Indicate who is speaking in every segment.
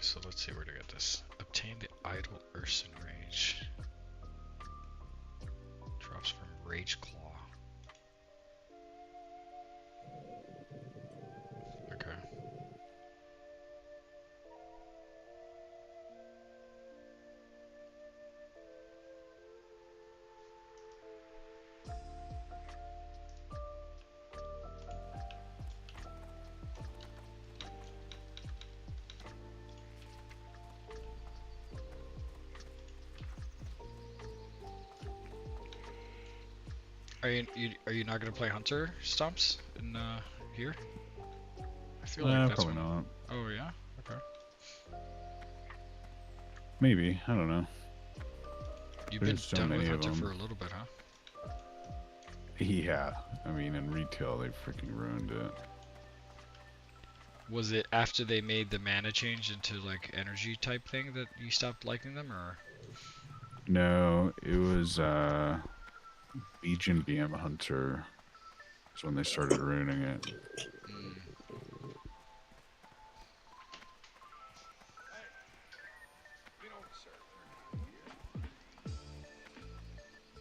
Speaker 1: so let's see where to get this. Obtain the idle Urson Rage. Drops from Rage Claw. Okay. Are you not gonna play Hunter Stomps in here? I feel like that's
Speaker 2: probably not.
Speaker 1: Oh yeah. Okay.
Speaker 2: Maybe, I don't know.
Speaker 1: You've
Speaker 2: There's
Speaker 1: been
Speaker 2: so
Speaker 1: done with
Speaker 2: many of
Speaker 1: Hunter
Speaker 2: them.
Speaker 1: for a little bit, huh?
Speaker 2: Yeah, I mean, in retail, they freaking ruined it.
Speaker 1: Was it after they made the mana change into like energy type thing that you stopped liking them, or?
Speaker 2: No, it was Legion BM Hunter is when they started ruining it.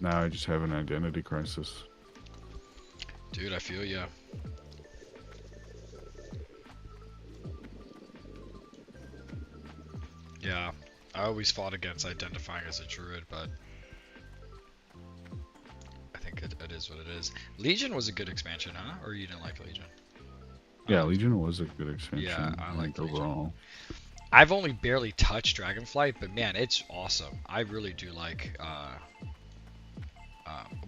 Speaker 2: Now I just have an identity crisis.
Speaker 1: Dude, I feel ya. Yeah, I always fought against identifying as a druid, but I think it is what it is. Legion was a good expansion, huh? Or you didn't like Legion?
Speaker 2: Yeah, Legion was a good expansion.
Speaker 1: Yeah, I like
Speaker 2: overall.
Speaker 1: I've only barely touched Dragonflight, but man, it's awesome. I really do like.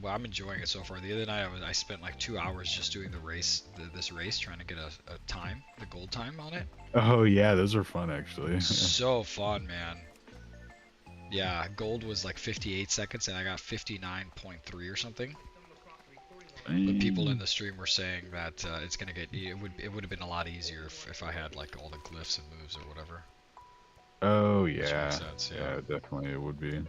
Speaker 1: Well, I'm enjoying it so far. The other night, I spent like 2 hours just doing the race, this race, trying to get a time, the gold time on it.
Speaker 2: Oh yeah, those are fun actually.
Speaker 1: So fun, man. Yeah, gold was like 58 seconds, and I got 59.3 or something. But people in the stream were saying that it's gonna get it would have been a lot easier if I had like all the glyphs and moves or whatever.
Speaker 2: Oh
Speaker 1: Which
Speaker 2: yeah,
Speaker 1: makes sense,
Speaker 2: yeah, definitely it would be.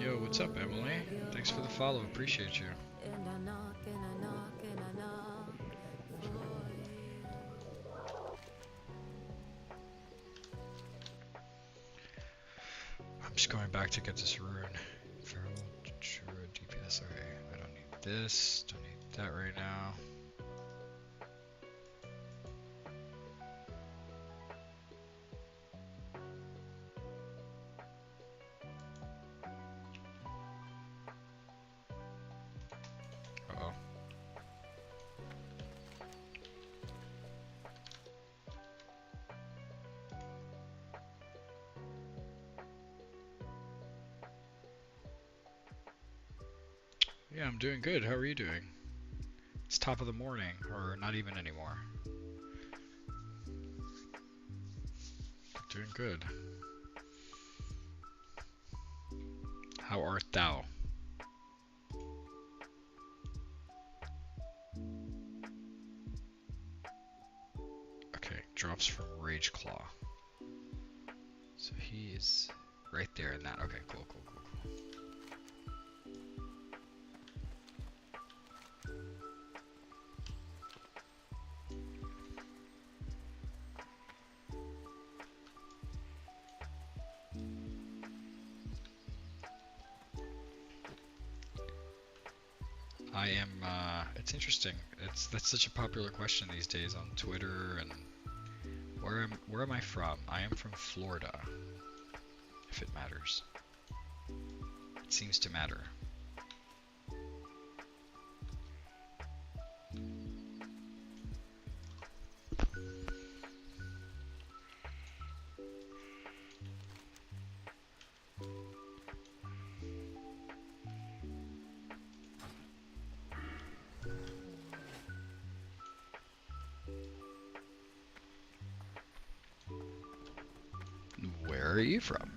Speaker 1: Yo, what's up, Emily? Thanks for the follow. Appreciate you. I'm just going back to get this rune. Feral Druid DPS. Okay, I don't need this. Don't need that right now. Uh-oh. Yeah, I'm doing good. How are you doing? It's top of the morning, or not even anymore. Doing good. How art thou? Okay, drops from Rage Claw. So he is right there in that. Okay, cool. I am, it's interesting. That's such a popular question these days on Twitter, and where am I from? I am from Florida, if it matters. It seems to matter. Where are you from?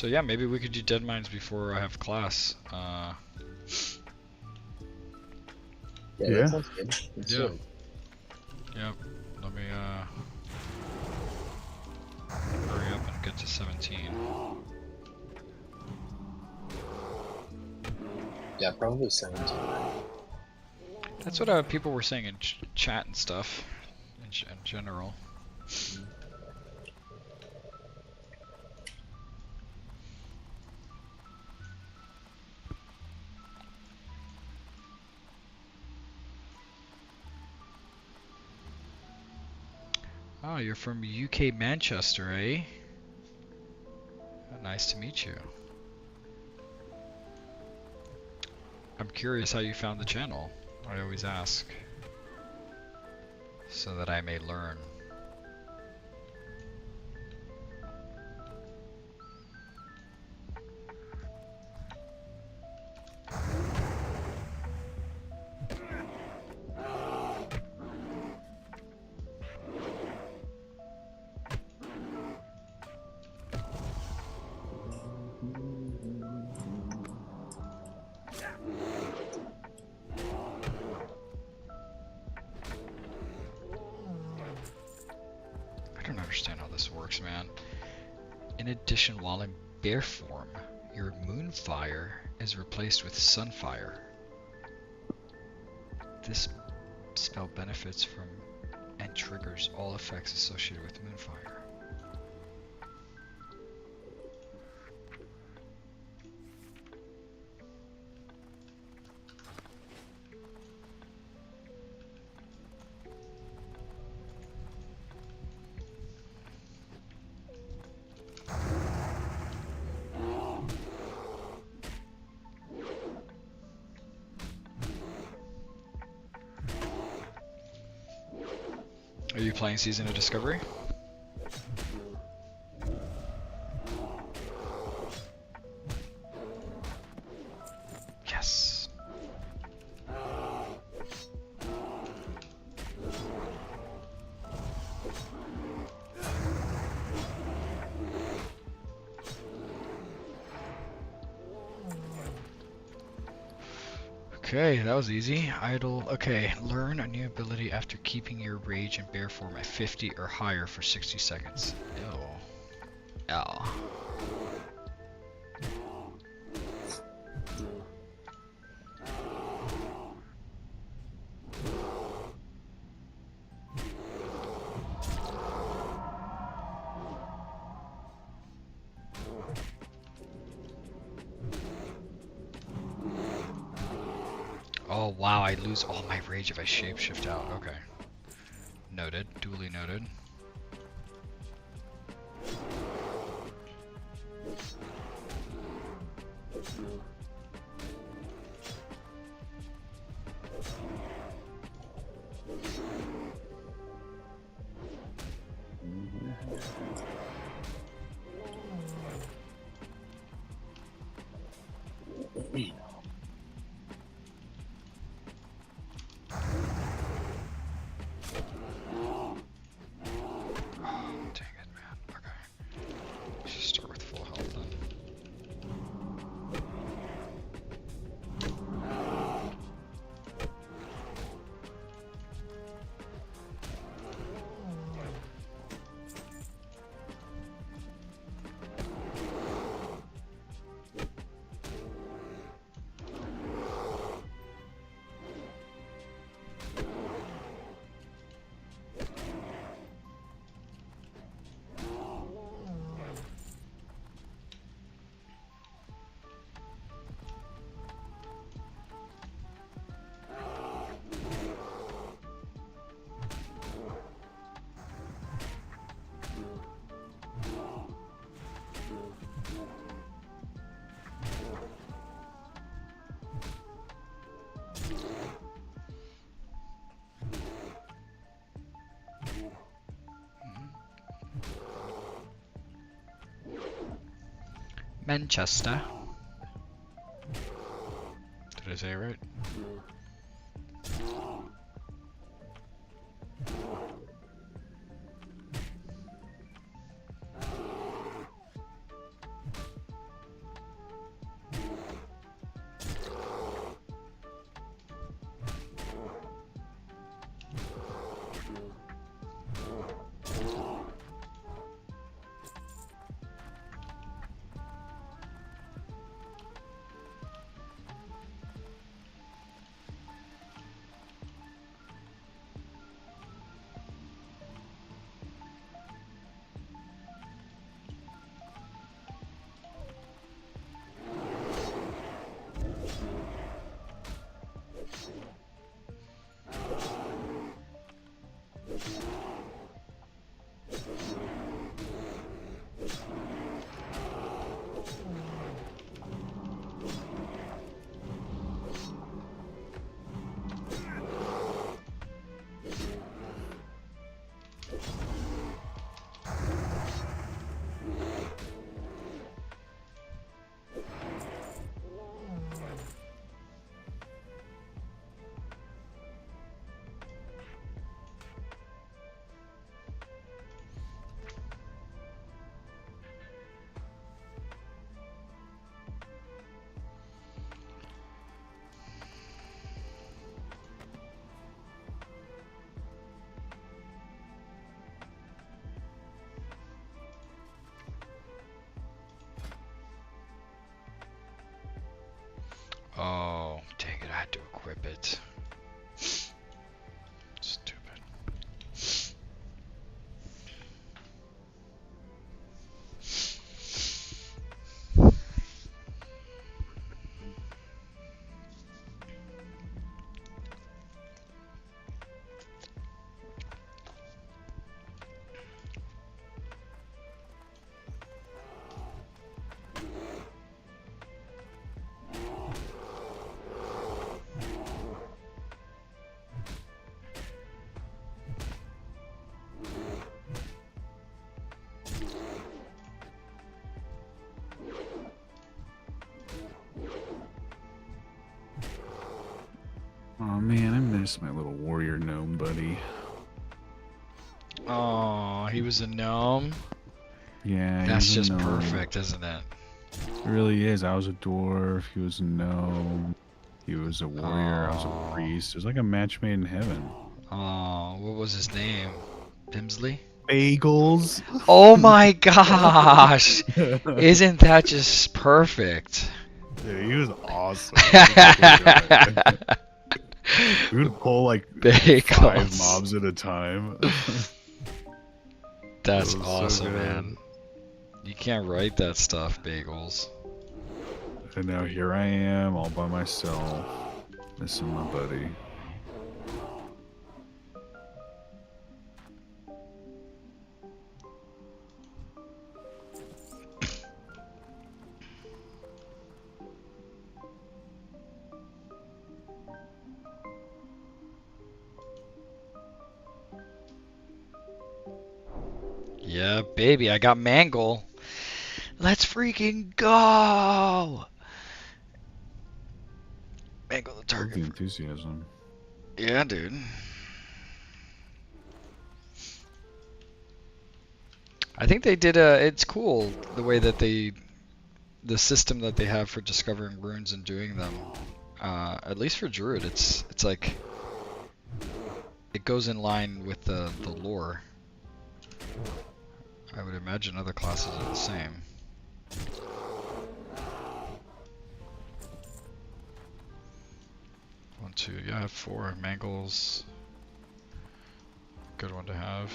Speaker 1: So yeah, maybe we could do dead mines before I have class.
Speaker 3: Yeah,
Speaker 2: Yeah.
Speaker 3: that sounds good. Let's do
Speaker 1: Yeah.
Speaker 3: it.
Speaker 1: Yep. Let me hurry up and get to 17.
Speaker 3: Yeah, probably 17.
Speaker 1: That's what people were saying in chat and stuff, in general. Oh, you're from UK Manchester, eh? Nice to meet you. I'm curious how you found the channel. I always ask, so that I may learn. I don't understand how this works, man. In addition, while in bear form, your Moonfire is replaced with Sunfire. This spell benefits from and triggers all effects associated with Moonfire. Are you playing Season of Discovery? Yes. Okay, that was easy. Idle. Okay, learn a new ability after keeping your rage and bear form at 50 or higher for 60 seconds. Ew. Ow. Oh wow, I lose all my rage if I shapeshift out. Okay. Noted. Duly noted. Dang it, man. Okay. Let's just start with full health then. Manchester. Did I say it right?
Speaker 2: miss my little warrior gnome buddy.
Speaker 1: Oh, he was a gnome.
Speaker 2: Yeah,
Speaker 1: That's
Speaker 2: he was
Speaker 1: just
Speaker 2: a gnome.
Speaker 1: perfect, isn't it?
Speaker 2: It really is. I was a dwarf. He was a gnome. He was a warrior. I was a priest. It was like a match made in heaven.
Speaker 1: Oh, what was his name? Pimsley?
Speaker 2: Bagels.
Speaker 1: Oh my gosh! Isn't that just perfect?
Speaker 2: Yeah, he was awesome. We would pull like 5
Speaker 1: Bagels.
Speaker 2: mobs at a time.
Speaker 1: That's
Speaker 2: That was so
Speaker 1: awesome,
Speaker 2: good.
Speaker 1: man. You can't write that stuff, Bagels.
Speaker 2: And now here I am, all by myself, missing my buddy.
Speaker 1: Yeah, baby, I got Mangle. Let's freaking go! Mangle the
Speaker 2: Love
Speaker 1: target.
Speaker 2: the enthusiasm.
Speaker 1: Yeah, dude. I think they did it's cool the way that the system that they have for discovering runes and doing them. At least for Druid, it's like it goes in line with the lore. I would imagine other classes are the same. One, two, yeah, I have 4 Mangles. Good one to have.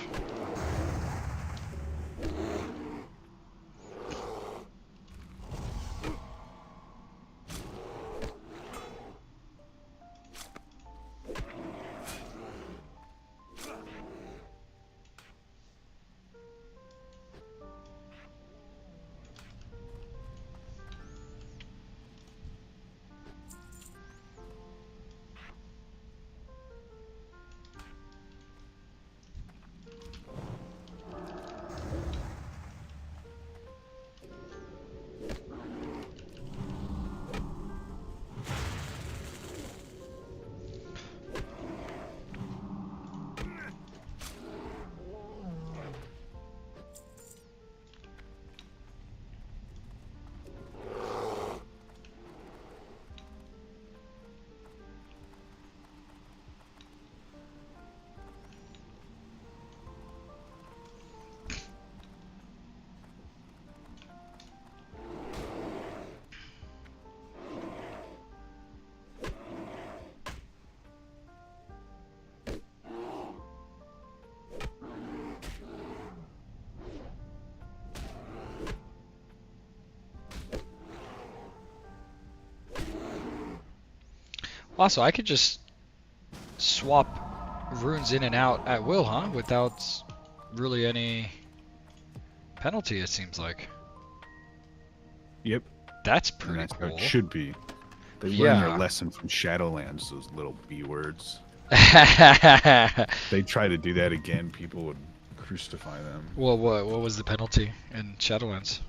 Speaker 1: Also, I could just swap runes in and out at will, huh? Without really any penalty, it seems like.
Speaker 2: Yep.
Speaker 1: That's
Speaker 2: And
Speaker 1: pretty
Speaker 2: that's how
Speaker 1: cool.
Speaker 2: it should be. They learned their lesson from Shadowlands, those little B words. They try to do that again, people would crucify them.
Speaker 1: Well, what was the penalty in Shadowlands?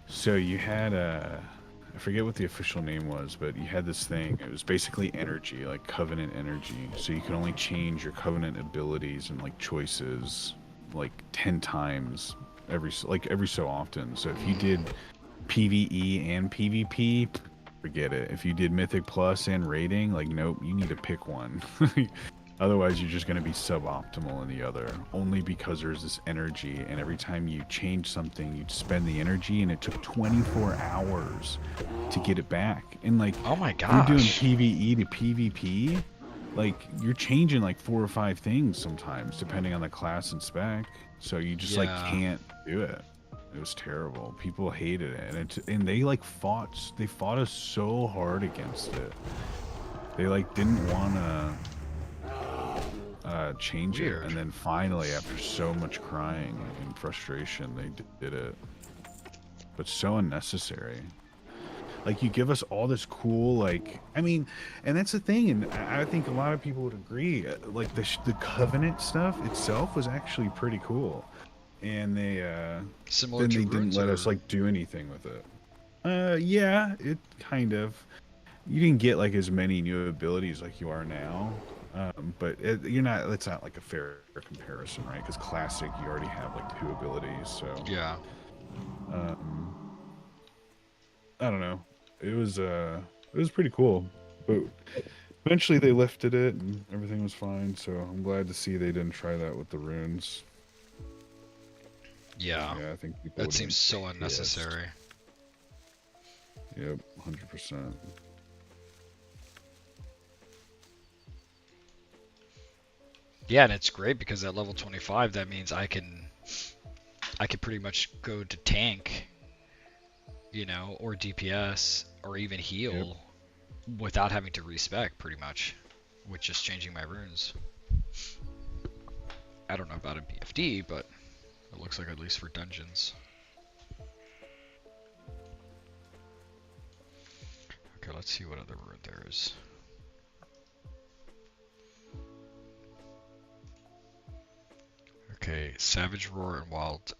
Speaker 2: So you had I forget what the official name was, but you had this thing. It was basically energy, like covenant energy. So you can only change your covenant abilities and like choices like 10 times every so often. So if you did PvE and PvP, forget it. If you did Mythic Plus and rating, like nope, you need to pick one. Otherwise, you're just going to be suboptimal in the other, only because there's this energy, and every time you change something, you'd spend the energy, and it took 24 hours to get it back. And like,
Speaker 1: Oh my
Speaker 2: if you're doing
Speaker 1: gosh.
Speaker 2: PvE to PvP, like you're changing like 4 or 5 things sometimes, depending on the class and spec. So you just like
Speaker 1: Yeah.
Speaker 2: can't do it. It was terrible. People hated it, and they like fought us so hard against it. They like didn't want to change
Speaker 1: Weird.
Speaker 2: it, and then finally, after so much crying and frustration, they did it. But so unnecessary. Like, you give us all this cool, like, I mean, and that's the thing, and I think a lot of people would agree. Like the Covenant stuff itself was actually pretty cool, and they
Speaker 1: Similar
Speaker 2: then
Speaker 1: to
Speaker 2: they didn't
Speaker 1: runes,
Speaker 2: let
Speaker 1: or-
Speaker 2: us like do anything with it. Yeah, it kind of. You didn't get like as many new abilities like you are now. But you're not. It's not like a fair comparison, right? Because classic, you already have like 2 abilities. So
Speaker 1: Yeah.
Speaker 2: I don't know. It was pretty cool, but eventually they lifted it and everything was fine. So I'm glad to see they didn't try that with the runes.
Speaker 1: Yeah.
Speaker 2: Yeah, I think people
Speaker 1: That
Speaker 2: would have
Speaker 1: seems
Speaker 2: been
Speaker 1: so
Speaker 2: pissed.
Speaker 1: unnecessary.
Speaker 2: Yep, 100%.
Speaker 1: Yeah, and it's great because at level 25, that means I can pretty much go to tank, you know, or DPS, or even
Speaker 2: Yep.
Speaker 1: heal without having to respec, pretty much, with just changing my runes. I don't know about a BFD, but it looks like at least for dungeons. Okay, let's see what other rune there is. Okay, Savage Roar and Wild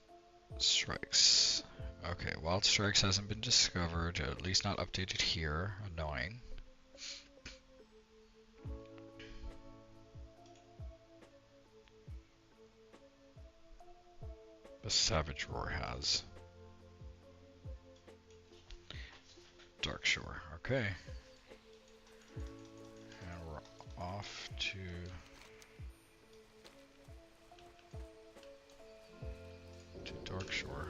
Speaker 1: Strikes. Okay, Wild Strikes hasn't been discovered, at least not updated here. Annoying. The Savage Roar has. Dark Shore, okay. And we're off to... Dark Shore.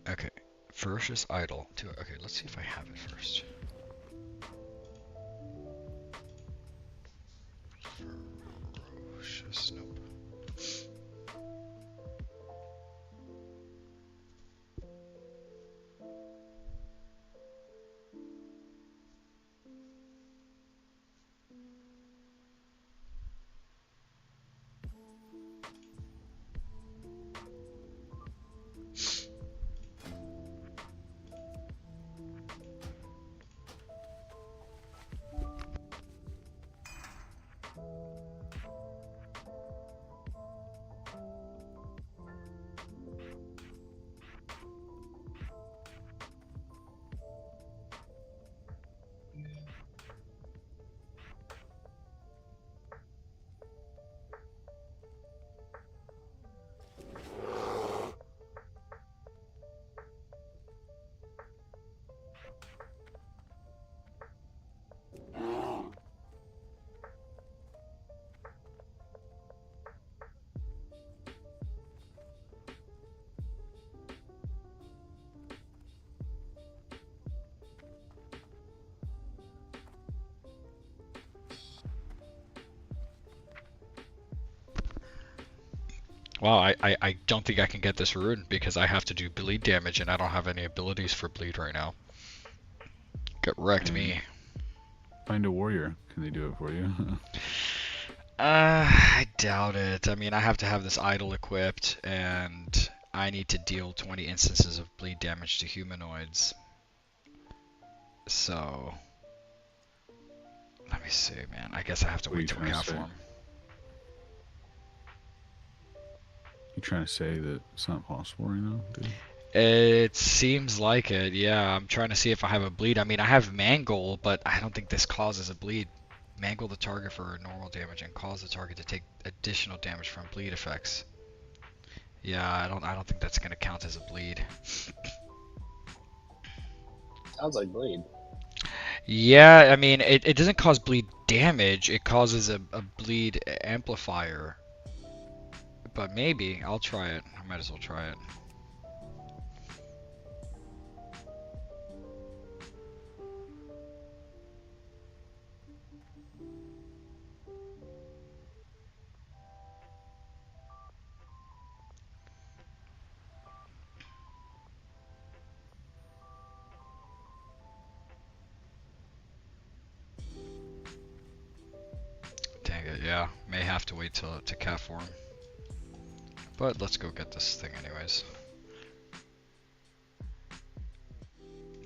Speaker 1: Okay, Ferocious Idol. Okay, let's see if I have it first. Ferocious, nope. Wow, I don't think I can get this rune because I have to do bleed damage and I don't have any abilities for bleed right now. Get wrecked, me.
Speaker 2: Find a warrior. Can they do it for you?
Speaker 1: I doubt it. I mean, I have to have this idol equipped, and I need to deal 20 instances of bleed damage to humanoids. So, let me see, man. I guess I have to
Speaker 2: What are you
Speaker 1: wait till we
Speaker 2: trying to
Speaker 1: have
Speaker 2: say?
Speaker 1: form.
Speaker 2: You trying to say that it's not possible right now, dude?
Speaker 1: It seems like it, yeah. I'm trying to see if I have a bleed. I mean, I have Mangle, but I don't think this causes a bleed. Mangle the target for normal damage and cause the target to take additional damage from bleed effects. Yeah, I don't think that's gonna count as a bleed.
Speaker 3: Sounds like bleed.
Speaker 1: Yeah, I mean, it doesn't cause bleed damage, it causes a bleed amplifier. But maybe, I'll try it. I might as well try it. may have to wait till to cat form. But let's go get this thing anyways.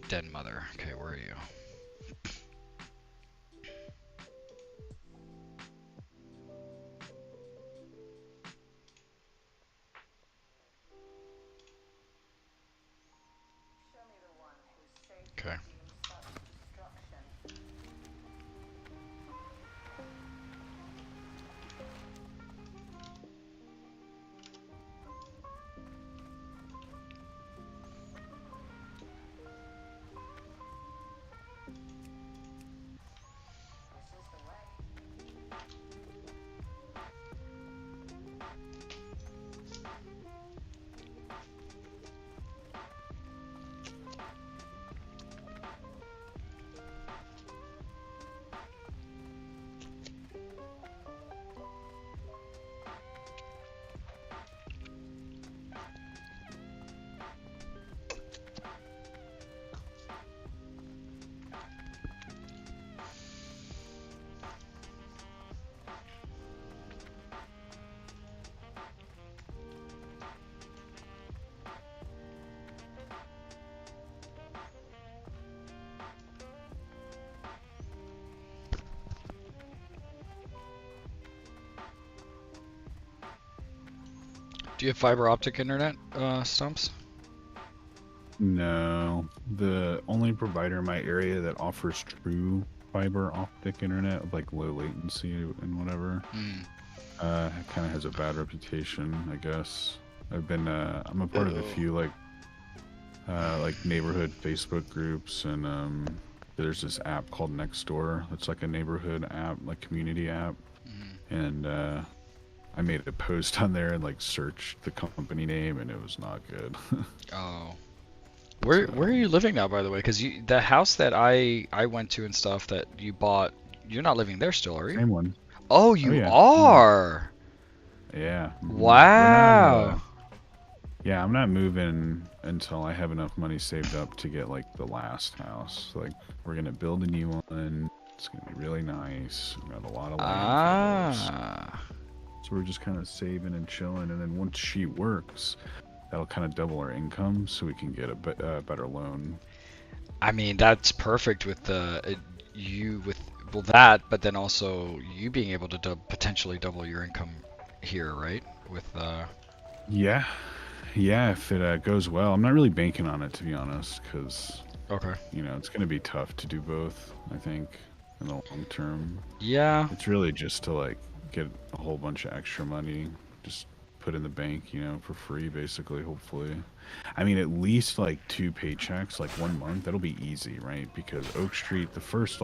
Speaker 1: Dead mother. Okay, where are you? Okay. Do you have fiber optic internet, Stumps?
Speaker 2: No, the only provider in my area that offers true fiber optic internet with like low latency and whatever, kind of has a bad reputation, I guess. I'm a part of a few like neighborhood Facebook groups, and there's this app called Nextdoor. It's like a neighborhood app, like community app, and I made a post on there and like searched the company name, and it was not good.
Speaker 1: Oh. Where are you living now, by the way? Because the house that I went to and stuff that you bought, you're not living there still, are you?
Speaker 2: Same one.
Speaker 1: Oh, you
Speaker 2: yeah.
Speaker 1: are.
Speaker 2: Yeah.
Speaker 1: Wow.
Speaker 2: Yeah, I'm not moving until I have enough money saved up to get like the last house. Like we're gonna build a new one. It's gonna be really nice. We got a lot of land for this. So we're just kind of saving and chilling, and then once she works, that'll kind of double our income, so we can get a better loan.
Speaker 1: I mean, that's perfect with that, but then also you being able to potentially double your income here, right? With
Speaker 2: Yeah, if it goes well. I'm not really banking on it, to be honest, because it's gonna be tough to do both. I think in the long term.
Speaker 1: Yeah.
Speaker 2: It's really just to like get a whole bunch of extra money, just put in the bank, for free, basically, hopefully. I mean, at least like 2 paychecks, like 1 month, that'll be easy, right? Because Oak Street, the first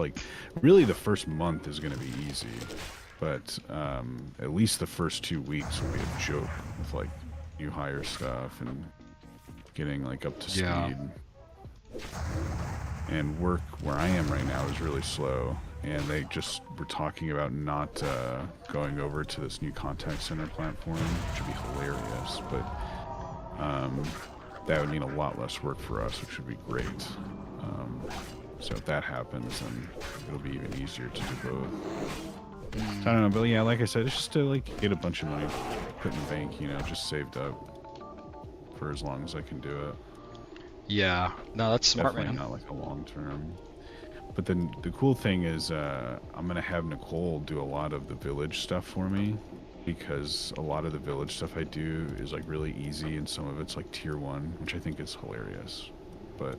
Speaker 2: month is going to be easy, but at least the first 2 weeks will be a joke with like new hire stuff and getting like up to speed. And work where I am right now is really slow, and they just were talking about not going over to this new contact center platform, which would be hilarious, but that would mean a lot less work for us, which would be great. So if that happens, then it'll be even easier to do both. So I don't know, but yeah, like I said, it's just to like get a bunch of money put in the bank, just saved up for as long as I can do it.
Speaker 1: Yeah, no, that's smart,
Speaker 2: Definitely
Speaker 1: man.
Speaker 2: not like a long term. But then the cool thing is I'm going to have Nicole do a lot of the village stuff for me, because a lot of the village stuff I do is like really easy, and some of it's like tier 1, which I think is hilarious. But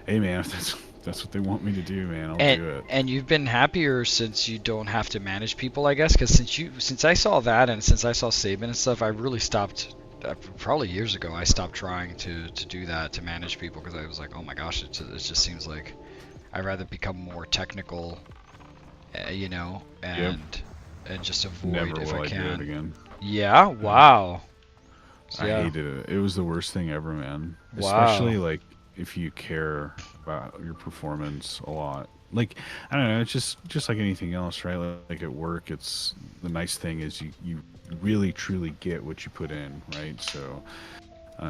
Speaker 2: hey man, if that's what they want me to do, man, I'll do it.
Speaker 1: And you've been happier since you don't have to manage people, I guess, because since I saw that and since I saw Saban and stuff, I really stopped. Probably years ago, I stopped trying to do that, to manage people, because I was like, oh my gosh, it just seems like I'd rather become more technical, and just avoid
Speaker 2: Never
Speaker 1: if
Speaker 2: will
Speaker 1: I can.
Speaker 2: do it again.
Speaker 1: Yeah, wow.
Speaker 2: I hated it. It was the worst thing ever, man.
Speaker 1: Wow.
Speaker 2: Especially like if you care about your performance a lot. Like, I don't know, it's just like anything else, right? Like at work, it's the nice thing is you really truly get what you put in, right? So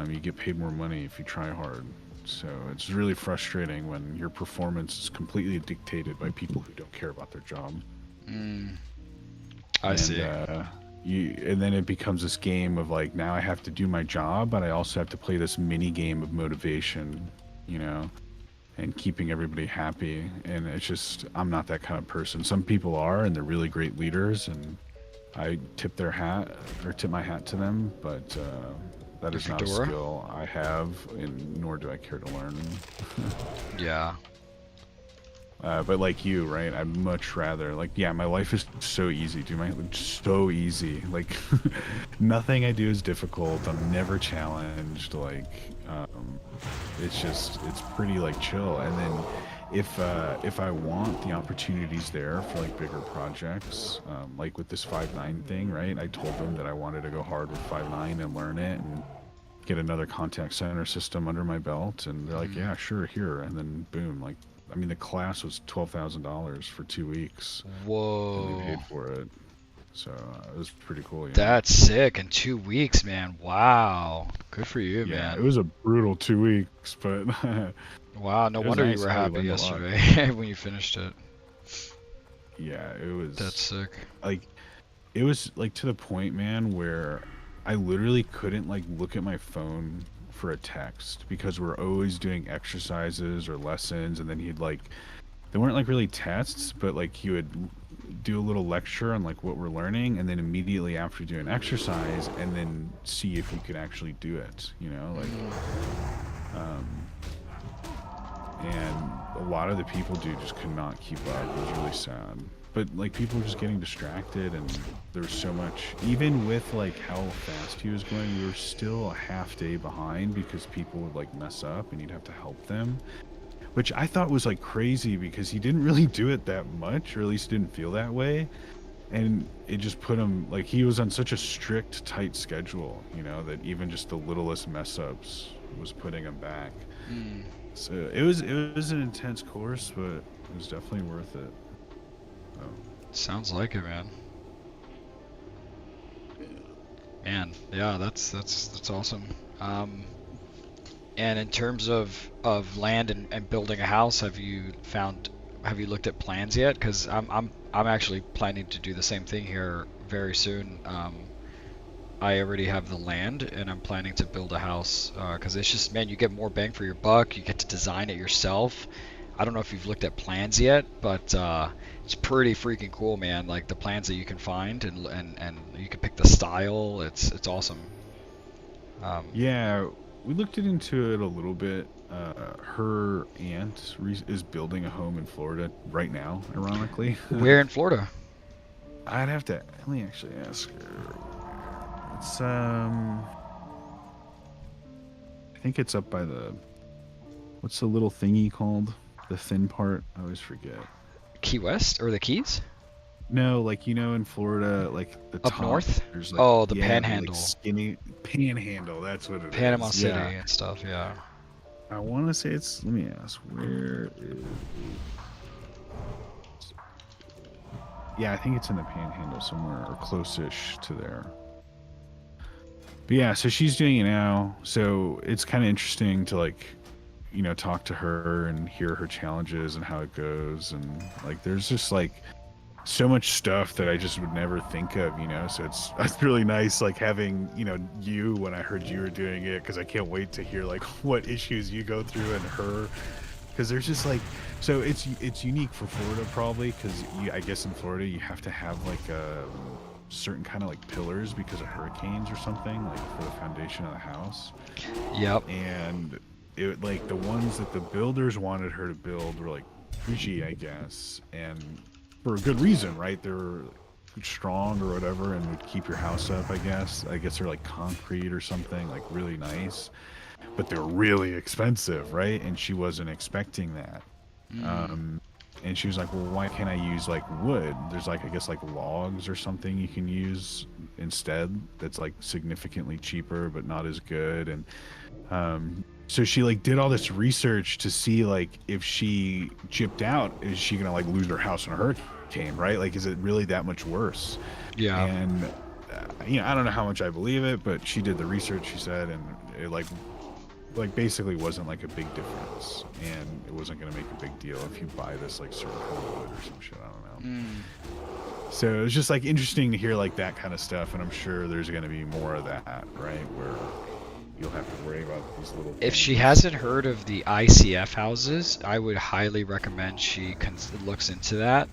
Speaker 2: you get paid more money if you try hard. So it's really frustrating when your performance is completely dictated by people who don't care about their job.
Speaker 1: I see.
Speaker 2: And then it becomes this game of like, now I have to do my job, but I also have to play this mini game of motivation, you know, and keeping everybody happy. And it's just, I'm not that kind of person. Some people are, and they're really great leaders, and I tip my hat to them, but that is not a skill I have, and nor do I care to learn.
Speaker 1: Yeah.
Speaker 2: But like you, right? I'd much rather, like, yeah, my life is so easy, dude. So easy. Like, nothing I do is difficult. I'm never challenged. Like, it's pretty like chill. And then if I want the opportunities there for like bigger projects, like with this 5.9 thing, right? I told them that I wanted to go hard with 5.9 and learn it and get another contact center system under my belt. And they're like, yeah, sure, here. And then boom, like, I mean, the class was $12,000 for 2 weeks.
Speaker 1: Whoa.
Speaker 2: And they paid for it. So it was pretty cool. Yeah.
Speaker 1: That's sick. In 2 weeks, man. Wow. Good for you, man.
Speaker 2: Yeah, it was a brutal 2 weeks, but...
Speaker 1: Wow, no wonder you were happy yesterday when you finished it.
Speaker 2: Yeah, it was...
Speaker 1: That's sick.
Speaker 2: Like, it was, like, to the point, man, where I literally couldn't, like, look at my phone for a text, because we're always doing exercises or lessons, and then he'd like, they weren't like really tests, but like he would do a little lecture on like what we're learning, and then immediately after do an exercise, and then see if you could actually do it, you know, like and a lot of the people, dude, just could not keep up. It was really sad. But like, people were just getting distracted, and there was so much, even with like how fast he was going, we were still a half day behind because people would like mess up and you'd have to help them, which I thought was like crazy, because he didn't really do it that much, or at least didn't feel that way. And it just put him, like, he was on such a strict, tight schedule, you know, that even just the littlest mess ups was putting him back. So it was an intense course, but it was definitely worth it.
Speaker 1: Sounds like it, man. Man, yeah, that's awesome. And in terms of land and building a house, have you looked at plans yet? Because I'm actually planning to do the same thing here very soon. I already have the land, and I'm planning to build a house, because it's just, man, you get more bang for your buck. You get to design it yourself. I don't know if you've looked at plans yet, but it's pretty freaking cool, man. Like the plans that you can find, and you can pick the style. It's awesome.
Speaker 2: Yeah, we looked into it a little bit. Her aunt is building a home in Florida right now, ironically.
Speaker 1: Where in Florida?
Speaker 2: I'd have to, let me actually ask her. It's I think it's up by the, what's the little thingy called? The thin part? I always forget.
Speaker 1: Key West or the Keys?
Speaker 2: No, like, you know, in Florida, like the
Speaker 1: up
Speaker 2: top,
Speaker 1: north.
Speaker 2: There's like,
Speaker 1: oh, the Panhandle.
Speaker 2: Like skinny Panhandle. That's what it
Speaker 1: Panama
Speaker 2: is.
Speaker 1: City and stuff. Yeah.
Speaker 2: I want to say it's. Let me ask. Where is? Yeah, I think it's in the Panhandle somewhere, or close-ish to there. But yeah, so she's doing it now. So it's kind of interesting to, like, you know, talk to her and hear her challenges and how it goes, and like, there's just like so much stuff that I just would never think of, you know. So it's really nice, like, having, you know, you when I heard you were doing it, because I can't wait to hear like what issues you go through, and her, because there's just like, so it's unique for Florida probably, because I guess in Florida you have to have like a certain kind of like pillars because of hurricanes or something, like for the foundation of the house.
Speaker 1: Yep.
Speaker 2: And it, like, the ones that the builders wanted her to build were like Fuji, I guess, and for a good reason, right? They were strong or whatever, and would keep your house up, I guess. They're like concrete or something, like really nice, but they're really expensive, right? And she wasn't expecting that. And she was like, well, why can't I use like wood? There's like, I guess, like logs or something you can use instead that's like significantly cheaper but not as good. And so she like did all this research to see like, if she gypped out, is she gonna like lose her house in a hurricane, right? Like, is it really that much worse?
Speaker 1: Yeah.
Speaker 2: And you know, I don't know how much I believe it, but she did the research, she said, and it like basically wasn't like a big difference, and it wasn't gonna make a big deal if you buy this like certain kind of wood or some shit. I don't know. So it was just like interesting to hear like that kind of stuff, and I'm sure there's going to be more of that, right? Where you'll have to worry about these little
Speaker 1: If she
Speaker 2: things.
Speaker 1: hasn't heard of the ICF houses, I would highly recommend she looks into that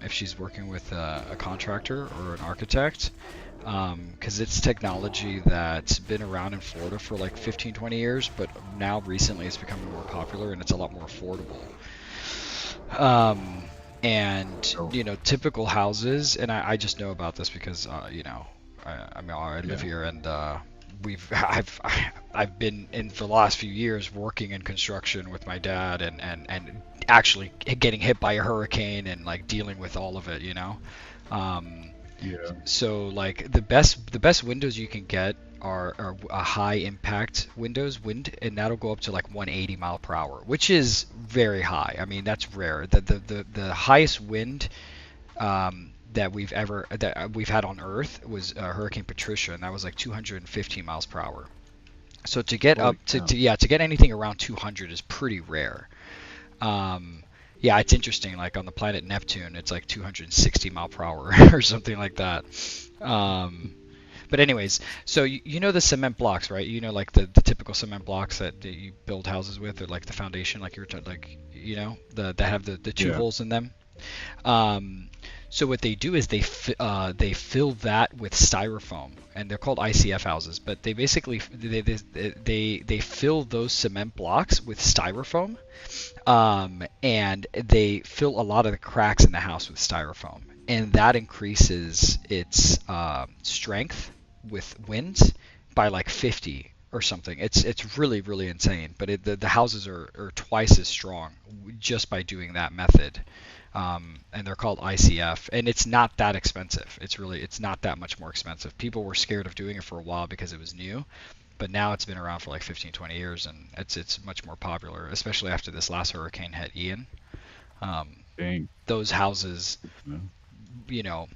Speaker 1: if she's working with a contractor or an architect, because it's technology that's been around in Florida for like 15, 20 years, but now recently it's becoming more popular and it's a lot more affordable. And
Speaker 2: Oh,
Speaker 1: you know, typical houses, and I just know about this because you know, I mean, I live
Speaker 2: yeah.
Speaker 1: here, and I've been in for the last few years working in construction with my dad, and actually getting hit by a hurricane and like dealing with all of it, you know. Um,
Speaker 2: Yeah.
Speaker 1: so like the best windows you can get are a high impact windows wind, and that'll go up to like 180 mile per hour, which is very high. I mean, that's rare. The highest wind that we've had on Earth was Hurricane Patricia, and that was like 215 miles per hour. So to get
Speaker 2: Holy
Speaker 1: up
Speaker 2: cow.
Speaker 1: to get anything around 200 is pretty rare. Um, yeah, it's interesting. Like on the planet Neptune, it's like 260 mile per hour or something like that. Um, but anyways, so you know the cement blocks, right? You know like the typical cement blocks that you build houses with, or like the foundation, like like you know that have the two
Speaker 2: Yeah.
Speaker 1: holes in them. Um, so what they do is they fill that with styrofoam, and they're called ICF houses. But they basically they fill those cement blocks with styrofoam, and they fill a lot of the cracks in the house with styrofoam, and that increases its strength with wind by like 50 or something. It's really insane. But the houses are twice as strong just by doing that method. And they're called ICF, and it's not that expensive. It's not that much more expensive. People were scared of doing it for a while because it was new, but now it's been around for like 15, 20 years, and it's much more popular, especially after this last hurricane hit Ian. Um,
Speaker 2: Dang.
Speaker 1: those houses,
Speaker 2: Yeah.
Speaker 1: you know,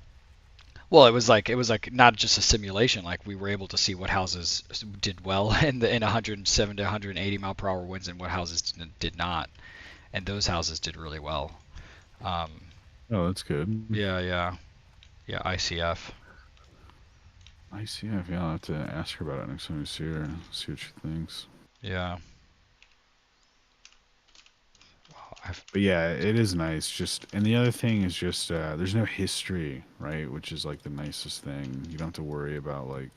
Speaker 1: well, it was like not just a simulation. Like we were able to see what houses did well in 107 to 180 mile per hour winds and what houses did not, and those houses did really well. Um,
Speaker 2: Oh, that's good.
Speaker 1: yeah, ICF.
Speaker 2: ICF, yeah, I'll have to ask her about it next time we see her, see what she thinks.
Speaker 1: Yeah. I've,
Speaker 2: But yeah, it is nice. Just and the other thing is just there's no history, right? Which is like the nicest thing. You don't have to worry about like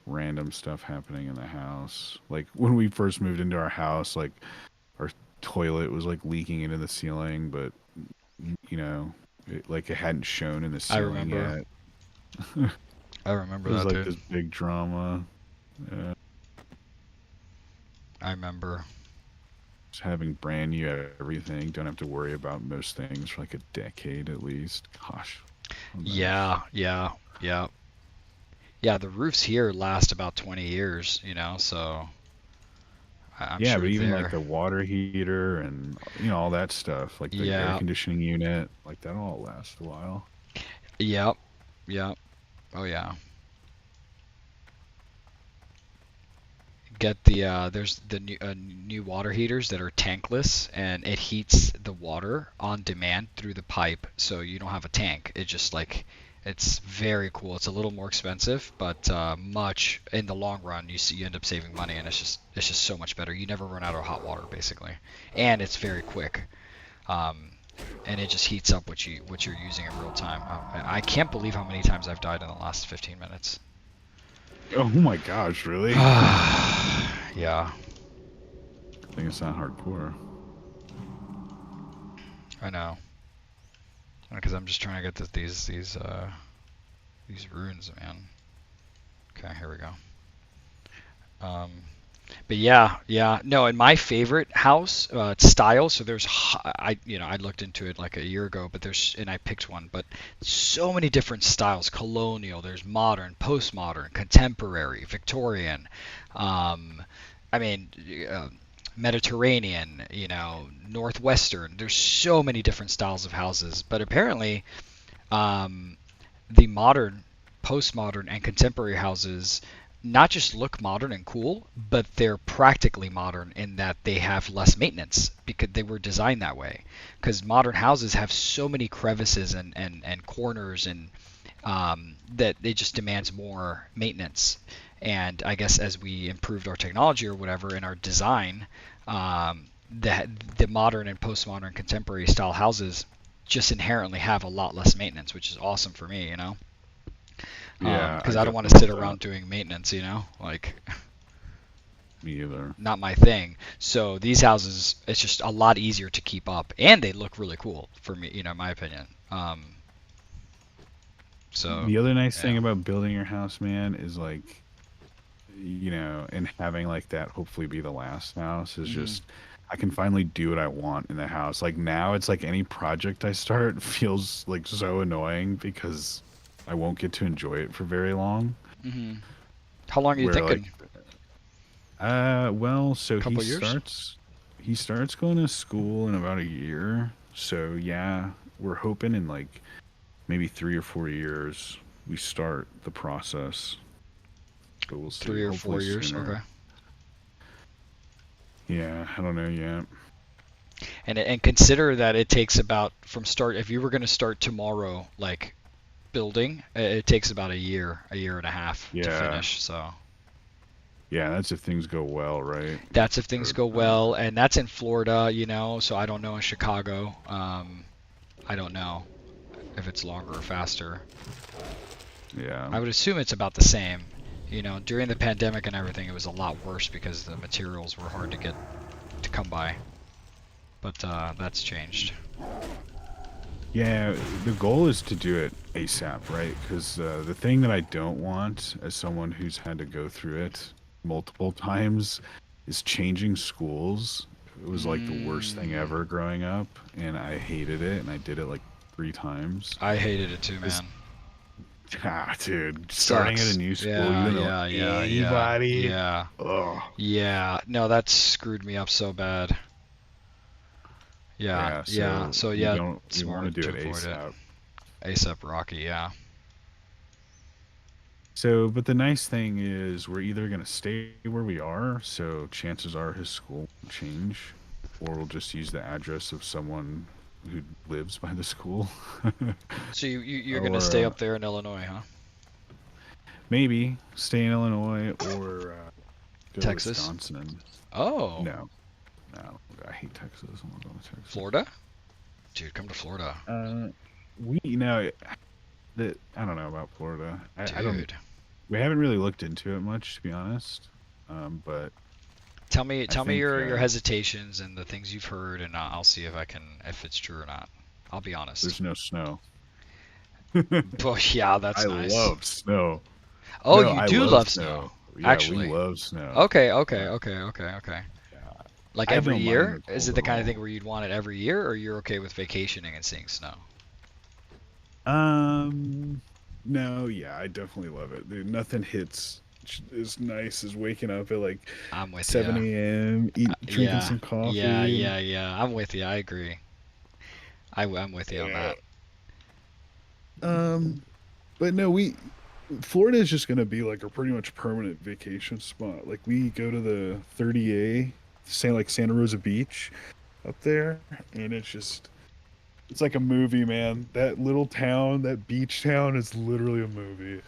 Speaker 2: random stuff happening in the house. Like when we first moved into our house, like our toilet was like leaking into the ceiling, but you know, like it hadn't shown in the
Speaker 1: I
Speaker 2: ceiling
Speaker 1: remember.
Speaker 2: yet.
Speaker 1: I remember
Speaker 2: It was
Speaker 1: that,
Speaker 2: like
Speaker 1: dude.
Speaker 2: this big drama.
Speaker 1: I remember.
Speaker 2: Just having brand new everything. Don't have to worry about most things for like a decade at least. Gosh, how nice.
Speaker 1: Yeah. Yeah, the roofs here last about 20 years, you know, so I'm
Speaker 2: Yeah,
Speaker 1: sure
Speaker 2: but even like
Speaker 1: there.
Speaker 2: the water heater and all that stuff, like the air
Speaker 1: Yeah.
Speaker 2: conditioning unit, like that'll all last a while.
Speaker 1: Yep. Yep. Oh yeah. Get the there's the new water heaters that are tankless, and it heats the water on demand through the pipe, so you don't have a tank. It just like it's very cool. It's a little more expensive, but much in the long run you end up saving money, and it's just so much better. You never run out of hot water basically, and it's very quick. Um, and it just heats up what you're using in real time. I can't believe how many times I've died in the last 15 minutes.
Speaker 2: Oh my gosh, really?
Speaker 1: Yeah,
Speaker 2: I think it's not hardcore.
Speaker 1: I know. Because I'm just trying to get these runes, man. Okay, here we go. But yeah, no. In my favorite house style, so I looked into it like a year ago, but and I picked one, but so many different styles. Colonial, there's modern, postmodern, contemporary, Victorian. Um, I mean, uh, Mediterranean, Northwestern. There's so many different styles of houses, but apparently um, the modern, postmodern, and contemporary houses not just look modern and cool, but they're practically modern in that they have less maintenance because they were designed that way. Because modern houses have so many crevices and corners and that it just demands more maintenance. And I guess as we improved our technology or whatever in our design, the modern and postmodern contemporary style houses just inherently have a lot less maintenance, which is awesome for me, you know?
Speaker 2: Yeah,
Speaker 1: Because I don't want to sit around doing maintenance, you know? Like,
Speaker 2: me either.
Speaker 1: not my thing. So these houses, it's just a lot easier to keep up, and they look really cool for me, you know, in my opinion. So
Speaker 2: The other nice thing
Speaker 1: yeah.
Speaker 2: about building your house, man, is like, you know, and having like that hopefully be the last house is just I can finally do what I want in the house. Like now it's like any project I start feels like so annoying because I won't get to enjoy it for very long.
Speaker 1: hmm How long are you
Speaker 2: Where like
Speaker 1: thinking?
Speaker 2: well, so
Speaker 1: Couple years?
Speaker 2: he starts going to school in about a year. So yeah, we're hoping in like maybe 3 or 4 years we start the process. But we'll see.
Speaker 1: 3 or 4
Speaker 2: Hopefully
Speaker 1: years?
Speaker 2: sooner.
Speaker 1: Okay.
Speaker 2: Yeah, I don't know yet.
Speaker 1: And consider that it takes about from start. If you were going to start tomorrow, like building, it takes about a year and a half to
Speaker 2: Yeah.
Speaker 1: finish. So
Speaker 2: Yeah, that's if things go well, right?
Speaker 1: that's if things
Speaker 2: Or,
Speaker 1: go well, and that's in Florida, you know. So I don't know in Chicago. I don't know if it's longer or faster.
Speaker 2: yeah.
Speaker 1: I would assume it's about the same. You know, during the pandemic and everything, it was a lot worse because the materials were hard to come by. But that's changed.
Speaker 2: Yeah, the goal is to do it ASAP, right? Because the thing that I don't want, as someone who's had to go through it multiple times, is changing schools. It was like the worst thing
Speaker 1: Mm,
Speaker 2: ever growing up, and I hated it, and I did it like 3 times.
Speaker 1: I hated it too,
Speaker 2: It's,
Speaker 1: man.
Speaker 2: dude, starting at a
Speaker 1: Sucks.
Speaker 2: new school, you
Speaker 1: Yeah,
Speaker 2: don't know
Speaker 1: yeah, yeah, yeah,
Speaker 2: anybody.
Speaker 1: yeah,
Speaker 2: Ugh.
Speaker 1: yeah. No, that screwed me up so bad. Yeah,
Speaker 2: Yeah,
Speaker 1: yeah.
Speaker 2: so
Speaker 1: So yeah,
Speaker 2: we want to
Speaker 1: smart
Speaker 2: do
Speaker 1: to
Speaker 2: it
Speaker 1: avoid it.
Speaker 2: ASAP.
Speaker 1: ASAP Rocky, yeah.
Speaker 2: So, but the nice thing is we're either going to stay where we are, so chances are his school won't change, or we'll just use the address of someone who lives by the school.
Speaker 1: So you're gonna
Speaker 2: Or
Speaker 1: stay up there in Illinois, huh?
Speaker 2: maybe stay in Illinois or go to
Speaker 1: Texas?
Speaker 2: Wisconsin.
Speaker 1: Oh,
Speaker 2: No, no, I hate Texas. I'm not going to Texas.
Speaker 1: Florida? Dude, come to Florida.
Speaker 2: Uh, we, you know, that I don't know about Florida. I don't.
Speaker 1: Dude,
Speaker 2: We haven't really looked into it much, to be honest. But I
Speaker 1: tell me
Speaker 2: think
Speaker 1: your hesitations and the things you've heard, and I'll see if I can if it's true or not. I'll be honest.
Speaker 2: there's no snow.
Speaker 1: But yeah, that's
Speaker 2: I
Speaker 1: nice.
Speaker 2: love snow.
Speaker 1: Oh,
Speaker 2: No,
Speaker 1: you
Speaker 2: I
Speaker 1: do
Speaker 2: love
Speaker 1: love snow,
Speaker 2: snow. Yeah, we
Speaker 1: actually.
Speaker 2: love snow.
Speaker 1: Okay, okay,
Speaker 2: Uh,
Speaker 1: okay, okay, okay.
Speaker 2: yeah,
Speaker 1: Like
Speaker 2: I
Speaker 1: every
Speaker 2: don't mind
Speaker 1: year?
Speaker 2: the
Speaker 1: Is
Speaker 2: cold
Speaker 1: it the
Speaker 2: at
Speaker 1: kind of thing
Speaker 2: all.
Speaker 1: where you'd want it every year, or you're okay with vacationing and seeing snow?
Speaker 2: Um, no, yeah, I definitely love it. Dude, nothing hits as nice as waking up at like
Speaker 1: I'm with you.
Speaker 2: 7 a.m., drinking
Speaker 1: Yeah,
Speaker 2: some
Speaker 1: yeah,
Speaker 2: coffee.
Speaker 1: yeah, yeah. I'm with you. I agree. I'm with you on
Speaker 2: Yeah.
Speaker 1: that.
Speaker 2: Um, but no, Florida is just gonna be like a pretty much permanent vacation spot. Like we go to the 30A, say like Santa Rosa Beach up there, and it's like a movie, man. That little town, that beach town is literally a movie.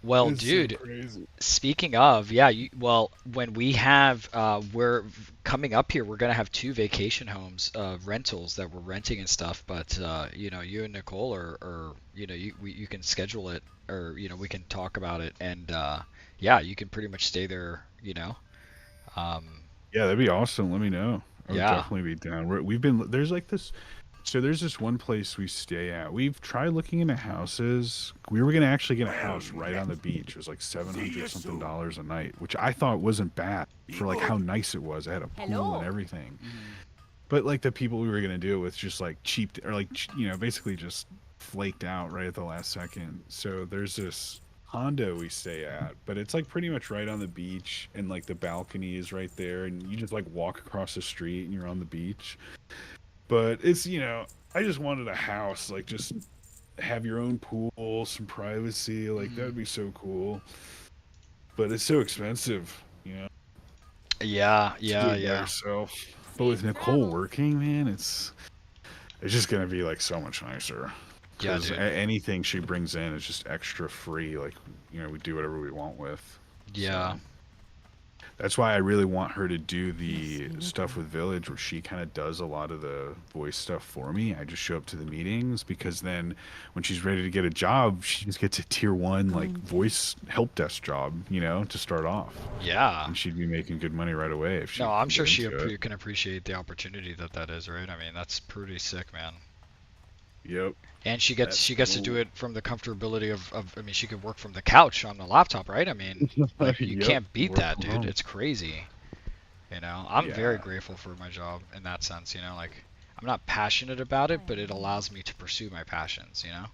Speaker 1: Well,
Speaker 2: It's so
Speaker 1: dude,
Speaker 2: crazy.
Speaker 1: speaking of, yeah, well, when we have, we're coming up here, we're gonna have two vacation homes, rentals that we're renting and stuff. But you know, you and Nicole, or you know, you can schedule it, or you know, we can talk about it, and yeah, you can pretty much stay there. You know, um,
Speaker 2: Yeah, that'd be awesome. Let me know. I would
Speaker 1: yeah.
Speaker 2: definitely be down. We've been there's like this. So there's this one place we stay at. We've tried looking into houses. We were gonna actually get a house right on the beach. It was like 700 something dollars a night, which I thought wasn't bad for like how nice it was. It had a pool and everything.
Speaker 1: Mhm.
Speaker 2: But like the people we were gonna do it with just like cheap or like you know basically just flaked out right at the last second. So there's this condo we stay at, but it's like pretty much right on the beach, and like the balcony is right there, and you just like walk across the street and you're on the beach. But it's I just wanted a house, like just have your own pool, some privacy, like
Speaker 1: Mhm.
Speaker 2: that'd be so cool. but it's so expensive, you know,
Speaker 1: Yeah,
Speaker 2: to do
Speaker 1: yeah,
Speaker 2: it by
Speaker 1: yeah.
Speaker 2: yourself. But with Nicole working, man, it's just gonna be like so much nicer.
Speaker 1: Yeah,
Speaker 2: Because
Speaker 1: dude.
Speaker 2: anything she brings in is just extra free. Like, you know, we do whatever we want with.
Speaker 1: Yeah.
Speaker 2: So that's why I really want her to do the stuff with Village, where she kind of does a lot of the voice stuff for me. I just show up to the meetings, because then when she's ready to get a job, she just gets a tier 1 like voice help desk job, you know, to start off,
Speaker 1: Yeah.
Speaker 2: and she'd be making good money right away if she
Speaker 1: No, I'm
Speaker 2: can
Speaker 1: sure
Speaker 2: get into it.
Speaker 1: can appreciate the opportunity that is, right? I mean, that's pretty sick, man.
Speaker 2: Yep,
Speaker 1: And
Speaker 2: that's
Speaker 1: she
Speaker 2: the
Speaker 1: gets to do
Speaker 2: goal.
Speaker 1: it from the comfortability of I mean, she could work from the couch on the laptop, right? I mean, like you
Speaker 2: Yep,
Speaker 1: can't beat
Speaker 2: work
Speaker 1: that,
Speaker 2: from
Speaker 1: dude.
Speaker 2: home.
Speaker 1: It's crazy. You know, I'm very
Speaker 2: Yeah.
Speaker 1: grateful for my job in that sense, you know, like I'm not passionate about it, but it allows me to pursue my passions, you know?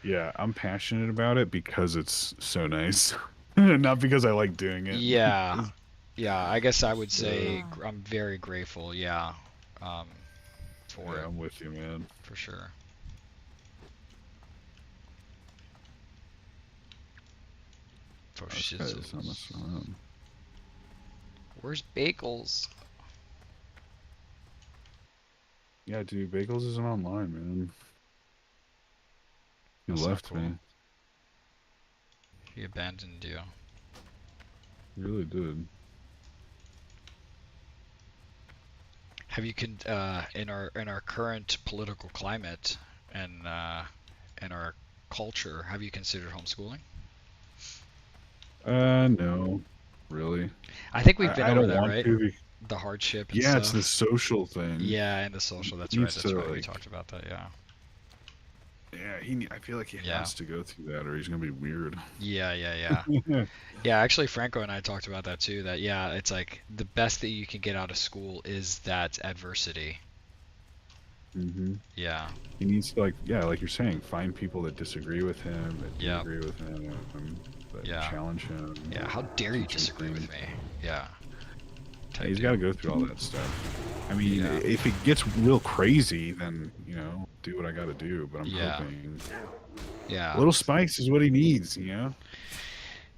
Speaker 2: Yeah, I'm passionate about it because it's so nice, not because I like doing it.
Speaker 1: Yeah. Yeah, I guess I would
Speaker 2: So,
Speaker 1: say I'm very grateful, yeah, um, for
Speaker 2: yeah,
Speaker 1: it,
Speaker 2: I'm with you, man.
Speaker 1: for sure. For
Speaker 2: Oh, this guy is not
Speaker 1: shizzles.
Speaker 2: messing around.
Speaker 1: Where's Bagels?
Speaker 2: Yeah, dude, Bagels isn't online, man. He
Speaker 1: That's not
Speaker 2: left
Speaker 1: cool.
Speaker 2: me.
Speaker 1: He abandoned you.
Speaker 2: He really did.
Speaker 1: Have you in our current political climate and in our culture, have you considered homeschooling?
Speaker 2: No, really.
Speaker 1: I think we've been
Speaker 2: I
Speaker 1: over
Speaker 2: don't
Speaker 1: that,
Speaker 2: want
Speaker 1: right?
Speaker 2: to.
Speaker 1: The hardship and
Speaker 2: Yeah, it's the
Speaker 1: stuff.
Speaker 2: social thing.
Speaker 1: Yeah, and the social.
Speaker 2: He
Speaker 1: That's right.
Speaker 2: needs
Speaker 1: That's
Speaker 2: to
Speaker 1: right. We
Speaker 2: like,
Speaker 1: talked about that. Yeah.
Speaker 2: yeah, I feel like he
Speaker 1: Yeah.
Speaker 2: has to go through that, or he's gonna be weird.
Speaker 1: Yeah. Yeah. Yeah. Yeah. Actually, Franco and I talked about that too. That yeah, it's like the best that you can get out of school is that adversity.
Speaker 2: hmm
Speaker 1: Yeah.
Speaker 2: He needs to, like, yeah, like you're saying, find people that disagree with him, that do
Speaker 1: Yeah.
Speaker 2: agree with him, that
Speaker 1: Yeah.
Speaker 2: challenge him,
Speaker 1: Yeah. How dare you
Speaker 2: teach him
Speaker 1: disagree with
Speaker 2: things.
Speaker 1: me? Yeah.
Speaker 2: Yeah,
Speaker 1: Type
Speaker 2: he's got to
Speaker 1: deal.
Speaker 2: go through all that stuff. I mean,
Speaker 1: Yeah.
Speaker 2: if it gets real crazy, then, you know, do what I got to do. But I'm
Speaker 1: Yeah.
Speaker 2: hoping a
Speaker 1: Yeah.
Speaker 2: little spice is what he needs, you know?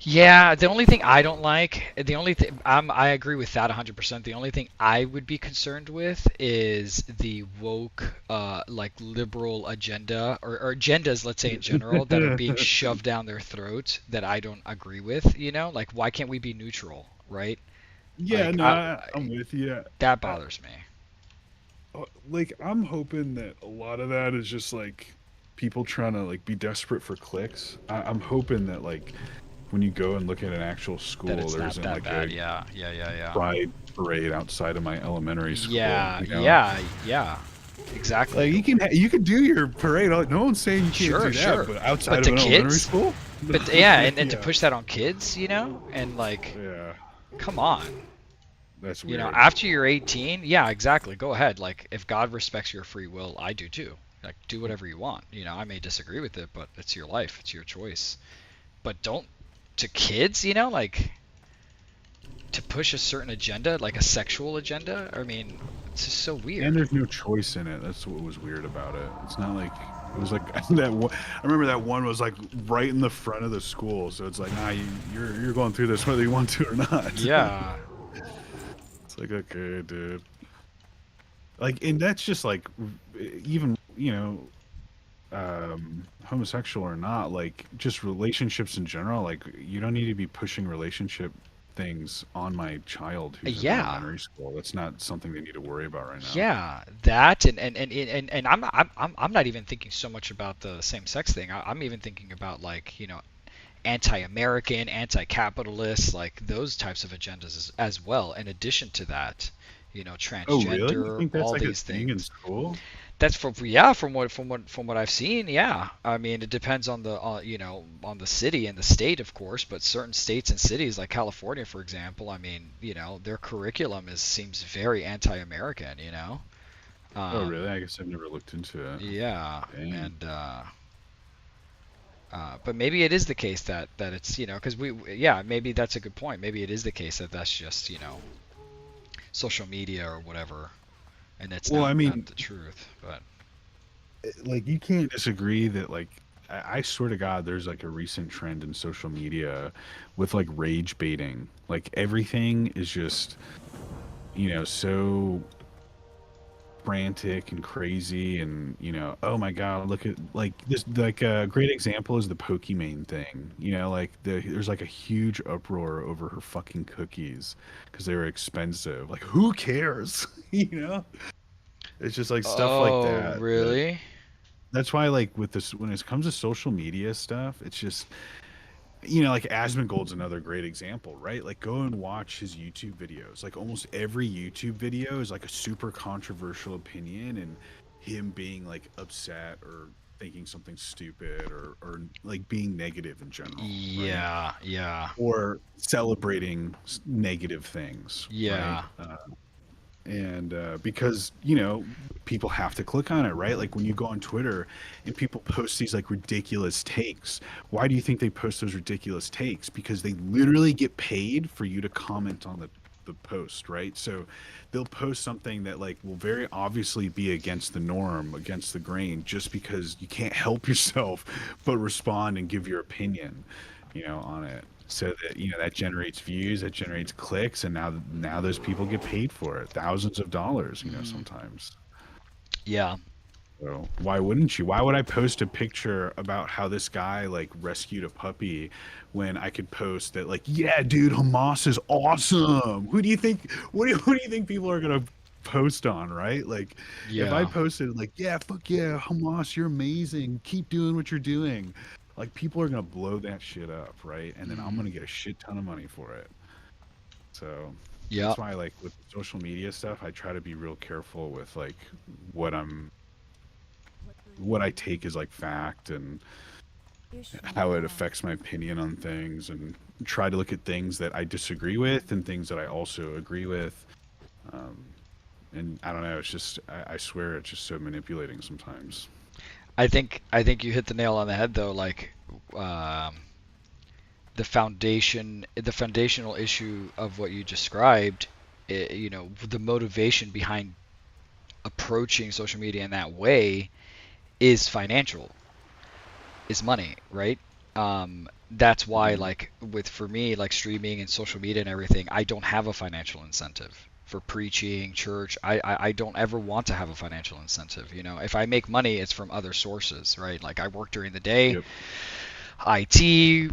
Speaker 1: Yeah, the only thing I don't like, the only thing I agree with that 100%. The only thing I would be concerned with is the woke, like liberal agenda or agendas, let's say in general, that are being shoved down their throat that I don't agree with. You know, like why can't we be neutral, right?
Speaker 2: Yeah,
Speaker 1: Like
Speaker 2: no, I'm with you.
Speaker 1: that
Speaker 2: I,
Speaker 1: bothers me.
Speaker 2: like, I'm hoping that a lot of that is just like people trying to like be desperate for clicks. I'm hoping that, like, when you go and look at an actual
Speaker 1: That
Speaker 2: school,
Speaker 1: it's
Speaker 2: there
Speaker 1: not
Speaker 2: isn't
Speaker 1: that
Speaker 2: like a
Speaker 1: bad. Yeah, yeah, yeah, yeah.
Speaker 2: pride parade outside of my elementary school.
Speaker 1: Yeah,
Speaker 2: You know,
Speaker 1: yeah, yeah.
Speaker 2: like
Speaker 1: Exactly.
Speaker 2: you can do your parade. No one's saying you can't
Speaker 1: Sure,
Speaker 2: do that,
Speaker 1: sure.
Speaker 2: but
Speaker 1: But
Speaker 2: outside of
Speaker 1: the
Speaker 2: an elementary
Speaker 1: kids,
Speaker 2: school,
Speaker 1: but yeah, and to
Speaker 2: yeah,
Speaker 1: push that on kids, you know, and like,
Speaker 2: yeah,
Speaker 1: come on.
Speaker 2: that's
Speaker 1: You know,
Speaker 2: weird.
Speaker 1: after you're 18, yeah, exactly. Go ahead. Like, if God respects your free will, I do too. Like, do whatever you want. You know, I may disagree with it, but it's your life. It's your choice. But don't, to kids, you know, like, to push a certain agenda, like a sexual agenda. I mean, it's just so
Speaker 2: And
Speaker 1: weird.
Speaker 2: there's no choice in it. That's what was weird about it. It's not like it was like that one. I remember that one was like right in the front of the school, so it's like, nah, you're going through this whether you want to or not.
Speaker 1: Yeah.
Speaker 2: It's like, okay, dude. Like, and that's just like, even, you know, homosexual or not, like, just relationships in general. Like, you don't need to be pushing relationship things on my child who's in
Speaker 1: Yeah.
Speaker 2: elementary school. That's not something they need to worry about right now.
Speaker 1: Yeah, that and I'm not even thinking so much about the same-sex thing. I'm even thinking about like, you know, anti-American, anti-capitalist, like those types of agendas as well. In addition to that, you know,
Speaker 2: Oh, really? You
Speaker 1: transgender,
Speaker 2: think that's
Speaker 1: all
Speaker 2: like a
Speaker 1: these
Speaker 2: thing in
Speaker 1: things.
Speaker 2: school?
Speaker 1: That's from yeah, from what I've seen. Yeah, I mean, it depends on the you know, on the city and the state, of course. But certain states and cities, like California, for example, I mean, you know, their curriculum is seems very anti-American. You know.
Speaker 2: Oh,
Speaker 1: Um,
Speaker 2: really? I guess I've never looked into it.
Speaker 1: yeah,
Speaker 2: Dang.
Speaker 1: and but maybe it is the case that it's you know because yeah maybe that's a good point. Maybe it is the case that that's just you know social media or whatever, and it's
Speaker 2: Well, I
Speaker 1: not
Speaker 2: mean,
Speaker 1: the truth. But
Speaker 2: like, you can't disagree that, like, I swear to God, there's like a recent trend in social media with like rage baiting. Like everything is just, so frantic and crazy, and oh my God, look at like this. Like a great example is the Pokimane thing. Like there's like a huge uproar over her fucking cookies because they were expensive. Like who cares? It's just like stuff like
Speaker 1: Oh,
Speaker 2: that.
Speaker 1: really?
Speaker 2: That's why, like, with this, when it comes to social media stuff, it's just, like Asmongold's another great example, right? Like, go and watch his YouTube videos. Like, almost every YouTube video is like a super controversial opinion, and him being like upset or thinking something stupid, or like being negative in general, right?
Speaker 1: Yeah, yeah,
Speaker 2: Or celebrating negative things, right?
Speaker 1: yeah.
Speaker 2: And because people have to click on it, right? Like when you go on Twitter and people post these like ridiculous takes, why do you think they post those ridiculous takes? Because they literally get paid for you to comment on the post, right? So they'll post something that like will very obviously be against the norm, against the grain, just because you can't help yourself but respond and give your opinion, on it. So that that generates views, that generates clicks, and now those people get paid for it, thousands of dollars,
Speaker 1: Mm,
Speaker 2: sometimes.
Speaker 1: yeah.
Speaker 2: So why wouldn't you? Why would I post a picture about how this guy like rescued a puppy when I could post that like, yeah, dude, Hamas is awesome. Who do you think? What do you think people are gonna post on, right? Like, if I
Speaker 1: Yeah.
Speaker 2: posted like, yeah, fuck yeah, Hamas, you're amazing. Keep doing what you're doing. Like, people are gonna blow that shit up, right? And then I'm
Speaker 1: Mm,
Speaker 2: gonna get a shit ton of money for it. So
Speaker 1: yeah.
Speaker 2: that's why, like, with social media stuff, I try to be real careful with like what I'm what I take as like fact and how it affects my opinion on things, and try to look at things that I disagree with and things that I also agree with. Um, and I don't know, it's just I swear it's just so manipulating sometimes.
Speaker 1: I think you hit the nail on the head though. Like, um, the foundational issue of what you described, the motivation behind approaching social media in that way is financial, is money, right? That's why,
Speaker 2: Mhm.
Speaker 1: like, for me, like streaming and social media and everything, I don't have a financial incentive for preaching, church. I don't ever want to have a financial incentive. If I make money, it's from other sources, right? Like I work during the day,
Speaker 2: Yep.
Speaker 1: IT,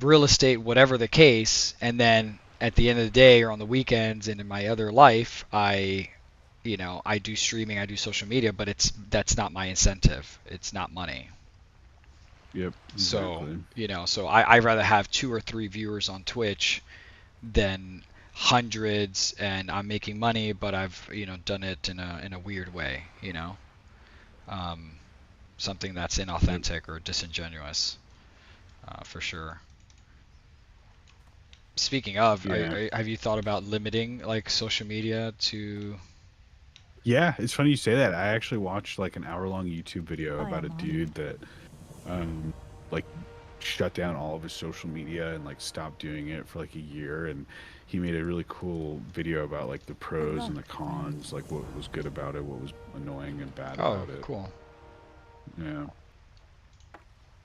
Speaker 1: real estate, whatever the case, and then at the end of the day or on the weekends and in my other life, I do streaming, I do social media, but that's not my incentive. It's not money.
Speaker 2: Yep.
Speaker 1: So,
Speaker 2: Exactly.
Speaker 1: I'd rather have 2 or 3 viewers on Twitch than hundreds, and I'm making money, but I've, done it in a weird way, um, something that's
Speaker 2: Yep.
Speaker 1: inauthentic or disingenuous, for sure. Speaking of,
Speaker 2: Yeah.
Speaker 1: have you thought about limiting like social media to?
Speaker 2: Yeah, it's funny you say that. I actually watched like an hour-long YouTube video about a dude that um like shut down all of his social media and like stopped doing it for like a year, and he made a really cool video about like the pros and the cons, like what was good about it, what was annoying and bad
Speaker 1: Oh,
Speaker 2: about it.
Speaker 1: cool.
Speaker 2: Yeah.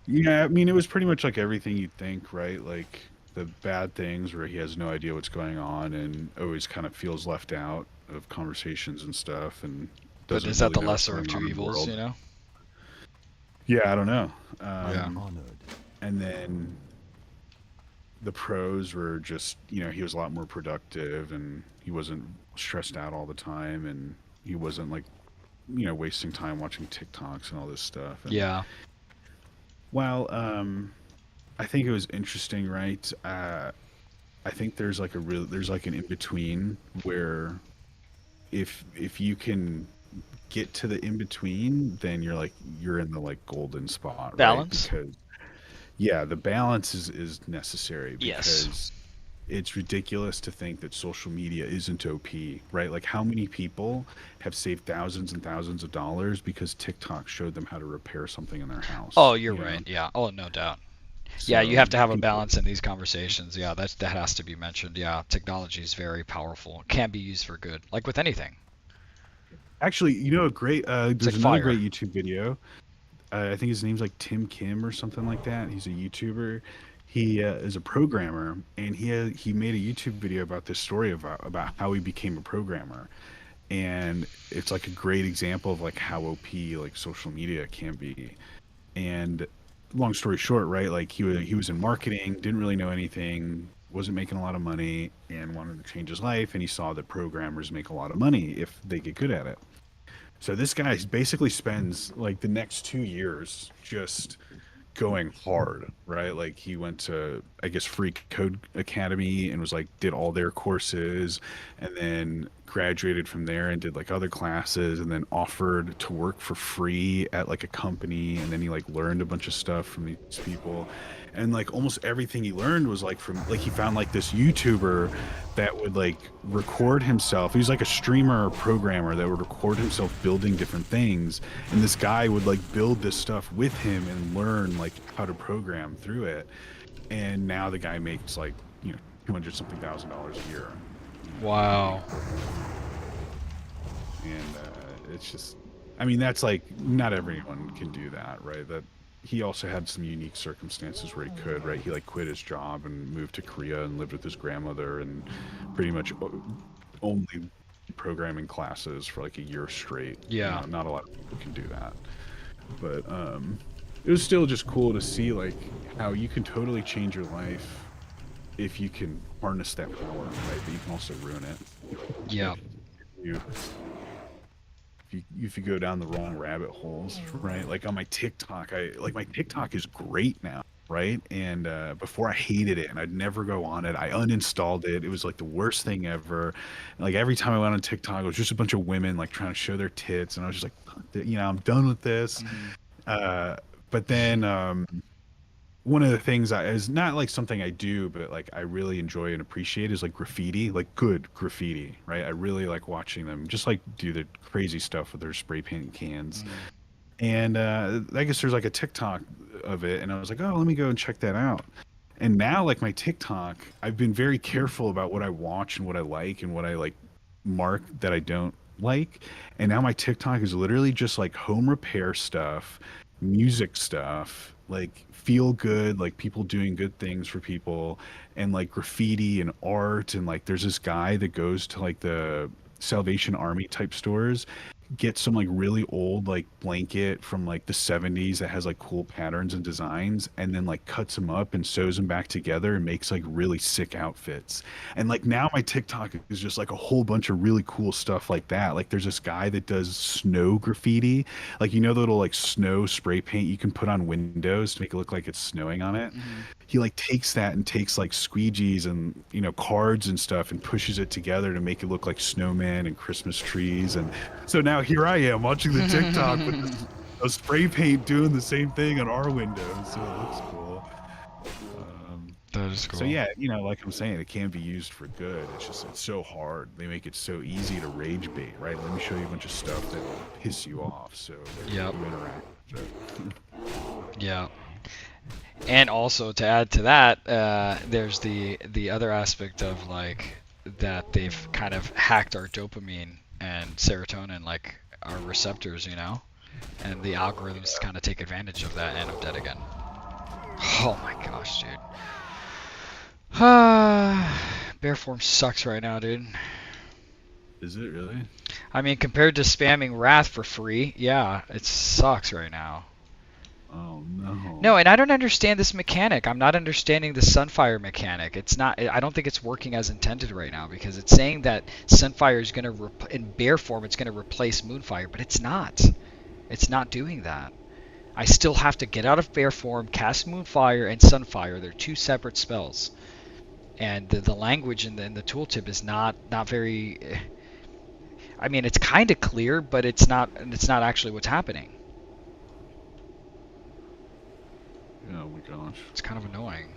Speaker 2: Yeah, I mean, it was pretty much like everything you'd think, right? Like the bad things where he has no idea what's going on and always kind of feels left out of conversations and stuff, and
Speaker 1: But
Speaker 2: doesn't
Speaker 1: is that
Speaker 2: really
Speaker 1: the
Speaker 2: know what's
Speaker 1: lesser of
Speaker 2: going
Speaker 1: two
Speaker 2: on in the
Speaker 1: evils,
Speaker 2: world.
Speaker 1: you know?
Speaker 2: Yeah, I don't know.
Speaker 1: Yeah.
Speaker 2: And then the pros were just, he was a lot more productive, and he wasn't stressed out all the time, and he wasn't like, wasting time watching TikToks and all this stuff. And
Speaker 1: Yeah.
Speaker 2: while I think it was interesting, right? I think there's like an in between where if you can get to the in between, then you're in the like golden spot, right?
Speaker 1: Balance?
Speaker 2: Because yeah, the balance is necessary,
Speaker 1: Yes.
Speaker 2: because it's ridiculous to think that social media isn't OP, right? Like how many people have saved thousands and thousands of dollars because TikTok showed them how to repair something in their
Speaker 1: Oh,
Speaker 2: house,
Speaker 1: you're right. Yeah. Oh, no doubt. Yeah, you
Speaker 2: So
Speaker 1: have to
Speaker 2: you
Speaker 1: have a
Speaker 2: can
Speaker 1: balance in these conversations. Yeah, that has to be mentioned. Yeah, technology is very powerful. It can be used for good, like with anything.
Speaker 2: actually, a great
Speaker 1: It's like
Speaker 2: there's another
Speaker 1: fire.
Speaker 2: great YouTube video. I think his name's like Tim Kim or something like that. He's a YouTuber. He is a programmer, and he made a YouTube video about this story about how he became a programmer, and it's like a great example of like how OP like social media can be. And long story short, right? Like he was in marketing, didn't really know anything, wasn't making a lot of money, and wanted to change his life. And he saw that programmers make a lot of money if they get good at it. So this guy basically spends like the next 2 years just going hard, right? Like he went to, I guess, Free Code Academy and was like, did all their courses, and then graduated from there and did like other classes, and then offered to work for free at like a company. And then he like learned a bunch of stuff from these people. And like almost everything he learned was like from like he found like this YouTuber that would like record himself. He was like a streamer or programmer that would record himself building different things, and this guy would like build this stuff with him and learn like how to program through it. And now the guy makes like, you know, 200 something $1,000 a year.
Speaker 1: Wow.
Speaker 2: And it's just, I mean, that's like not everyone can do that, right? That he also had some unique circumstances where he could, right? He like quit his job and moved to Korea and lived with his grandmother, and pretty much only programming classes for like a year straight.
Speaker 1: Yeah.
Speaker 2: You know, not a lot of people can do that. But it was still just cool to see like how you can totally change your life if you can harness that power, right? But you can also ruin it.
Speaker 1: Yeah.
Speaker 2: If you go down the wrong rabbit holes, right? Like on my TikTok, my TikTok is great now, right? And before I hated it and I'd never go on it. I uninstalled it. It was like the worst thing ever. Like every time I went on TikTok, it was just a bunch of women like trying to show their tits, and I was just like, you know, I'm done with this. But then one of the things is not like something I do, but like I really enjoy and appreciate is like graffiti, like good graffiti, right? I really like watching them just like do the crazy stuff with their spray paint cans. And I guess there's like a TikTok of it, and I was like, oh, let me go and check that out. And now like my TikTok, I've been very careful about what I watch and what I like and what I like mark that I don't like. And now my TikTok is literally just like home repair stuff, music stuff, like feel good, like people doing good things for people, and like graffiti and art. And like there's this guy that goes to like the Salvation Army type stores, get some like really old like blanket from like the 70s that has like cool patterns and designs, and then like cuts them up and sews them back together and makes like really sick outfits. And like now my TikTok is just like a whole bunch of really cool stuff like that. Like there's this guy that does snow graffiti, like, you know, the little like snow spray paint you can put on windows to make it look like it's snowing on it. He like takes that and takes like squeegees and, you know, cards and stuff and pushes it together to make it look like snowmen and Christmas trees. And so now here I am watching the TikTok with a spray paint doing the same thing on our windows. So it looks cool.
Speaker 1: That is cool.
Speaker 2: So yeah, you know, like I'm saying, it can be used for good. It's just, it's so hard. They make it so easy to rage bait, right? Let me show you a bunch of stuff that will piss you off, so that you interact with it.
Speaker 1: Yeah. And also to add to that, there's the other aspect of like that they've kind of hacked our dopamine and serotonin, like our receptors, you know, and the algorithms kind of take advantage of that. And I'm dead again. Oh my gosh, dude. Bear form sucks right now, dude.
Speaker 2: Is it really?
Speaker 1: I mean, compared to spamming Wrath for free, yeah, it sucks right now.
Speaker 2: Oh no.
Speaker 1: No, and I don't understand this mechanic. I'm not understanding the Sunfire mechanic. It's not. I don't think it's working as intended right now, because it's saying that Sunfire is going to, in bear form, it's going to replace Moonfire, but it's not. It's not doing that. I still have to get out of bear form, cast Moonfire and Sunfire. They're two separate spells, and the language in the tooltip is not very. I mean, it's kind of clear, but it's not actually what's happening.
Speaker 2: Oh my gosh.
Speaker 1: It's kind of annoying.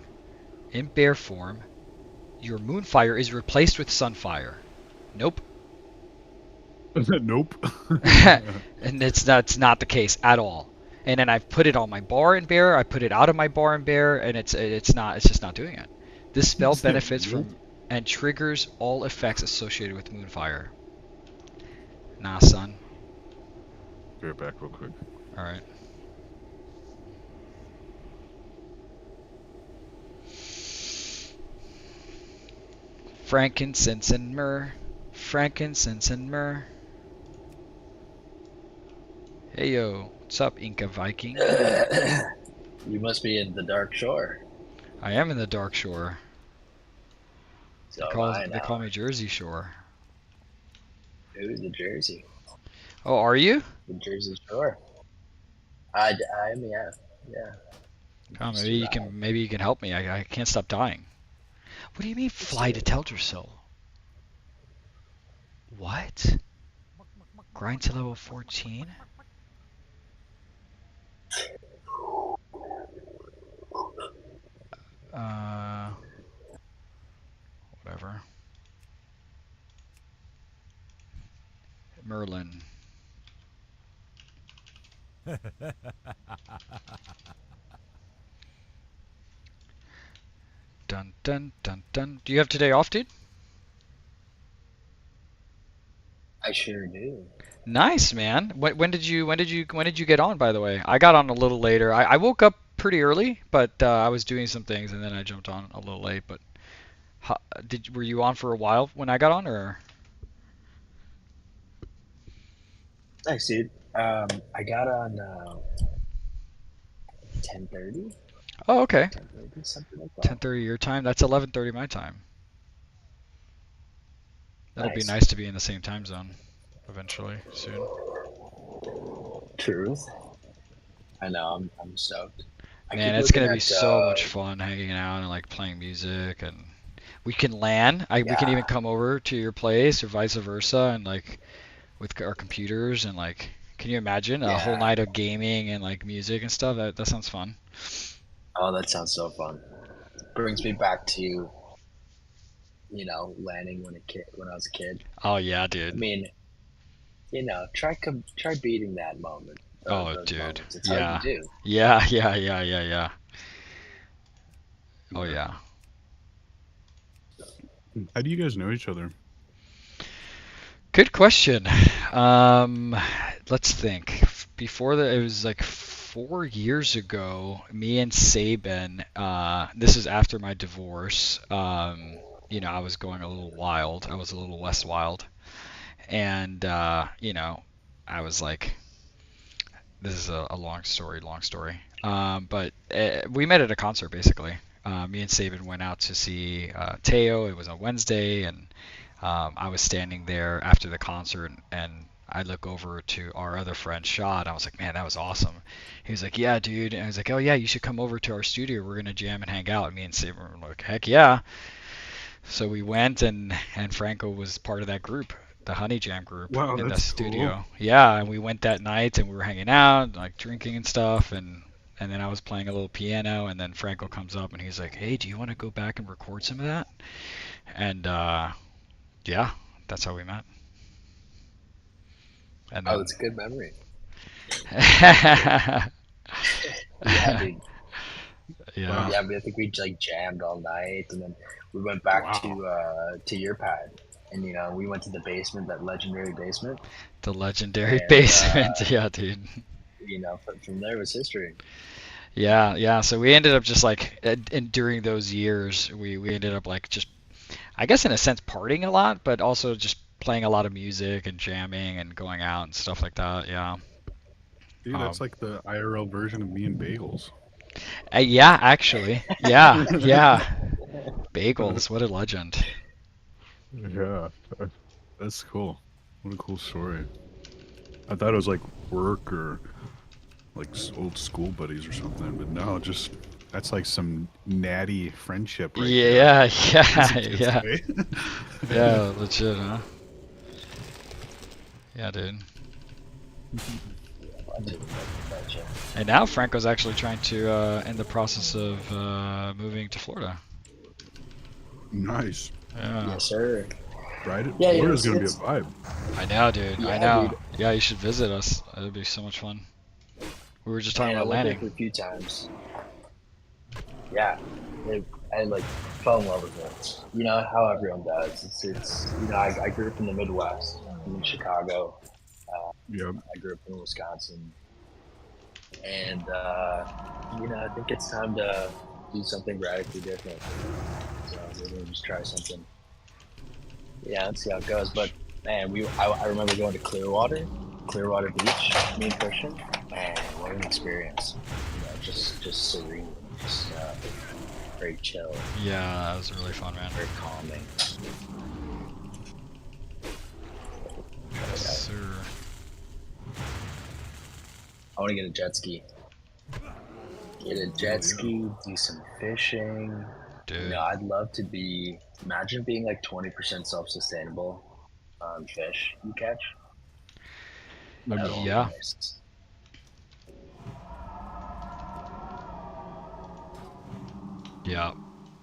Speaker 1: In bear form, your Moonfire is replaced with Sunfire. Nope.
Speaker 2: Nope.
Speaker 1: And it's not the case at all. And then I've put it on my bar in bear, I put it out of my bar in bear, and it's just not doing it. This spell benefits from and triggers all effects associated with Moonfire. Nah, son.
Speaker 2: Be right back real quick.
Speaker 1: Alright. Frankincense and myrrh. Frankincense and myrrh. Hey yo, what's up, Inca Viking?
Speaker 3: You must be in the Dark Shore.
Speaker 1: I am in the Dark Shore.
Speaker 3: So
Speaker 1: They call me Jersey Shore.
Speaker 3: Who's the Jersey?
Speaker 1: Oh, are you?
Speaker 3: The Jersey Shore. I am, yeah. Yeah.
Speaker 1: Oh,
Speaker 3: Just
Speaker 1: maybe you can help me. I can't stop dying. What do you mean fly to Teldrassil? What? Grind to level 14? Whatever. Merlin. Dun dun dun dun. Do you have today off, dude?
Speaker 3: I sure do.
Speaker 1: Nice, man. When did you get on, by the way? I got on a little later. I woke up pretty early, but I was doing some things and then I jumped on a little late. But were you on for a while when I got on, or?
Speaker 3: Thanks, dude. I got on 10:30.
Speaker 1: Oh, okay.
Speaker 3: 10:30, something like that.
Speaker 1: 10:30 your time. That's 11:30 my time. That'll be
Speaker 3: Nice.
Speaker 1: nice to be in the same time zone eventually, soon.
Speaker 3: Truth. I know. I'm stoked.
Speaker 1: Man, it's gonna be so much fun hanging out and like playing music, and we can LAN. We can even come over to your place or vice versa, and like with our computers and like, can you imagine a whole night of gaming and like music and stuff? That sounds fun.
Speaker 3: Oh, that sounds so fun. Brings me back to, landing when I was a kid.
Speaker 1: Oh yeah, dude.
Speaker 3: I mean, try beating that moment.
Speaker 1: Oh, dude.
Speaker 3: It's hard to do.
Speaker 1: Yeah. Oh yeah.
Speaker 2: How do you guys know each other?
Speaker 1: Good question. Let's think. Before that, it was like 4 years ago. Me and Sabin. This is after my divorce. I was going a little wild. I was a little less wild, and I was like, this is a long story. But we met at a concert basically. Me and Sabin went out to see Teo. It was on Wednesday, and I was standing there after the concert, and I look over to our other friend Shad. I was like, man, that was awesome. He was like, yeah, dude. And I was like, oh yeah, you should come over to our studio. We're gonna jam and hang out. And me and Sabin were like, heck yeah. So we went, and Franco was part of that group, the Honey Jam group, in the studio. Cool. Yeah, and we went that night, and we were hanging out, like drinking and stuff, and then I was playing a little piano, and then Franco comes up, and he's like, hey, do you want to go back and record some of that? And yeah, that's how we met. And then...
Speaker 3: it's a good memory. Yeah, dude.
Speaker 1: Yeah.
Speaker 3: Yeah, but I think we like jammed all night, and then we went back to your pad, and we went to the basement, that legendary basement.
Speaker 1: The legendary basement, yeah, dude.
Speaker 3: From there was history.
Speaker 1: Yeah. So we ended up just like, and during those years, we ended up like just, I guess in a sense, partying a lot, but also just playing a lot of music and jamming and going out and stuff like that. Yeah.
Speaker 2: Dude, that's like the IRL version of me and bagels.
Speaker 1: Yeah, actually. Yeah. Bagels, what a legend.
Speaker 2: Yeah, that's cool. What a cool story. I thought it was like work or like old school buddies or something, but no, just that's like some natty friendship right there.
Speaker 1: Yeah. Yeah, legit, huh? Yeah, dude. And now Franco's actually trying to, in the process of moving to Florida.
Speaker 2: Nice.
Speaker 1: Yeah.
Speaker 3: Yes, sir.
Speaker 2: Right? Yeah, Florida's gonna be a vibe.
Speaker 1: I know, dude.
Speaker 3: Yeah,
Speaker 1: I know.
Speaker 3: Dude.
Speaker 1: Yeah, you should visit us. It'd be so much fun. We were just talking about landing.
Speaker 3: I went there for a few times. Yeah, I like fell in love with it. You know how everyone does. It's I grew up in the Midwest. I'm in Chicago. I grew up in Wisconsin, and I think it's time to do something radically different. So we're gonna just try something. Yeah, let's see how it goes. But man, I remember going to Clearwater Beach, me and Christian, and what an experience. You know, just serene, just very chill,
Speaker 1: Yeah, that was really fun, man.
Speaker 3: very calming.
Speaker 1: Yes, sir.
Speaker 3: I want to get a jet ski. Get a jet ski, do some fishing.
Speaker 1: Dude.
Speaker 3: You know, I'd love to imagine being like 20% self-sustainable on fish you catch. That would be
Speaker 1: Yeah.
Speaker 3: nice.
Speaker 1: Yeah.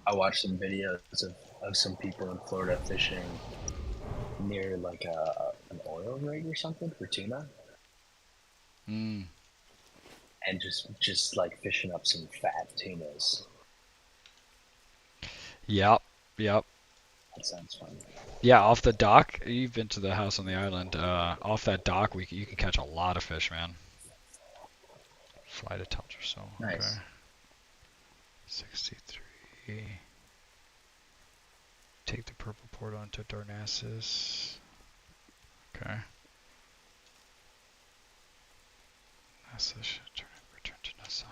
Speaker 3: I watched some videos of some people in Florida fishing near like an oil rig or something for tuna,
Speaker 1: Mm.
Speaker 3: and just like fishing up some fat tunas.
Speaker 1: Yep. Yep.
Speaker 3: That sounds fun.
Speaker 1: Yeah, off the dock. You've been to the house on the island. Off that dock, you can catch a lot of fish, man. Fly to Telter, so
Speaker 3: Nice.
Speaker 1: okay. 63. Take the purple port onto Darnassus. Okay. Nassa should return to Nassa.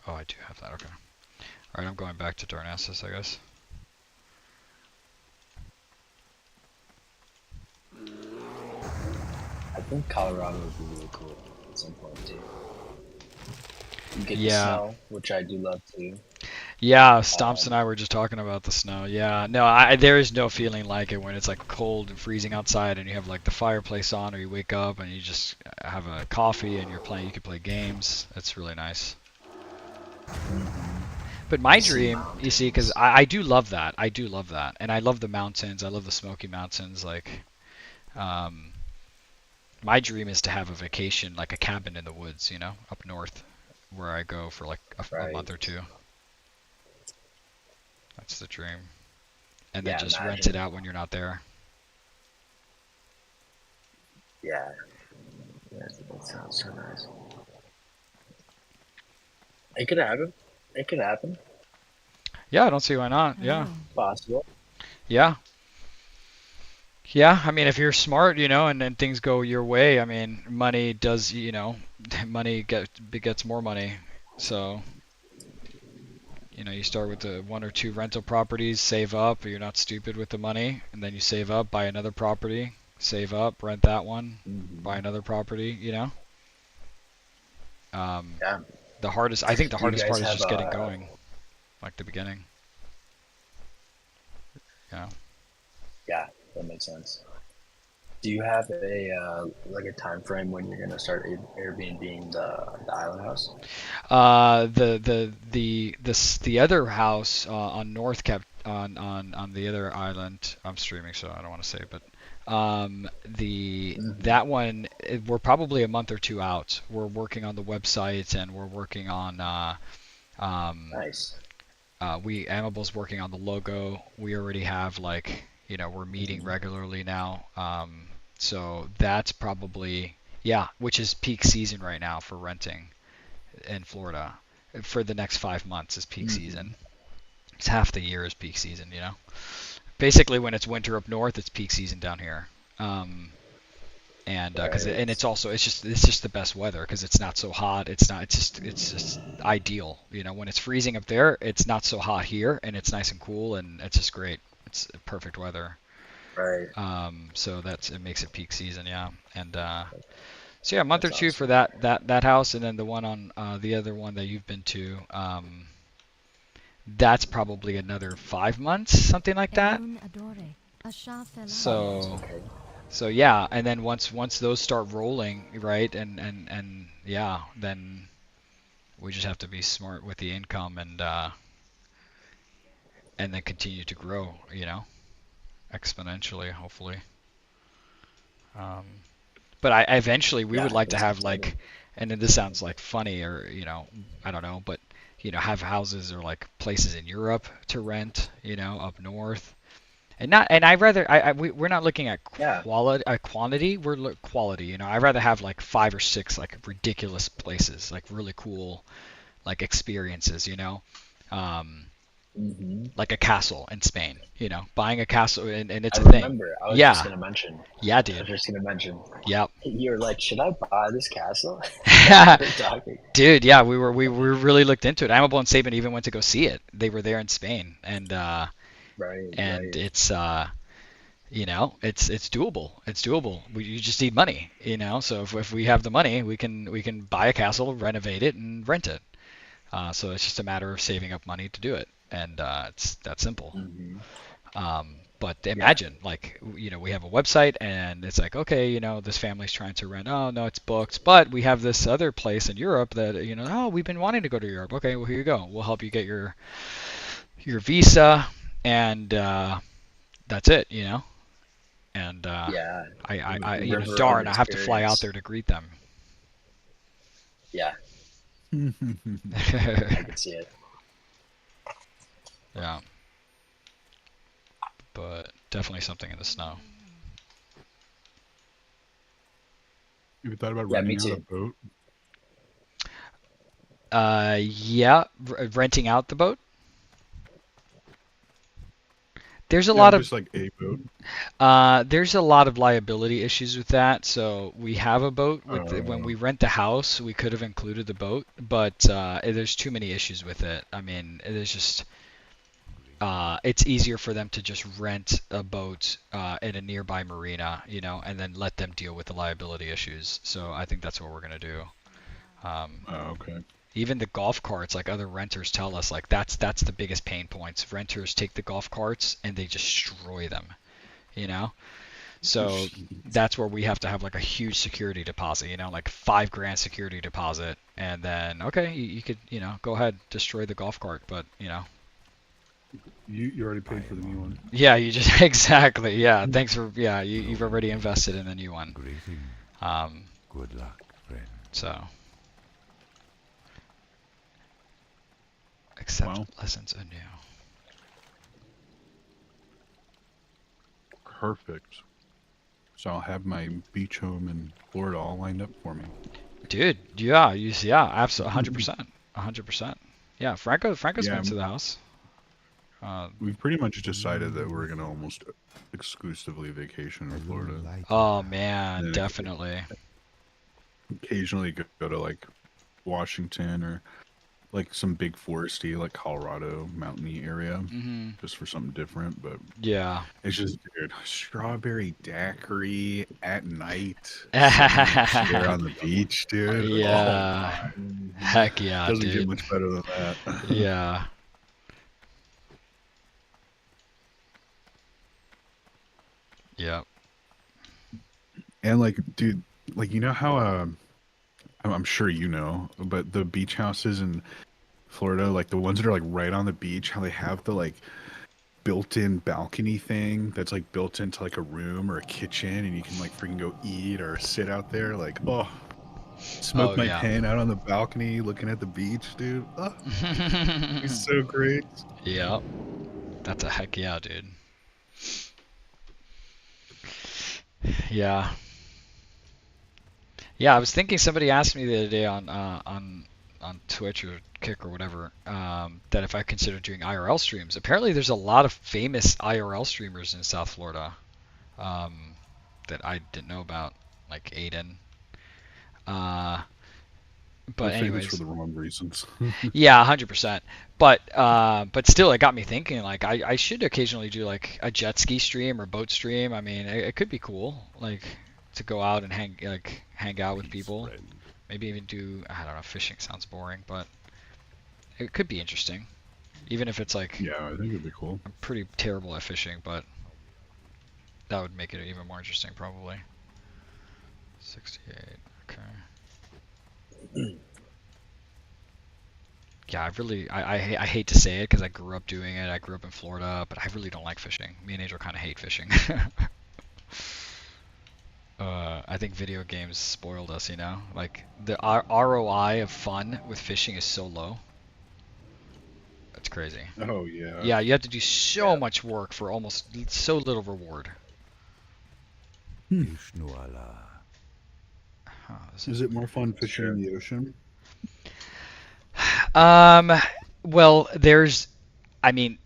Speaker 1: Oh, I do have that. Okay. All right, I'm going back to Darnassus, I guess.
Speaker 3: I think Colorado would be really cool at some point too. You get the
Speaker 1: Yeah.
Speaker 3: snow, which I do love too.
Speaker 1: Yeah, Stomps and I were just talking about the snow. Yeah, no, there is no feeling like it when it's like cold and freezing outside and you have like the fireplace on, or you wake up and you just have a coffee and you can play games. That's really nice. But my dream, you see, because I do love that. I do love that. And I love the mountains. I love the Smoky Mountains. Like, my dream is to have a vacation, like a cabin in the woods, you know, up north, where I go for like a month or two. That's the dream. And then just rent it out when you're not there.
Speaker 3: Yeah. That sounds so nice. It could happen. It could happen.
Speaker 1: Yeah, I don't see why not. Yeah.
Speaker 3: Possible.
Speaker 1: Yeah. Yeah, I mean, if you're smart, you know, and then things go your way, I mean, money does, you know, money begets more money. So, you know, you start with the 1 or 2 rental properties, save up, you're not stupid with the money, and then you save up, buy another property, save up, rent that one, buy another property, you know?
Speaker 3: Yeah.
Speaker 1: I think the hardest part is just getting going, like the beginning. Yeah.
Speaker 3: Yeah, that makes sense. Do you have a like a time frame when you're gonna start Airbnb the island house?
Speaker 1: The other house on North Cap on the other island. I'm streaming, so I don't want to say, but that one we're probably a month or 2 out. We're working on the website and we're working on
Speaker 3: Nice.
Speaker 1: Amable's working on the logo. We already have like, you know, we're meeting regularly now. So that's probably, yeah, which is peak season right now for renting in Florida. For the next 5 months is peak season. It's half the year is peak season, you know. Basically, when it's winter up north, it's peak season down here. And it's just the best weather because it's not so hot. It's just ideal. You know, when it's freezing up there, it's not so hot here, and it's nice and cool, and it's just great. It's perfect weather.
Speaker 3: Right.
Speaker 1: So it makes it peak season, yeah. And so yeah, a month or 2 for that house, and then the one on the other one that you've been to. That's probably another 5 months, something like that. So yeah, and then once those start rolling, right, and yeah, then we just have to be smart with the income and then continue to grow, you know, exponentially, hopefully. But I eventually we would like to have like, and then this sounds like funny or, you know, I don't know, but you know, have houses or like places in Europe to rent, you know, up north. And we're not looking at quantity, we're quality, you know. I'd rather have like 5 or 6 like ridiculous places, like really cool like experiences, you know. like a castle in Spain. You know, buying a castle and it's
Speaker 3: I
Speaker 1: a thing.
Speaker 3: remember. I was just
Speaker 1: Yeah,
Speaker 3: gonna mention.
Speaker 1: yeah,
Speaker 3: I was
Speaker 1: dude.
Speaker 3: just gonna mention.
Speaker 1: Yep.
Speaker 3: You're like, should I buy this castle? We were talking.
Speaker 1: Dude, yeah, we really looked into it. Amable and Saban even went to go see it. They were there in Spain,
Speaker 3: Right,
Speaker 1: and
Speaker 3: right.
Speaker 1: it's you know, it's doable. It's doable. You just need money, you know. So if we have the money, we can buy a castle, renovate it, and rent it. So it's just a matter of saving up money to do it, and it's that simple. But
Speaker 3: Yeah.
Speaker 1: imagine, like, you know, we have a website, and it's like, okay, you know, this family's trying to rent. Oh no, it's booked. But we have this other place in Europe that, you know, oh, we've been wanting to go to Europe. Okay, well, here you go. We'll help you get your visa, and that's it, you know. And
Speaker 3: Yeah.
Speaker 1: you know,
Speaker 3: River of
Speaker 1: darn, I have to fly out
Speaker 3: experience.
Speaker 1: there to greet them.
Speaker 3: Yeah, I can see it.
Speaker 1: Yeah, but definitely something in the snow.
Speaker 2: You ever thought about
Speaker 3: Yeah, me
Speaker 2: renting out a
Speaker 3: too.
Speaker 2: boat?
Speaker 1: Yeah, renting out the boat. There's a
Speaker 2: Yeah,
Speaker 1: lot of
Speaker 2: just like a boat.
Speaker 1: there's a lot of liability issues with that. So we have a boat when we
Speaker 2: Oh,
Speaker 1: rent the house, we could have included the boat, but there's too many issues with it. I mean, there's just it's easier for them to just rent a boat in a nearby marina, you know, and then let them deal with the liability issues. So I think that's what we're gonna do. Um,
Speaker 2: okay.
Speaker 1: Even the golf carts, like other renters tell us, like that's the biggest pain points. Renters take the golf carts and they destroy them, you know. So that's where we have to have like a huge security deposit, you know, like 5 grand security deposit, and then okay, you could, you know, go ahead, destroy the golf cart, but you know,
Speaker 2: You already paid for the new one.
Speaker 1: yeah, you just exactly, yeah. Thanks for you've already invested in the new one. Um,
Speaker 4: Good luck, friend.
Speaker 1: so accept
Speaker 2: Wow.
Speaker 1: lessons anew.
Speaker 2: Perfect. So I'll have my beach home in Florida all lined up for me.
Speaker 1: Dude, yeah, absolutely, 100%, 100%. Yeah, Franco's
Speaker 2: Yeah,
Speaker 1: been to the house.
Speaker 2: we've pretty much decided that we're gonna almost exclusively vacation in Florida.
Speaker 1: Oh man,
Speaker 2: And then
Speaker 1: definitely.
Speaker 2: occasionally go to like Washington or like some big foresty, like Colorado, mountainy area,
Speaker 1: Hmm.
Speaker 2: just for something different. But
Speaker 1: Yeah.
Speaker 2: it's just, dude, strawberry daiquiri at night, sitting in a chair
Speaker 1: Yeah.
Speaker 2: on the beach, dude. Oh my,
Speaker 1: Heck yeah,
Speaker 2: doesn't get
Speaker 1: dude.
Speaker 2: much better than that.
Speaker 1: Yeah. Yep.
Speaker 2: And like, dude, like you know how I'm sure you know, but the beach houses in Florida, like the ones that are like right on the beach, how they have the like built-in balcony thing that's like built into like a room or a kitchen, and you can like freaking go eat or sit out there. Like, oh,
Speaker 1: Oh
Speaker 2: smoke my
Speaker 1: yeah.
Speaker 2: pen out on the balcony, looking at the beach, dude. Oh, it's so great.
Speaker 1: Yep. That's a heck yeah, dude. Yeah. Yeah, I was thinking somebody asked me the other day on Twitch or Kick or whatever, that if I consider doing IRL streams. Apparently, there's a lot of famous IRL streamers in South Florida, um, that I didn't know about, like Aiden. Uh,
Speaker 2: They're
Speaker 1: but
Speaker 2: famous for
Speaker 1: anyways,
Speaker 2: the wrong reasons.
Speaker 1: yeah, 100%. But still, it got me thinking. Like, I should occasionally do like a jet ski stream or boat stream. I mean, it could be cool, like to go out and hang out with people. Maybe even do, I don't know, fishing sounds boring, but it could be interesting. Even if it's like
Speaker 2: Yeah, I think it'd be cool.
Speaker 1: I'm pretty terrible at fishing, but that would make it even more interesting probably. 68. Okay. Yeah, I hate to say it because I grew up doing it. I grew up in Florida, but I really don't like fishing. Me and Angel kind of hate fishing. I think video games spoiled us, you know? Like, the ROI of fun with fishing is so low. That's crazy.
Speaker 2: Oh yeah.
Speaker 1: Yeah, you have to do so
Speaker 3: Yeah.
Speaker 1: much work for almost so little reward.
Speaker 4: Vishnu Allah.
Speaker 1: Huh,
Speaker 2: Is it more fun fishing in the ocean?
Speaker 1: Um, well, there's I mean,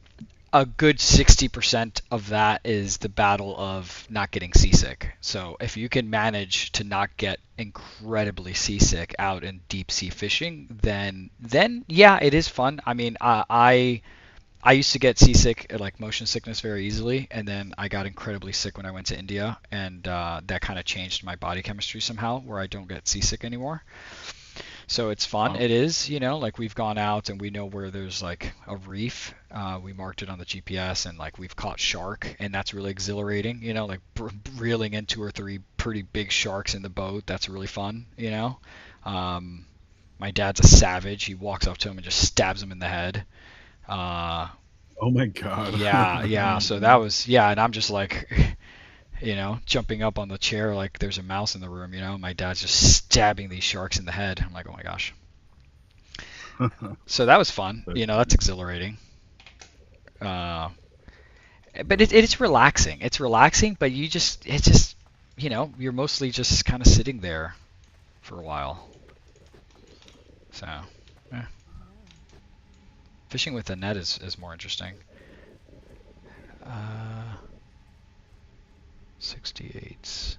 Speaker 1: a good 60% of that is the battle of not getting seasick. So if you can manage to not get incredibly seasick out in deep sea fishing, then yeah, it is fun. I mean, I used to get seasick, like motion sickness, very easily, and then I got incredibly sick when I went to India, and that kind of changed my body chemistry somehow, where I don't get seasick anymore. So it's fun.
Speaker 2: Wow.
Speaker 1: It is, like we've gone out and we know where there's like a reef. We marked it on the GPS, and like we've caught shark, and that's really exhilarating. Like reeling in 2 or 3 pretty big sharks in the boat. That's really fun. My dad's a savage. He walks up to him and just stabs him in the head.
Speaker 2: Oh my god.
Speaker 1: Yeah. So that was, and I'm just like, jumping up on the chair like there's a mouse in the room. My dad's just stabbing these sharks in the head. I'm like, oh my gosh. So that was fun. That's exhilarating. But it's relaxing. It's relaxing, but it's just, you're mostly just kind of sitting there for a while. So, yeah. Fishing with a net is more interesting. 68.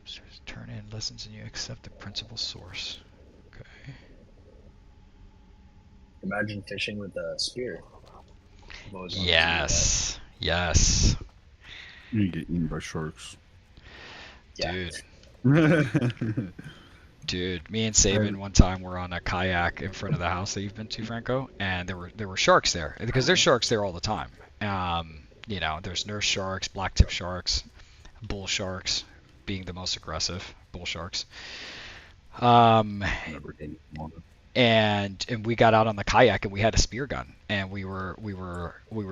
Speaker 1: Upstairs, turn in lessons and you accept the principal source. Okay.
Speaker 3: Imagine fishing with a spear. I've always wanted to do
Speaker 1: Yes. Yes.
Speaker 2: You get eaten by sharks.
Speaker 3: that.
Speaker 1: Dude, me and Saban one time were on a kayak in front of the house that you've been to, Franco, and there were sharks there because there's sharks there all the time. There's nurse sharks, blacktip sharks, bull sharks being the most aggressive, bull sharks. And we got out on the kayak and we had a spear gun and we were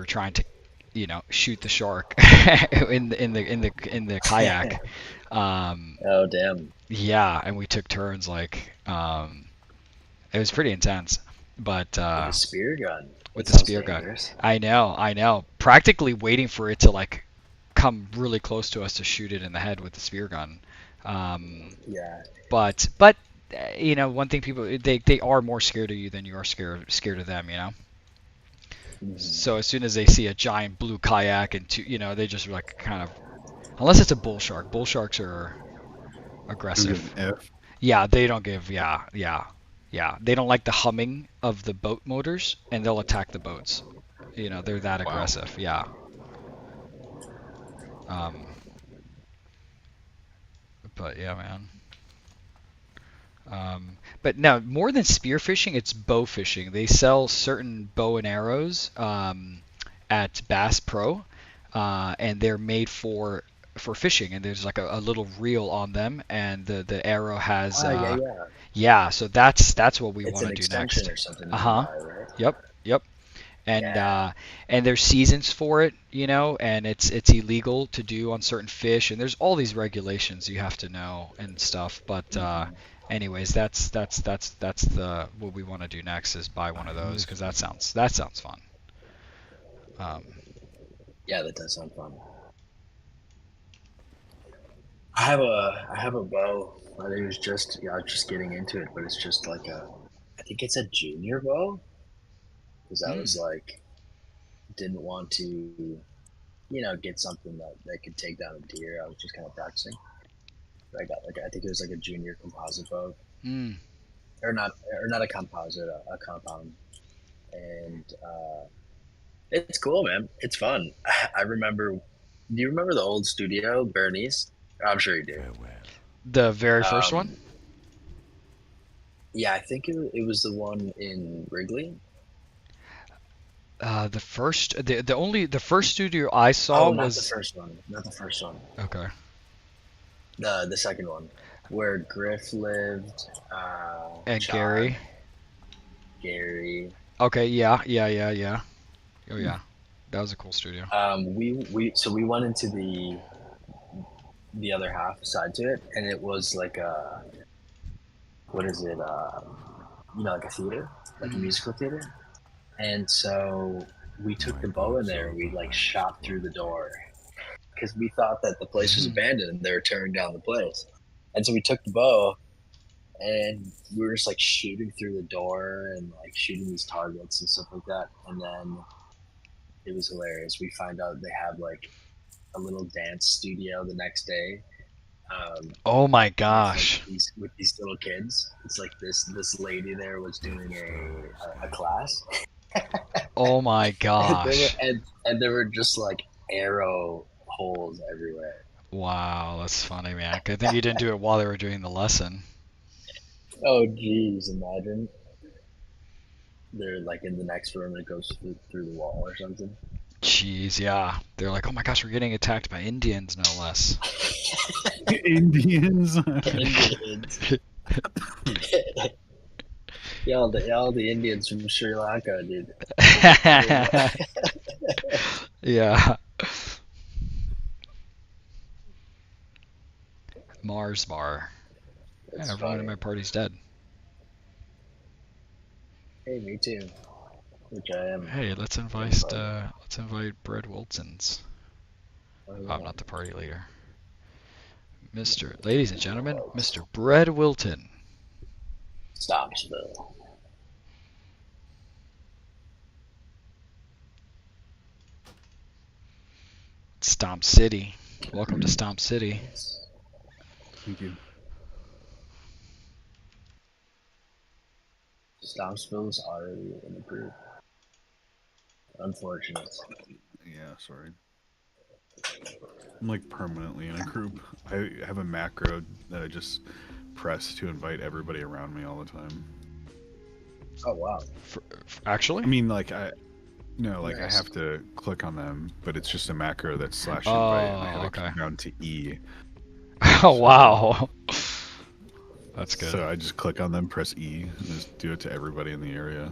Speaker 1: trying to shoot the shark in the kayak.
Speaker 3: Oh damn.
Speaker 1: Yeah, and we took turns it was pretty intense. But
Speaker 3: With a spear gun.
Speaker 1: with
Speaker 3: That
Speaker 1: the
Speaker 3: sounds
Speaker 1: spear
Speaker 3: dangerous.
Speaker 1: gun. I know. Practically waiting for it to come really close to us to shoot it in the head with the spear gun.
Speaker 3: Yeah.
Speaker 1: But one thing people they are more scared of you than you are scared of them.
Speaker 3: Mhm.
Speaker 1: So as soon as they see a giant blue kayak and they just kind of, unless it's a bull shark. Bull sharks are aggressive.
Speaker 2: F.
Speaker 1: Yeah, they don't give. Yeah. They don't like the humming of the boat motors, and they'll attack the boats. They're that aggressive. Yeah. But yeah, man. But no, more than spear fishing, it's bow fishing. They sell certain bow and arrows at Bass Pro, and they're made for fishing. And there's like a little reel on them, and the arrow has
Speaker 3: Yeah.
Speaker 1: So that's what we
Speaker 3: It's
Speaker 1: want
Speaker 3: an
Speaker 1: to do
Speaker 3: extension
Speaker 1: next.
Speaker 3: or something.
Speaker 1: Uh-huh.
Speaker 3: Right?
Speaker 1: Yep. And
Speaker 3: Yeah.
Speaker 1: and there's seasons for it, and it's illegal to do on certain fish, and there's all these regulations you have to know and stuff. But anyways, that's the what we want to do next is buy one of those because that sounds fun.
Speaker 3: Yeah, that does sound fun. I have a bow. I think it was just I was just getting into it, but it's just I think it's a junior bow because I was didn't want to get something that could take down a deer. I was just kind of practicing. But I got I think it was a junior composite bow, or not a composite, a compound, and it's cool, man. It's fun. I remember. Do you remember the old studio, Bernice? I'm sure you do.
Speaker 4: Farewell.
Speaker 1: The very first one.
Speaker 3: Yeah, I think it was the one in Wrigley.
Speaker 1: The first studio I saw
Speaker 3: not
Speaker 1: was
Speaker 3: the first one. Not the first one.
Speaker 1: okay.
Speaker 3: The second one, where Griff lived.
Speaker 1: And
Speaker 3: John,
Speaker 1: Gary.
Speaker 3: Gary.
Speaker 1: Okay, yeah. Oh yeah, that was a cool studio.
Speaker 3: We went into the other half side to it, and it was like a what is it? Like a theater, like a musical theater. And so we took the bow in there and we shot through the door because we thought that the place was abandoned and they were tearing down the place. And so we took the bow and we were just like shooting through the door and like shooting these targets and stuff like that. And then it was hilarious. We find out they have like a little dance studio the next day.
Speaker 1: Oh my
Speaker 3: With like
Speaker 1: gosh.
Speaker 3: these little kids. It's like this lady there was doing a class,
Speaker 1: Oh my
Speaker 3: and
Speaker 1: gosh.
Speaker 3: there were just like arrow holes everywhere.
Speaker 1: Wow, that's funny, man. Good thing you didn't do it while they were doing the lesson.
Speaker 3: Oh geez, imagine they're like in the next room that goes through the wall or something.
Speaker 1: Jeez, yeah. They're like, oh my gosh, we're getting attacked by Indians, no less.
Speaker 2: Indians.
Speaker 3: Indians. Y'all the Indians from Sri Lanka, dude.
Speaker 1: Yeah. Mars bar.
Speaker 3: That's
Speaker 1: Everyone in
Speaker 3: funny.
Speaker 1: my party's dead.
Speaker 3: Hey, me too. Which I am.
Speaker 1: Hey, let's
Speaker 3: I'm
Speaker 1: invite Brett Wiltons.
Speaker 3: Oh,
Speaker 1: I'm
Speaker 3: yeah.
Speaker 1: not the party leader. Ladies and gentlemen, Mr. Brett Wilton.
Speaker 3: Stompsville.
Speaker 1: Stomp City. Welcome to Stomp City.
Speaker 2: Thank you.
Speaker 3: Stompsville's already in the group. Unfortunate.
Speaker 2: Yeah, sorry. I'm like permanently in a group. I have a macro that I just press to invite everybody around me all the time.
Speaker 3: Oh wow.
Speaker 1: Actually?
Speaker 2: I mean, like I
Speaker 3: Nice.
Speaker 2: have to click on them, but it's just a macro that's slash invite, and I have
Speaker 1: Oh,
Speaker 2: it
Speaker 1: okay.
Speaker 2: come down to E.
Speaker 1: Oh, wow. That's good.
Speaker 2: So I just click on them, press E, and just do it to everybody in the area.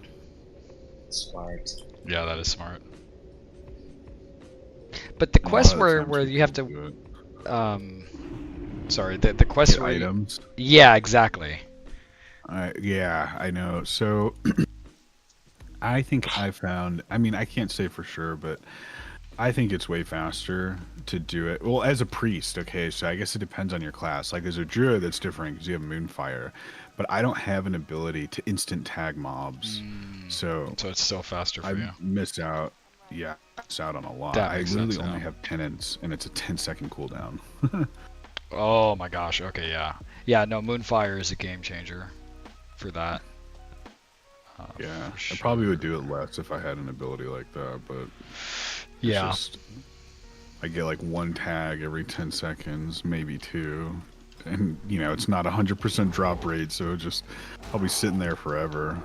Speaker 3: Smart.
Speaker 1: Yeah, that is smart. But the
Speaker 2: And a lot
Speaker 1: quest
Speaker 2: of the
Speaker 1: where
Speaker 2: times
Speaker 1: you have
Speaker 2: people
Speaker 1: to
Speaker 2: do
Speaker 1: sorry, the quest
Speaker 2: get
Speaker 1: where
Speaker 2: items.
Speaker 1: Yeah, exactly.
Speaker 2: Yeah, I know. So I think I found. I mean, I can't say for sure, but I think it's way faster to do it. Well, as a priest, okay, so I guess it depends on your class. Like, as a druid, that's different because you have Moonfire, but I don't have an ability to instant tag mobs, so
Speaker 1: So it's still faster for
Speaker 2: I
Speaker 1: you.
Speaker 2: missed out. Yeah, I missed out on a lot.
Speaker 1: That
Speaker 2: I
Speaker 1: makes
Speaker 2: literally
Speaker 1: sense,
Speaker 2: only
Speaker 1: yeah.
Speaker 2: have penance, and it's a 10-second cooldown.
Speaker 1: Oh my gosh, okay, yeah. Yeah, no, Moonfire is a game changer for that.
Speaker 2: Yeah,
Speaker 1: For
Speaker 2: I probably would
Speaker 1: sure.
Speaker 2: do it less if I had an ability like that, but it's
Speaker 1: Yeah.
Speaker 2: just I get like one tag every 10 seconds, maybe two. And, you know, it's not 100% drop rate, so just I'll be sitting there forever.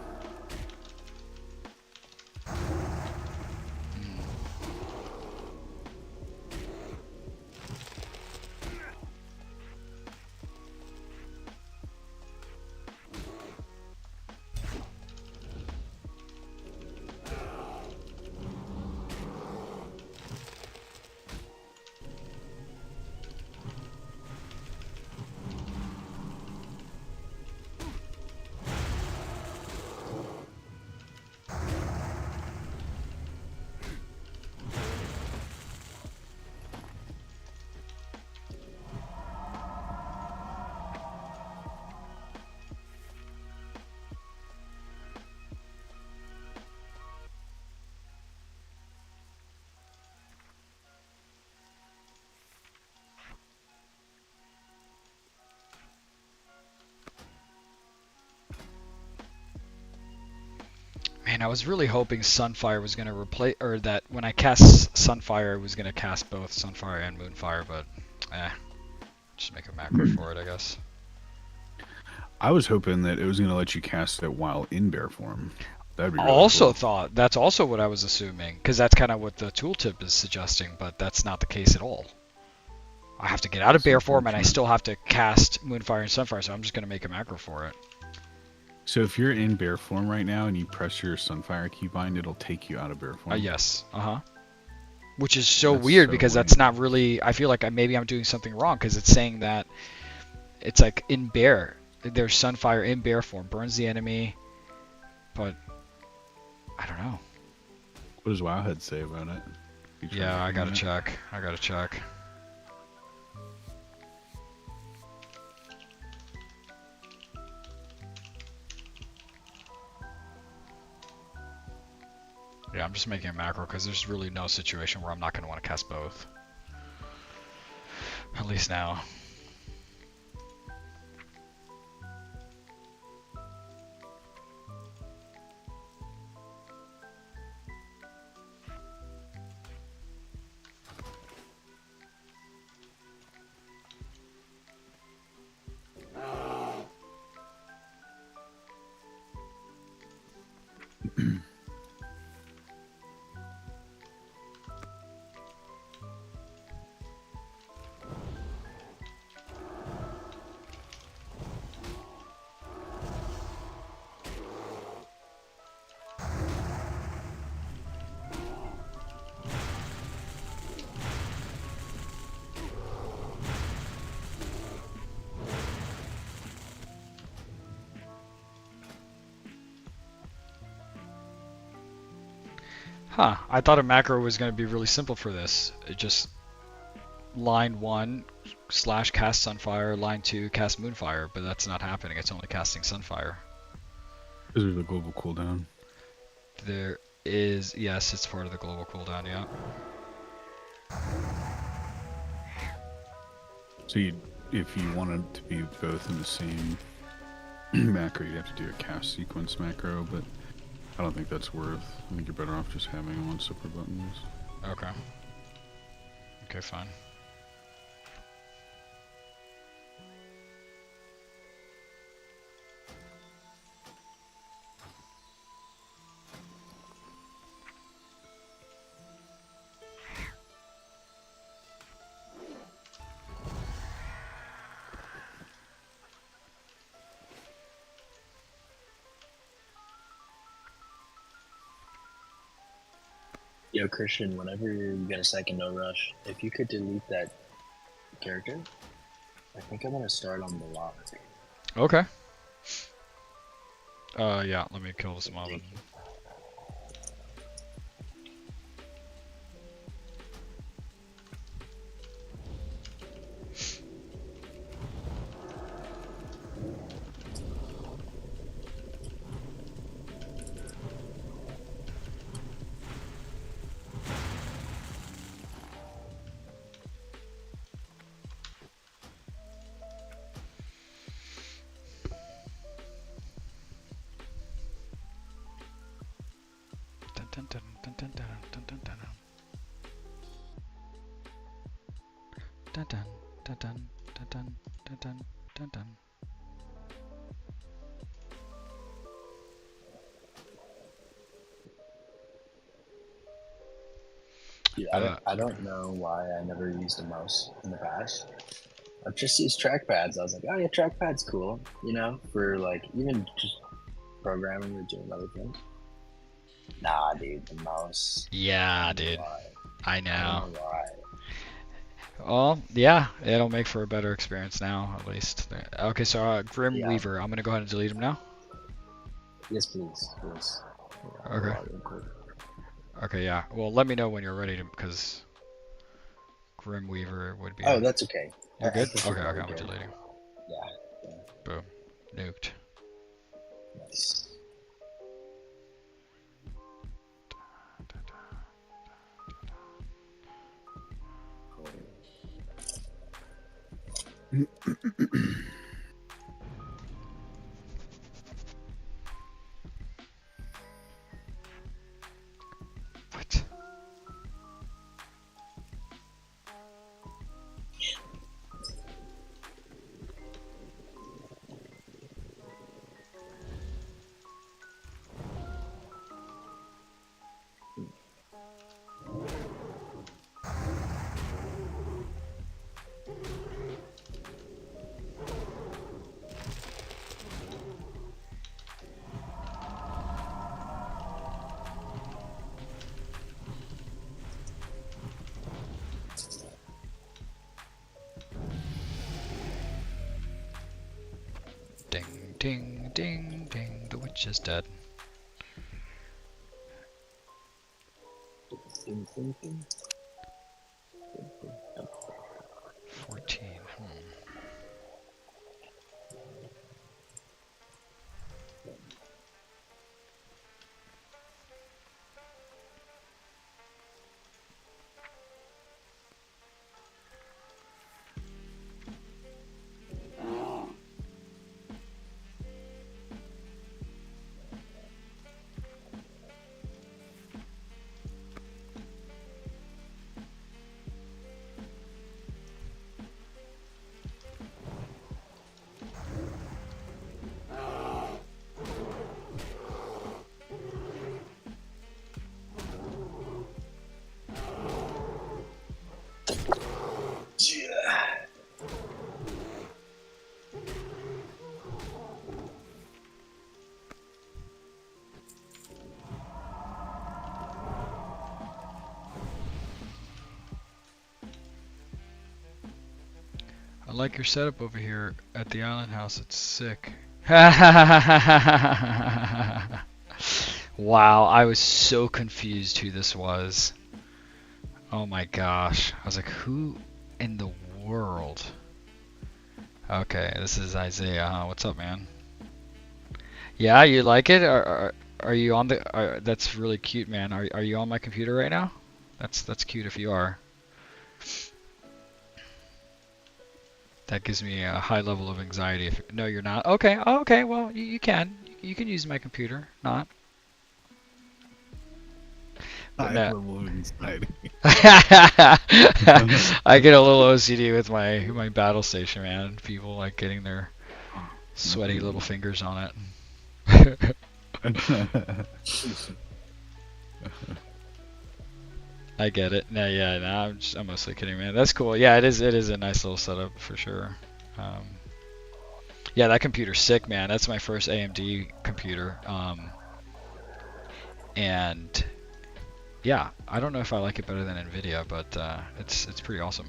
Speaker 1: Man, I was really hoping Sunfire was gonna replace, or that when I cast Sunfire, it was gonna cast both Sunfire and Moonfire, but just make a macro for it, I guess.
Speaker 2: I was hoping that it was going to let you cast it while in bear form. That'd be
Speaker 1: I
Speaker 2: really
Speaker 1: also
Speaker 2: cool.
Speaker 1: thought that's also what I was assuming, because that's kind of what the tooltip is suggesting, but that's not the case at all. I have to get out of
Speaker 2: That's
Speaker 1: bear form, and I
Speaker 2: unfortunate.
Speaker 1: still have to cast Moonfire and Sunfire, so I'm just gonna make a macro for it.
Speaker 2: So if you're in bear form right now and you press your Sunfire keybind, it'll take you out of bear form.
Speaker 1: Yes. Which is so
Speaker 2: That's
Speaker 1: weird
Speaker 2: so
Speaker 1: because
Speaker 2: lame.
Speaker 1: that's not really. I feel like maybe I'm doing something wrong because it's saying that it's like in bear. There's Sunfire in bear form, burns the enemy, but I don't know.
Speaker 2: What does Wowhead say about it? You tried
Speaker 1: Yeah, I
Speaker 2: looking
Speaker 1: gotta
Speaker 2: at it?
Speaker 1: check. I gotta check. Yeah, I'm just making a macro because there's really no situation where I'm not going to want to cast both. At least now. Huh, I thought a macro was going to be really simple for this. It just line 1 / cast Sunfire, line 2 cast Moonfire, but that's not happening. It's only casting Sunfire.
Speaker 2: Is there a global cooldown?
Speaker 1: There is, yes, it's part of the global cooldown, yeah.
Speaker 2: So if you wanted to be both in the same macro, you'd have to do a cast sequence macro, but I don't think that's worth. I think you're better off just having them on separate buttons.
Speaker 1: Okay. Okay, fine.
Speaker 3: Yo, Christian, whenever you get a second, no rush. If you could delete that character, I think I'm gonna start on the lock.
Speaker 1: Okay. Yeah, let me kill this mob.
Speaker 3: Yeah, I don't know why I never used a mouse in the past. I've just used trackpads. I was like, oh yeah, trackpad's cool, you know, for like even just programming or doing other things. Nah, dude, the mouse.
Speaker 1: Yeah, dude. I
Speaker 3: I
Speaker 1: know.
Speaker 3: don't know why.
Speaker 1: Well, yeah, it'll make for a better experience now, at least. Okay, so Grim
Speaker 3: Yeah.
Speaker 1: Weaver, I'm gonna go ahead and delete him now.
Speaker 3: Yes, please. Yes. Yeah,
Speaker 1: Okay.
Speaker 3: real quick.
Speaker 1: Okay, yeah. Well, let me know when you're ready to, because Grim Weaver would be.
Speaker 3: Oh, that's okay.
Speaker 1: You're good?
Speaker 3: I think
Speaker 1: Okay,
Speaker 3: we're
Speaker 1: okay, I'm
Speaker 3: good.
Speaker 1: deleting.
Speaker 3: Yeah.
Speaker 1: Boom. Nuked.
Speaker 3: Nice.
Speaker 1: What? Ding, ding, ding, ding. The witch is dead.
Speaker 3: Ding, ding, ding.
Speaker 1: 14. like your setup over here at the island house. It's sick. Wow, I was so confused who this was. Oh my gosh. I was like, who in the world? Okay, this is Isaiah, huh? What's up, man? Yeah, you like it? Are you on the... that's really cute, man. Are you on my computer right now? That's cute if you are. That gives me a high level of anxiety. If no, you're not. Okay, oh, okay. Well, you can. You can use my computer. Not. But
Speaker 2: High
Speaker 1: no.
Speaker 2: level of anxiety.
Speaker 1: I get a little OCD with my battle station, man. People like getting their sweaty little fingers on it. I get it. No, yeah, no, I'm mostly kidding, man. That's cool. Yeah, it is a nice little setup for sure. Yeah, that computer's sick, man. That's my first AMD computer. And yeah, I don't know if I like it better than Nvidia, but it's pretty awesome.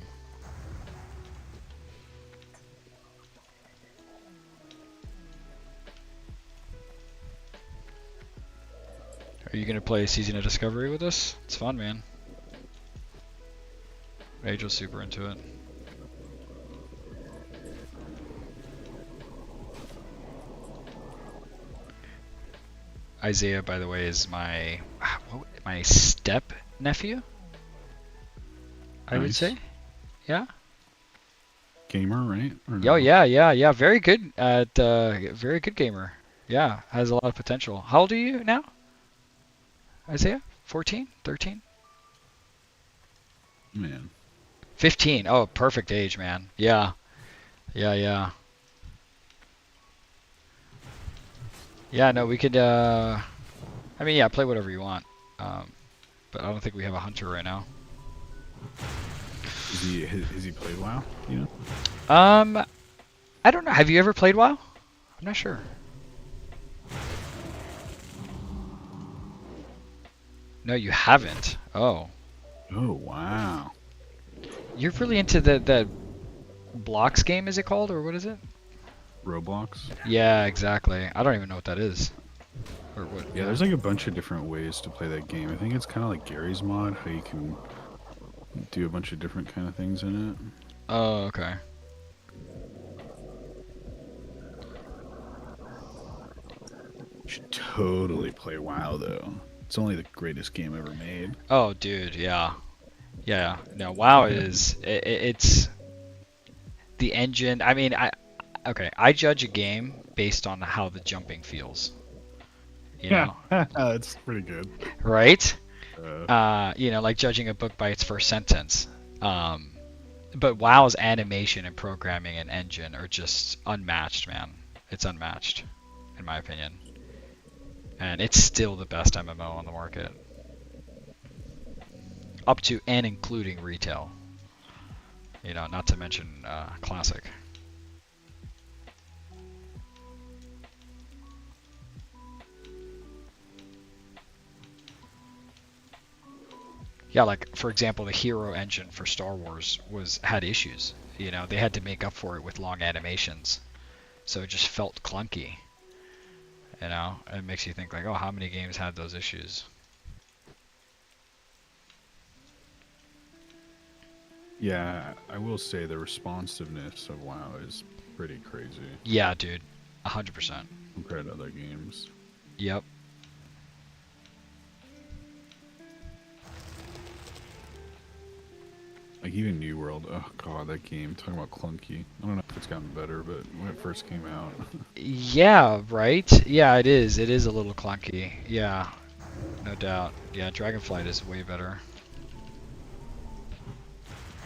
Speaker 1: Are you gonna play Season of Discovery with us? It's fun, man. Angel's super into it. Isaiah, by the way, is my step nephew. I would
Speaker 2: Nice.
Speaker 1: say, yeah.
Speaker 2: Gamer, right? Or
Speaker 1: Oh
Speaker 2: no?
Speaker 1: yeah. Very good at very good gamer. Yeah, has a lot of potential. How old are you now, Isaiah? 14, 13,
Speaker 2: Man.
Speaker 1: 15. Oh, perfect age, man. Yeah. Yeah, no, we could, I mean, yeah, play whatever you want. But I don't think we have a hunter right now.
Speaker 2: Has he played WoW? You know?
Speaker 1: I don't know. Have you ever played WoW? I'm not sure. No, you haven't. Oh.
Speaker 2: Oh wow.
Speaker 1: You're really into that blocks game, is it called, or what is it?
Speaker 2: Roblox.
Speaker 1: Yeah, exactly. I don't even know what that is. Or what?
Speaker 2: Yeah, there's like a bunch of different ways to play that game. I think it's kind of like Gary's mod, how you can do a bunch of different kind of things in it.
Speaker 1: Oh, okay.
Speaker 2: You should totally play WoW though. It's only the greatest game ever made.
Speaker 1: Oh, dude, yeah. Yeah. No, WoW is it's the engine. I mean, I judge a game based on how the jumping feels. You know,
Speaker 2: It's pretty good.
Speaker 1: right? You know, like judging a book by its first sentence. But WoW's animation and programming and engine are just unmatched, man. It's unmatched, in my opinion. And it's still the best MMO on the market. Up to and including retail. You know, not to mention Classic. Yeah, like for example, the hero engine for Star Wars had issues. You know, they had to make up for it with long animations, so it just felt clunky. You know, it makes you think like, oh, how many games had those issues?
Speaker 2: Yeah, I will say the responsiveness of WoW is pretty crazy
Speaker 1: Yeah, dude, 100%.
Speaker 2: compared to other games.
Speaker 1: Yep.
Speaker 2: Like even New World, oh god, that game, talking about clunky. I don't know if it's gotten better, but when it first came out.
Speaker 1: Yeah, right? Yeah, it is. It is a little clunky. Yeah, no doubt. Yeah, Dragonflight is way better.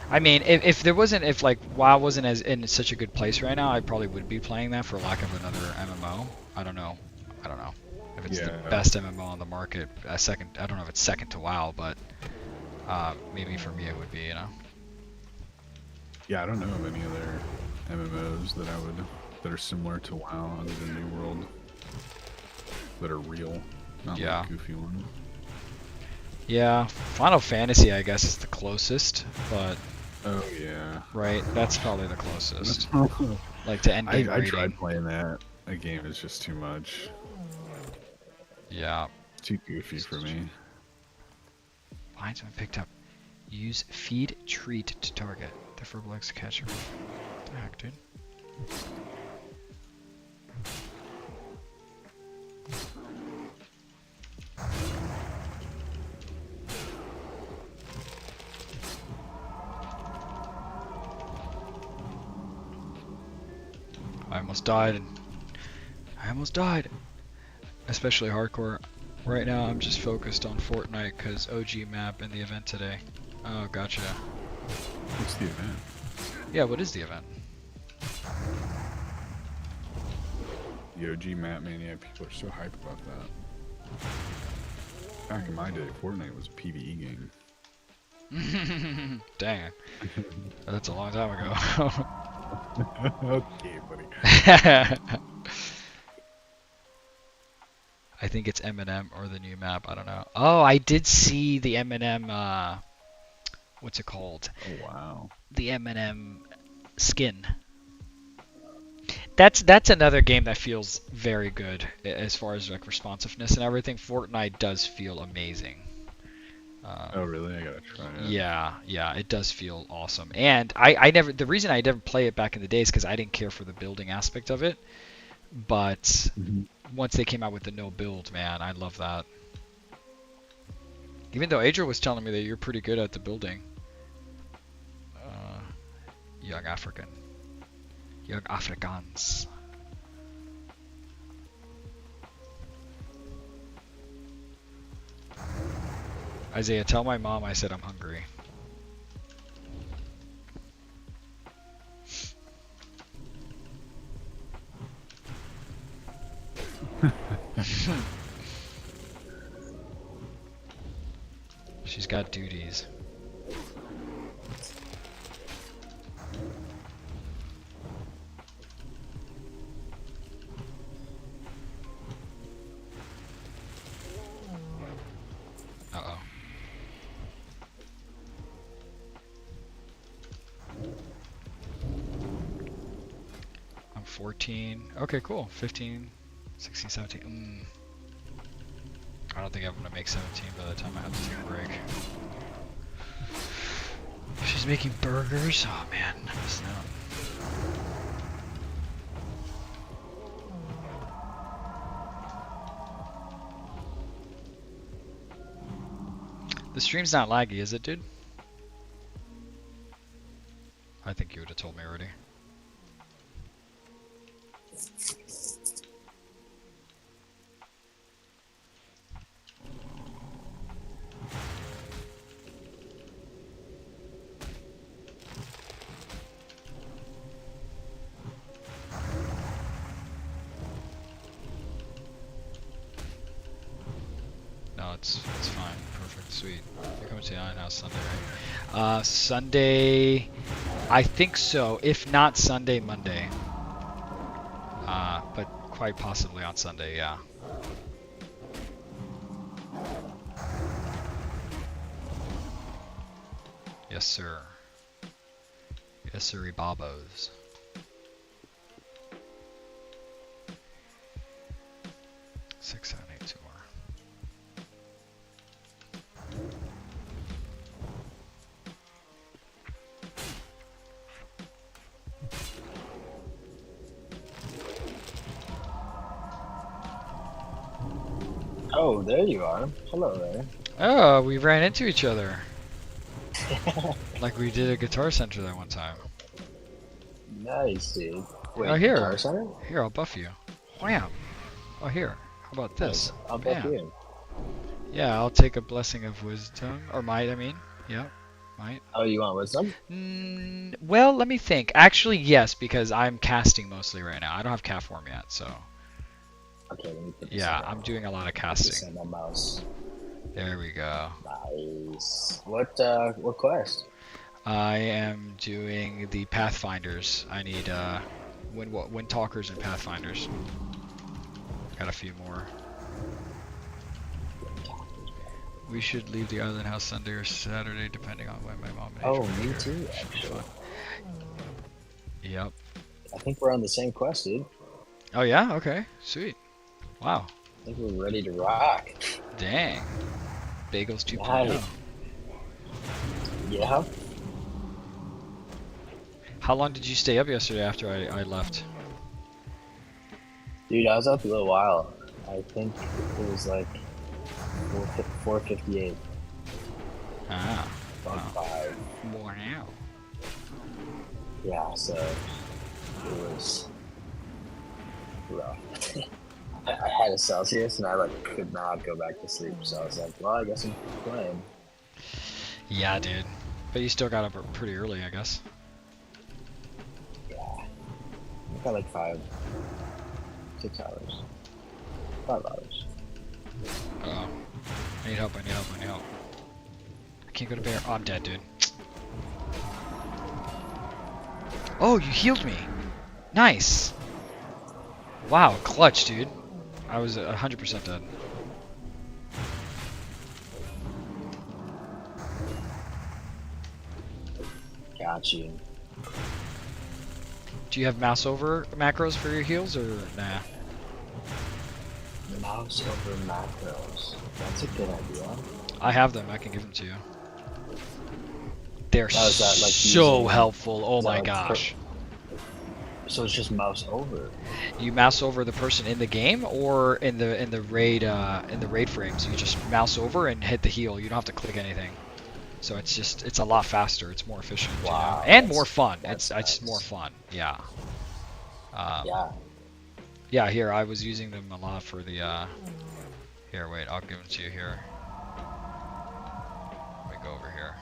Speaker 1: I mean, if like WoW wasn't as in such a good place right now, I probably would be playing that for lack of another MMO. I don't know if it's the best MMO on the market. I don't know if it's second to WoW, but maybe for me it would be, you know.
Speaker 2: Yeah, I don't know of any other MMOs that are similar to WoW other than New World that are real, not
Speaker 1: Yeah.
Speaker 2: like goofy ones.
Speaker 1: Yeah, Final Fantasy I guess is the closest, but
Speaker 2: Oh yeah.
Speaker 1: right? That's probably the closest. Like to end game
Speaker 2: I
Speaker 1: rating.
Speaker 2: tried playing that. That game is just too much.
Speaker 1: Yeah.
Speaker 2: Too goofy for me.
Speaker 1: Linesman picked up. Use feed treat to target. The verb likes to catch her. What the heck, dude? I almost died. I almost died. Especially hardcore. Right now, I'm just focused on Fortnite because OG map and the event today. Oh, gotcha.
Speaker 2: What's the event?
Speaker 1: Yeah, what is the event?
Speaker 2: The OG map mania. People are so hyped about that. Back in my day, Fortnite was a PvE game.
Speaker 1: Dang. That's a long time ago.
Speaker 2: Okay, buddy.
Speaker 1: I think it's Eminem or the new map. I don't know. Oh, I did see the Eminem. What's it called?
Speaker 2: Oh wow.
Speaker 1: The Eminem skin. That's another game that feels very good as far as like responsiveness and everything. Fortnite does feel amazing.
Speaker 2: Oh really? I gotta try it.
Speaker 1: Yeah, it does feel awesome. And I never, the reason I didn't play it back in the day is because I didn't care for the building aspect of it. But once they came out with the no build, man, I love that. Even though Adriel was telling me that you're pretty good at the building. Young African. Young Afrikaans. Isaiah, tell my mom I said I'm hungry. She's got duties. Uh-oh. I'm 14. Okay, cool. 15, 16, 17. I don't think I'm gonna make 17 by the time I have to take a break. She's making burgers. Oh man, I'm missing out. The stream's not laggy, is it, dude? I think you would have told me already. No, it's fine. Perfect. Sweet. You're coming to the Iron House Sunday, right? Sunday, I think so. If not Sunday, Monday. But quite possibly on Sunday, yeah. Yes, sir. Yes, sir, Babos. Six, 7, 8, 2 more.
Speaker 3: Oh, there you are. Hello there.
Speaker 1: Oh, we ran into each other. Like we did at Guitar Center that one time.
Speaker 3: Nice, dude. Wait,
Speaker 1: Oh, here.
Speaker 3: Guitar Center?
Speaker 1: Here, I'll buff you. Wham! Oh, here. How about this?
Speaker 3: I'll buff
Speaker 1: Bam.
Speaker 3: you.
Speaker 1: Yeah, I'll take a blessing of wisdom. Or might, I mean. Yeah, might.
Speaker 3: Oh, you want wisdom?
Speaker 1: Well, let me think. Actually, yes, because I'm casting mostly right now. I don't have cat form yet, so.
Speaker 3: Okay, let me put this
Speaker 1: Yeah,
Speaker 3: down.
Speaker 1: I'm doing a lot of
Speaker 3: This
Speaker 1: casting.
Speaker 3: on my mouse.
Speaker 1: There we go.
Speaker 3: Nice. What quest?
Speaker 1: I am doing the Pathfinders. I need Wind Talkers and Pathfinders. Got a few more. We should leave the island house Sunday or Saturday, depending on when my mom and
Speaker 3: Oh,
Speaker 1: Angel are
Speaker 3: me
Speaker 1: here.
Speaker 3: too,
Speaker 1: Should be
Speaker 3: actually.
Speaker 1: fun. Yep.
Speaker 3: I think we're on the same quest, dude.
Speaker 1: Oh yeah? Okay. Sweet. Wow.
Speaker 3: I think we're ready to rock.
Speaker 1: Dang. Bagels 2.0.
Speaker 3: Nice. Yeah.
Speaker 1: How long did you stay up yesterday after I left?
Speaker 3: Dude, I was up a little while. I think it was like 4:58.
Speaker 1: Ah.
Speaker 3: About
Speaker 1: Wow.
Speaker 3: 5.
Speaker 1: Wow.
Speaker 3: Yeah, so it was rough. I had a Celsius and I like could not go back to sleep. So I was like, well, I guess I'm playing.
Speaker 1: Yeah, dude. But you still got up pretty early, I guess.
Speaker 3: Yeah. I got like 6 hours. 5 hours.
Speaker 1: Uh-oh. I need help, I need help, I need help. I can't go to bear. Oh, I'm dead, dude. Oh, you healed me. Nice. Wow, clutch, dude. I was 100% dead.
Speaker 3: Got you.
Speaker 1: Do you have mouse over macros for your heals, or nah?
Speaker 3: Mouse over macros. That's a good idea.
Speaker 1: I have them. I can give them to you. They're
Speaker 3: Now, is that, like,
Speaker 1: so
Speaker 3: using-
Speaker 1: helpful. Oh
Speaker 3: is that,
Speaker 1: my
Speaker 3: like,
Speaker 1: gosh.
Speaker 3: So it's just mouse over.
Speaker 1: You mouse over the person in the game, or in the raid frames. You just mouse over and hit the heal. You don't have to click anything. So it's a lot faster. It's more efficient.
Speaker 3: Wow,
Speaker 1: you know? And
Speaker 3: that's-
Speaker 1: more fun.
Speaker 3: that's
Speaker 1: It's
Speaker 3: nice.
Speaker 1: more fun. Yeah.
Speaker 3: Yeah.
Speaker 1: Yeah. Here, I was using them a lot for the. Here, wait. I'll give them to you here. Let me go over here.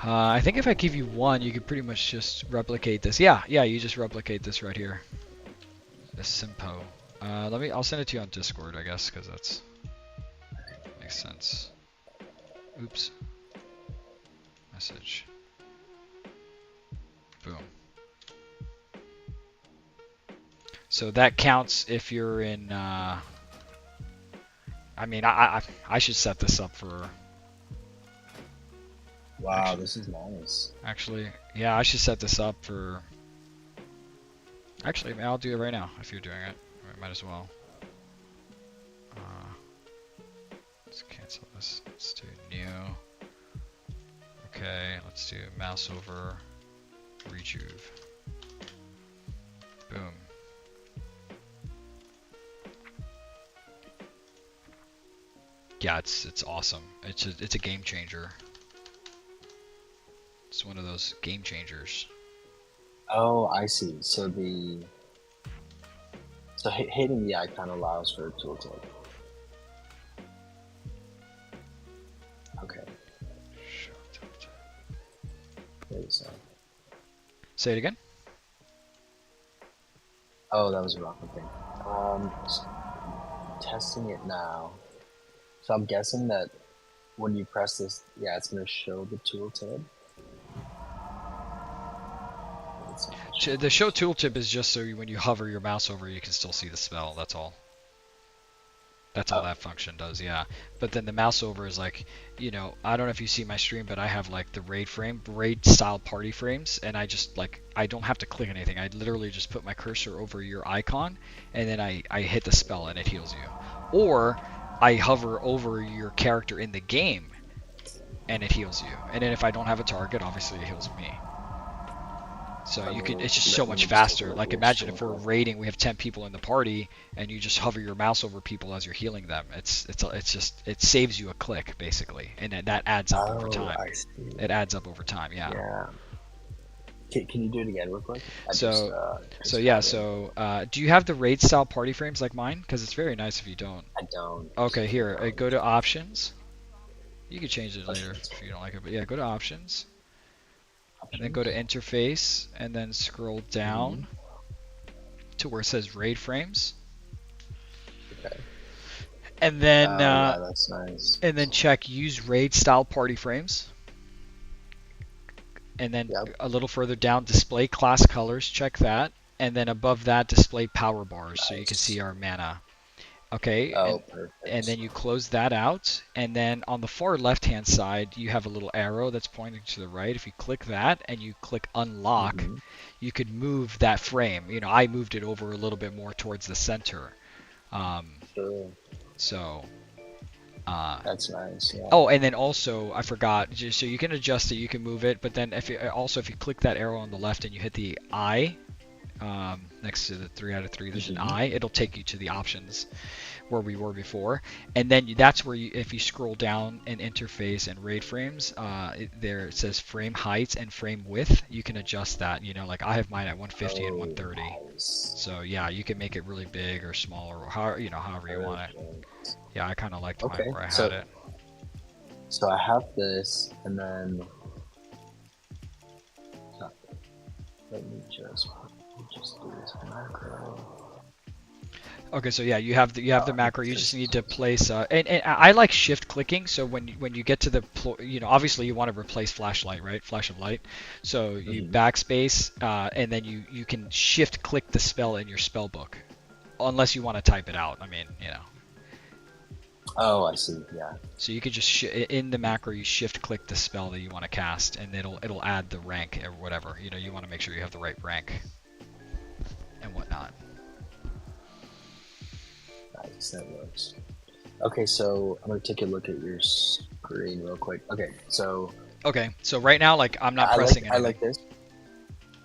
Speaker 1: I think if I give you one, you could pretty much just replicate this. Yeah, you just replicate this right here. This Simpo. I'll send it to you on Discord, I guess, because that's makes sense. Oops. Message. Boom. So that counts if you're in. I mean, I should set this up for.
Speaker 3: Wow, this is nice.
Speaker 1: Actually, yeah, I should set this up for. Actually, I'll do it right now if you're doing it. I might as well. Let's cancel this. Let's do new. Okay, let's do mouse over rejuve. Boom. Yeah, it's awesome. It's a game changer. It's one of those game changers.
Speaker 3: Oh, I see. So hitting the icon allows for a tooltip. Okay. There's,
Speaker 1: Say it again.
Speaker 3: oh, that was a wrong thing. Testing it now. So I'm guessing that when you press this, yeah, it's gonna show the tooltip.
Speaker 1: The show tooltip is just so when you hover your mouse over, you can still see the spell. That's all. That's all that function does, yeah. But then the mouse over is like, you know, I don't know if you see my stream, but I have like the raid style party frames, and I just like, I don't have to click anything. I literally just put my cursor over your icon, and then I hit the spell and it heals you. Or I hover over your character in the game, and it heals you. And then if I don't have a target, obviously it heals me. So you can, it's just so much faster. Like imagine if we're raiding, we have 10 people in the party, and you just hover your mouse over people as you're healing them. It's just, it saves you a click basically, and that adds up over time.
Speaker 3: I see.
Speaker 1: It adds up over time, yeah.
Speaker 3: Yeah. Can you do it again real quick?
Speaker 1: So do you have the raid style party frames like mine? Because it's very nice if you don't.
Speaker 3: I don't.
Speaker 1: Okay, here, go to options. You can change it later if you don't like it, but yeah, go to options. And then go to interface, and then scroll down to where it says raid frames.
Speaker 3: Okay.
Speaker 1: And then
Speaker 3: yeah, that's nice.
Speaker 1: and then check use raid style party frames. And then a little further down, display class colors, check that. And then above that, display power bars, so you can see our mana. Okay,
Speaker 3: Oh,
Speaker 1: and
Speaker 3: perfect.
Speaker 1: then you close that out, and then on the far left-hand side, you have a little arrow that's pointing to the right. If you click that and you click unlock,
Speaker 3: Mm-hmm.
Speaker 1: you could move that frame. You know, I moved it over a little bit more towards the center. Um,
Speaker 3: Sure.
Speaker 1: so,
Speaker 3: That's nice. Yeah.
Speaker 1: oh, and then also I forgot, just so you can adjust it, you can move it, but then if you click that arrow on the left and you hit the I, next to the 3 out of 3, there's an
Speaker 3: Mm-hmm.
Speaker 1: I. It'll take you to the options where we were before, and then that's where you, if you scroll down in interface and RAID frames, there it says frame height and frame width. You can adjust that. You know, like I have mine at 150 and 130.
Speaker 3: Nice.
Speaker 1: So yeah, you can make it really big or smaller, or how, you know, however you want it.
Speaker 3: Perfect.
Speaker 1: Yeah, I kind of liked mine
Speaker 3: Okay,
Speaker 1: where I
Speaker 3: so
Speaker 1: had it.
Speaker 3: so I have this, and then let me just do this macro.
Speaker 1: Okay, so yeah, you have the macro. You just need to place and I like shift clicking. So when you get to the you know, obviously you want to replace flashlight, right? Flash of light. So you
Speaker 3: Mm-hmm.
Speaker 1: backspace and then you can shift click the spell in your spell book, unless you want to type it out. I mean, you know.
Speaker 3: Oh, I see. Yeah.
Speaker 1: So you could just in the macro you shift click the spell that you want to cast, and it'll add the rank or whatever. You know, you want to make sure you have the right rank and whatnot.
Speaker 3: Nice, that works. Okay, so I'm gonna take a look at your screen real quick. Okay, so
Speaker 1: Okay, so right now, like, I'm not
Speaker 3: I
Speaker 1: pressing
Speaker 3: like
Speaker 1: anything.
Speaker 3: this.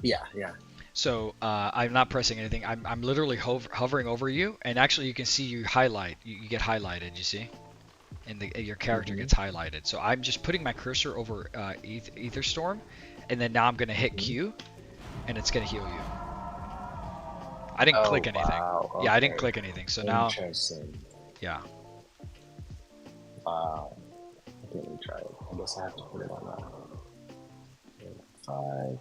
Speaker 3: Yeah, yeah.
Speaker 1: So I'm not pressing anything. I'm literally hovering over you, and actually you can see you highlight. You get highlighted. You see, and your character
Speaker 3: Mm-hmm.
Speaker 1: gets highlighted. So I'm just putting my cursor over Etherstorm, and then now I'm gonna hit Q, and it's gonna heal you. I didn't click anything.
Speaker 3: Wow. Okay.
Speaker 1: Yeah, I didn't click anything. So now,
Speaker 3: Interesting.
Speaker 1: yeah.
Speaker 3: Wow. Okay, let me try it. I guess I have to put it on that. 5.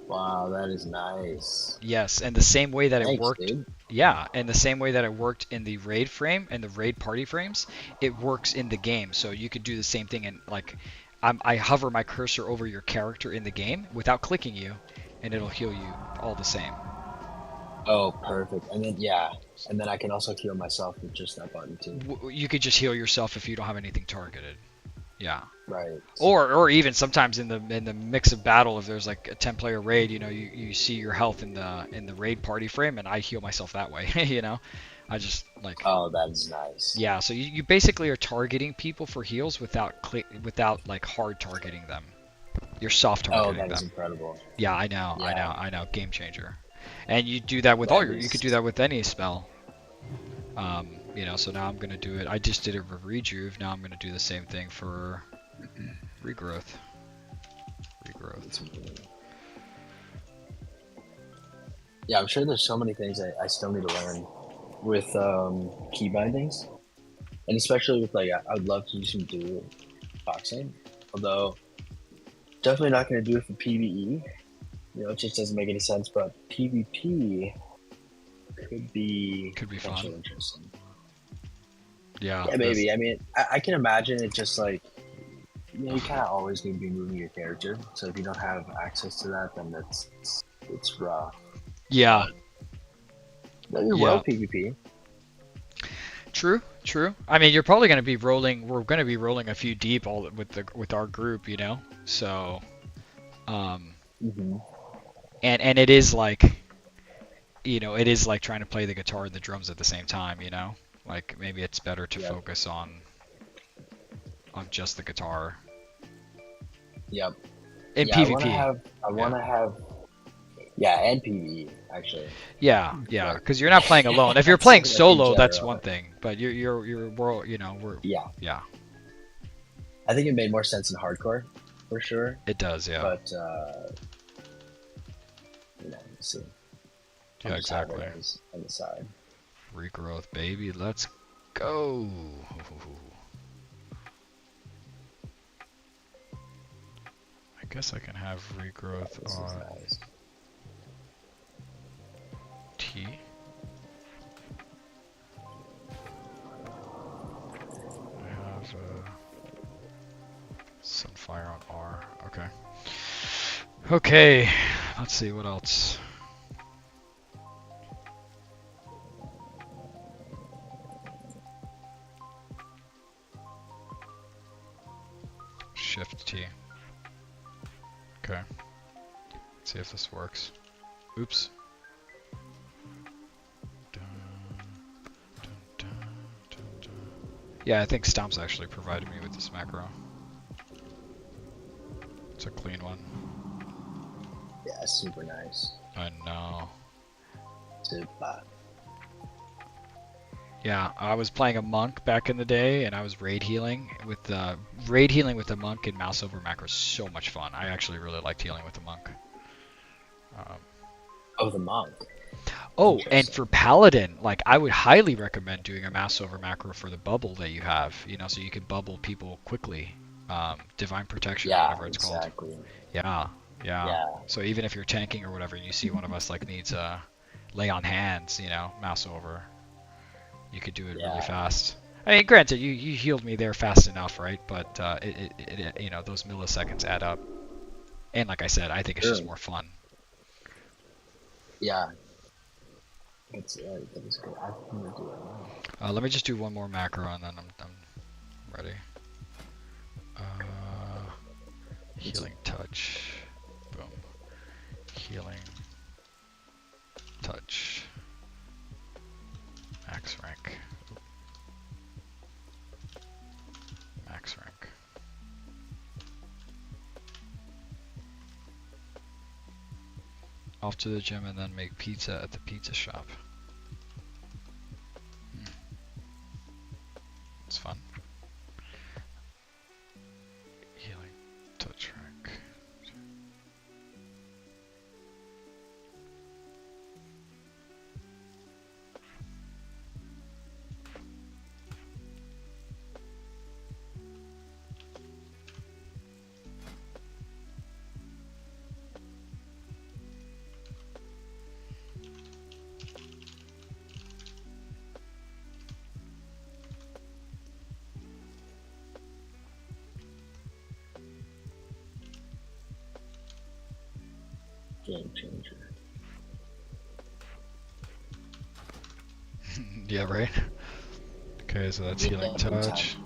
Speaker 3: Wow, that is nice.
Speaker 1: Yes, and the same way that it
Speaker 3: Thanks,
Speaker 1: worked.
Speaker 3: dude.
Speaker 1: Yeah, and the same way that it worked in the raid frame and the raid party frames, it works in the game. So you could do the same thing, and like, I hover my cursor over your character in the game without clicking you, and it'll heal you all the same.
Speaker 3: Oh, perfect. And then yeah, and then I can also heal myself with just that button too.
Speaker 1: You could just heal yourself if you don't have anything targeted. Yeah.
Speaker 3: Right.
Speaker 1: Or even sometimes in the mix of battle, if there's like a 10-player raid, you know, you see your health in the raid party frame, and I heal myself that way. You know, I just like.
Speaker 3: Oh, that is nice.
Speaker 1: Yeah, so you basically are targeting people for heals without like hard targeting them. You're soft
Speaker 3: Oh,
Speaker 1: targeting
Speaker 3: that is
Speaker 1: them.
Speaker 3: incredible.
Speaker 1: Yeah, I know,
Speaker 3: Yeah.
Speaker 1: I know, game changer. And you do that with
Speaker 3: That
Speaker 1: you could
Speaker 3: is-
Speaker 1: do that with any spell. You know, so now I'm gonna do it. I just did it for rejuve. Now I'm gonna do the same thing for regrowth.
Speaker 3: Yeah, I'm sure there's so many things I still need to learn with key bindings, and especially with like I would love to do some dual boxing, although definitely not going to do it for PvE. You know, it just doesn't make any sense. But PvP could be
Speaker 1: fun.
Speaker 3: interesting.
Speaker 1: Yeah.
Speaker 3: Yeah, maybe. I mean, I can imagine it just like, you know, you kind of always need to be moving your character. So if you don't have access to that, then it's rough.
Speaker 1: Yeah.
Speaker 3: But you're well PvP.
Speaker 1: True. I mean, you're probably going to be rolling. We're going to be rolling a few deep all with our group, you know. So,
Speaker 3: Mm-hmm.
Speaker 1: and it is like, you know, it is like trying to play the guitar and the drums at the same time, you know. Like maybe it's better to focus on just the guitar.
Speaker 3: Yep.
Speaker 1: In
Speaker 3: yeah,
Speaker 1: PvP.
Speaker 3: I want to have. Yeah, and PvE actually.
Speaker 1: Yeah, because you're not playing alone. If you're playing solo,
Speaker 3: general.
Speaker 1: that's one thing. But you're world, you know,
Speaker 3: Yeah. I think it made more sense in hardcore, for sure.
Speaker 1: It does, yeah.
Speaker 3: But you know, let's see.
Speaker 1: Yeah, exactly.
Speaker 3: On the side.
Speaker 1: Regrowth, baby, let's go. I guess I can have regrowth on T. I have Sunfire on R. Okay. Okay, let's see what else. T. Okay. Let's see if this works. Oops. Dun, dun, dun, dun, dun. Yeah, I think Stomp's actually provided me with this macro. It's a clean one.
Speaker 3: Yeah, super nice.
Speaker 1: I know.
Speaker 3: Super.
Speaker 1: Yeah, I was playing a monk back in the day, and I was raid healing with the monk in mouse over macro. So much fun. I actually really liked healing with the monk.
Speaker 3: Oh, the monk.
Speaker 1: Oh, and for paladin, like I would highly recommend doing a mouse over macro for the bubble that you have. You know, so you can bubble people quickly. Divine protection,
Speaker 3: Yeah,
Speaker 1: whatever it's
Speaker 3: exactly.
Speaker 1: called. Yeah.
Speaker 3: Yeah.
Speaker 1: So even if you're tanking or whatever, and you see one of us like needs lay on hands, you know, mouse over. You could do it really fast. I mean, granted, you healed me there fast enough, right? But it you know, those milliseconds add up. And like I said, I think it's just more fun.
Speaker 3: Yeah. That is good. I'm gonna do it now.
Speaker 1: Let me just do one more macro and then I'm ready. Healing touch. Boom. Healing touch. Max rank. Max rank. Off to the gym and then make pizza at the pizza shop. It's fun. Healing touch rank.
Speaker 3: Game changer.
Speaker 1: Yeah, right? Okay, so that's healing touch.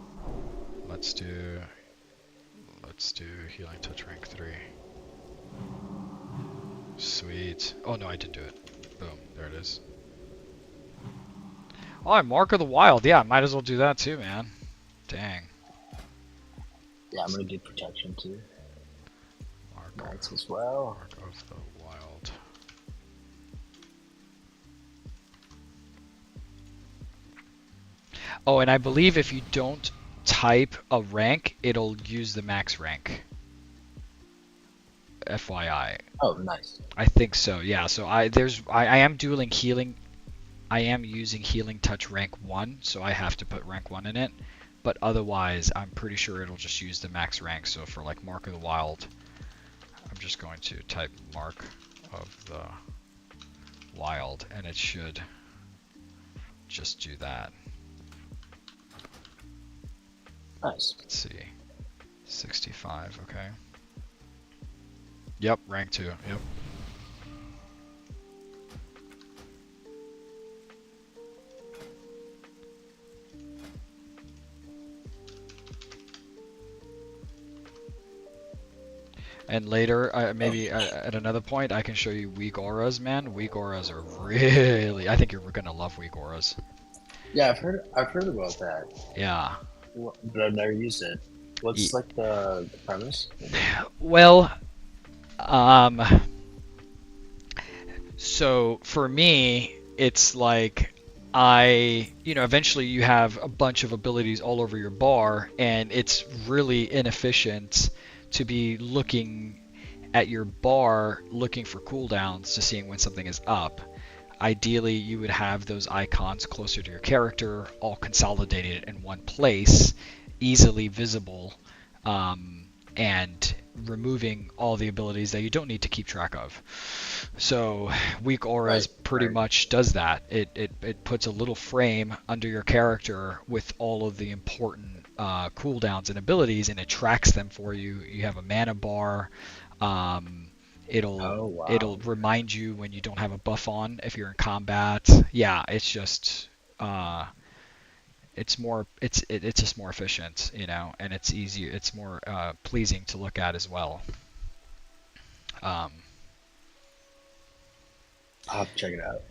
Speaker 1: Let's do healing touch rank 3. Sweet. Oh no, I didn't do it. Boom, there it is. Oh, I Mark of the Wild. Yeah, might as well do that too, man. Dang.
Speaker 3: Yeah, I'm gonna do protection too.
Speaker 1: Mark
Speaker 3: as well.
Speaker 1: Mark of the Wild. Oh, and I believe if you don't type a rank, it'll use the max rank. FYI.
Speaker 3: Oh, nice.
Speaker 1: I think so. Yeah. So I am dueling healing. I am using healing touch rank 1, so I have to put rank 1 in it. But otherwise, I'm pretty sure it'll just use the max rank. So for like Mark of the Wild, I'm just going to type Mark of the Wild, and it should just do that.
Speaker 3: Nice.
Speaker 1: Let's see. 65, okay. Yep, rank 2, yep. And later, maybe at another point, I can show you weak auras, man. Weak auras are really... I think you're gonna love weak auras.
Speaker 3: Yeah, I've heard about that.
Speaker 1: Yeah.
Speaker 3: But I've never used it. What's like the premise?
Speaker 1: Well, so for me, it's like eventually you have a bunch of abilities all over your bar, and it's really inefficient to be looking at your bar, looking for cooldowns to seeing when something is up. Ideally, you would have those icons closer to your character, all consolidated in one place, easily visible, and removing all the abilities that you don't need to keep track of. So weak auras pretty much does that. It puts a little frame under your character with all of the important cooldowns and abilities, and it tracks them for you. You have a mana bar. It'll remind you when you don't have a buff on if you're in combat. Yeah, it's just it's more it's just more efficient, you know, and it's easier, it's more pleasing to look at as well.
Speaker 3: I'll have to check it out.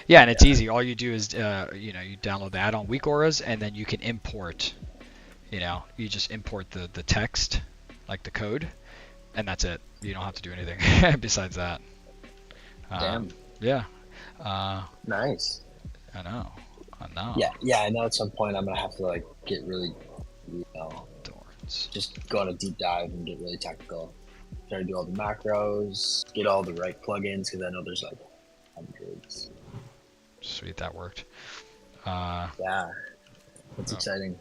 Speaker 1: Yeah, and it's
Speaker 3: Yeah.
Speaker 1: easy. All you do is you know, you download the add-on weak auras, and then you can import, you know, you just import the text, like the code, and that's it. You don't have to do anything besides that.
Speaker 3: Damn.
Speaker 1: Yeah.
Speaker 3: Nice.
Speaker 1: I know.
Speaker 3: Yeah. I know at some point I'm gonna have to like get really, you know,
Speaker 1: Thorns.
Speaker 3: just go on a deep dive and get really technical. Try to do all the macros, get all the right plugins because I know there's like hundreds.
Speaker 1: Sweet, that worked.
Speaker 3: Yeah, that's exciting.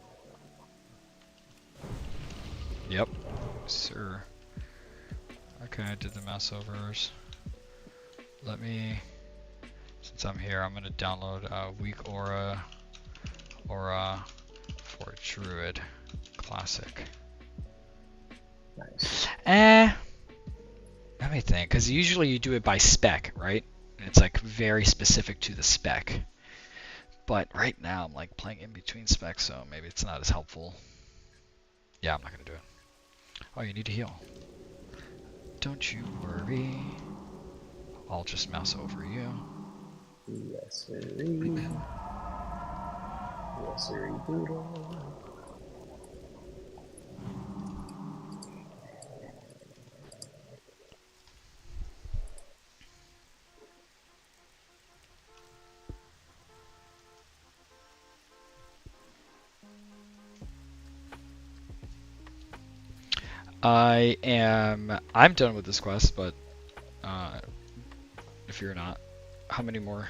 Speaker 1: Yep. Sir. Okay, I did the mouse overs. Let me, since I'm here, I'm gonna download weak aura for Druid Classic.
Speaker 3: Nice.
Speaker 1: Let me think, because usually you do it by spec, right? And it's like very specific to the spec. But right now I'm like playing in between specs, so maybe it's not as helpful. Yeah, I'm not gonna do it. Oh, you need to heal. Don't you worry. I'll just mouse over you.
Speaker 3: Yes, sir. Yes, sir. Doodle.
Speaker 1: I'm done with this quest, but if you're not, how many more?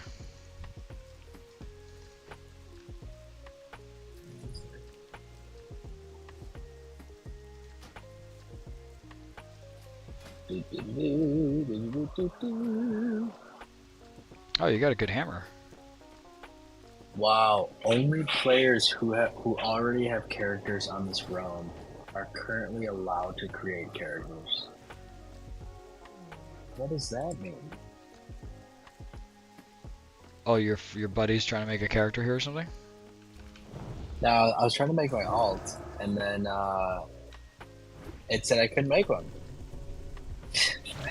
Speaker 1: Oh, you got a good hammer.
Speaker 3: Wow, only players who already have characters on this realm are currently allowed to create characters. What does that mean?
Speaker 1: Oh, your buddy's trying to make a character here or something?
Speaker 3: Now, I was trying to make my alt, and then it said I couldn't make one.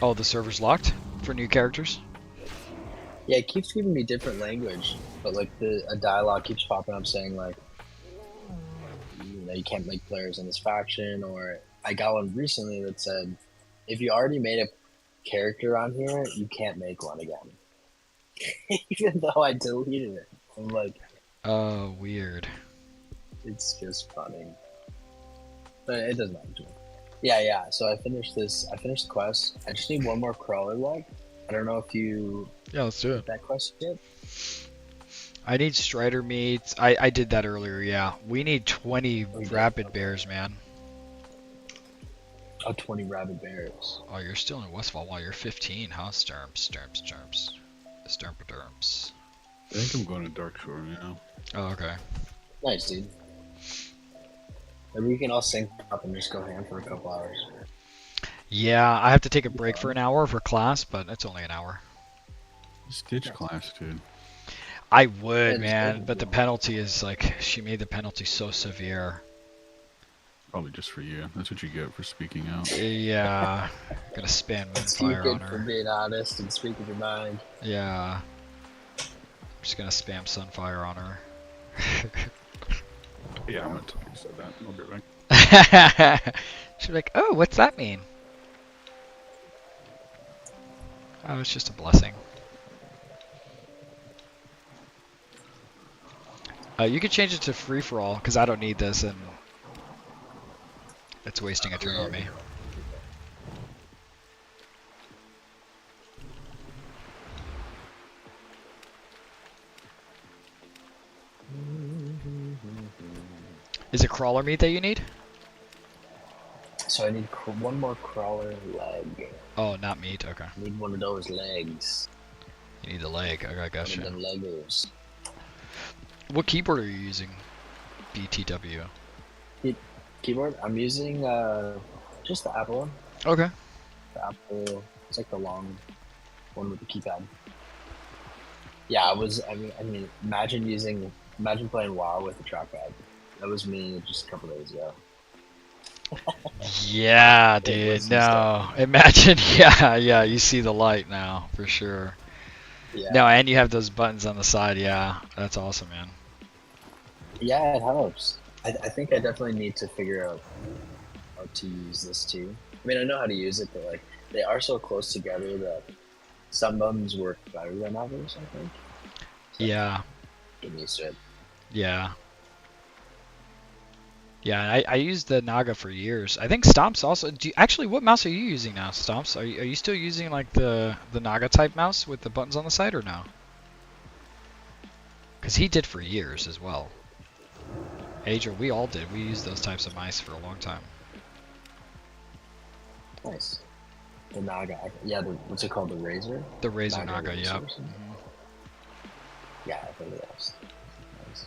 Speaker 1: Oh, the server's locked for new characters?
Speaker 3: Yeah, it keeps giving me different language, but like a dialogue keeps popping up saying like, you know, you can't make players in this faction, or I got one recently that said, if you already made a character on here, you can't make one again. Even though I deleted it. I'm like,
Speaker 1: Oh, weird.
Speaker 3: it's just funny. But it doesn't matter to me. Yeah, so I finished this. I finished the quest. I just need one more crawler leg. I don't know if you
Speaker 1: Yeah, let's do
Speaker 3: did that quest yet.
Speaker 1: I need Strider meat. I did that earlier, yeah. We need 20
Speaker 3: Oh, you did?
Speaker 1: rapid bears, man.
Speaker 3: Oh, 20 rabid bears.
Speaker 1: Oh, you're still in Westfall. Wow, you're 15, huh? Sturms. Sturmperderms.
Speaker 2: I think I'm going to Dark Shore now.
Speaker 1: Oh, okay.
Speaker 3: Nice, dude. Maybe we can all sync up and just go ham for a couple hours.
Speaker 1: Yeah, I have to take a break for an hour for class, but it's only an hour.
Speaker 2: Stitch class, dude.
Speaker 1: I would,
Speaker 3: It's
Speaker 1: man,
Speaker 3: good.
Speaker 1: but the penalty is like, she made the penalty so severe.
Speaker 2: Probably just for you. That's what you get for speaking out.
Speaker 1: Yeah, gonna spam
Speaker 3: It's
Speaker 1: Moonfire
Speaker 3: good
Speaker 1: on
Speaker 3: for
Speaker 1: her.
Speaker 3: being honest and speaking your mind.
Speaker 1: Yeah. I'm just gonna spam Sunfire on her.
Speaker 2: Yeah, I'm gonna tell you said that. I'll be right back.
Speaker 1: She'll be like, oh, what's that mean? Oh, it's just a blessing. You could change it to free for all, because I don't need this, and it's wasting a turn on me. Is it crawler meat that you need?
Speaker 3: So I need one more crawler leg.
Speaker 1: Oh, not meat. Okay.
Speaker 3: I need one of those legs.
Speaker 1: You need the leg. Okay,
Speaker 3: One of
Speaker 1: gotcha.
Speaker 3: them Legos.
Speaker 1: What keyboard are you using? BTW.
Speaker 3: Keyboard? I'm using just the Apple one.
Speaker 1: Okay.
Speaker 3: The Apple. It's like the long one with the keypad. Yeah, I mean, imagine using Imagine playing WoW with a trackpad. That was me just a couple days ago.
Speaker 1: Yeah,
Speaker 3: It
Speaker 1: dude.
Speaker 3: was some
Speaker 1: No,
Speaker 3: stuff.
Speaker 1: imagine. Yeah, yeah. You see the light now for sure.
Speaker 3: Yeah.
Speaker 1: No, and you have those buttons on the side. Yeah, that's awesome, man.
Speaker 3: Yeah, it helps. I think I definitely need to figure out how to use this too. I mean, I know how to use it, but like they are so close together that some buttons work better than others. I think. So,
Speaker 1: Yeah,
Speaker 3: getting used to it.
Speaker 1: yeah. Yeah, I used the Naga for years. I think Stomps also. Actually, what mouse are you using now, Stomps? Are you still using like the Naga type mouse with the buttons on the side or no? Because he did for years as well. Adriel, we all did. We used those types of mice for a long time.
Speaker 3: Nice. The Naga. Yeah, what's it called? The Razor?
Speaker 1: The Razor Naga,
Speaker 3: Razor
Speaker 1: yep.
Speaker 3: or something? Yeah, I think it was. Nice.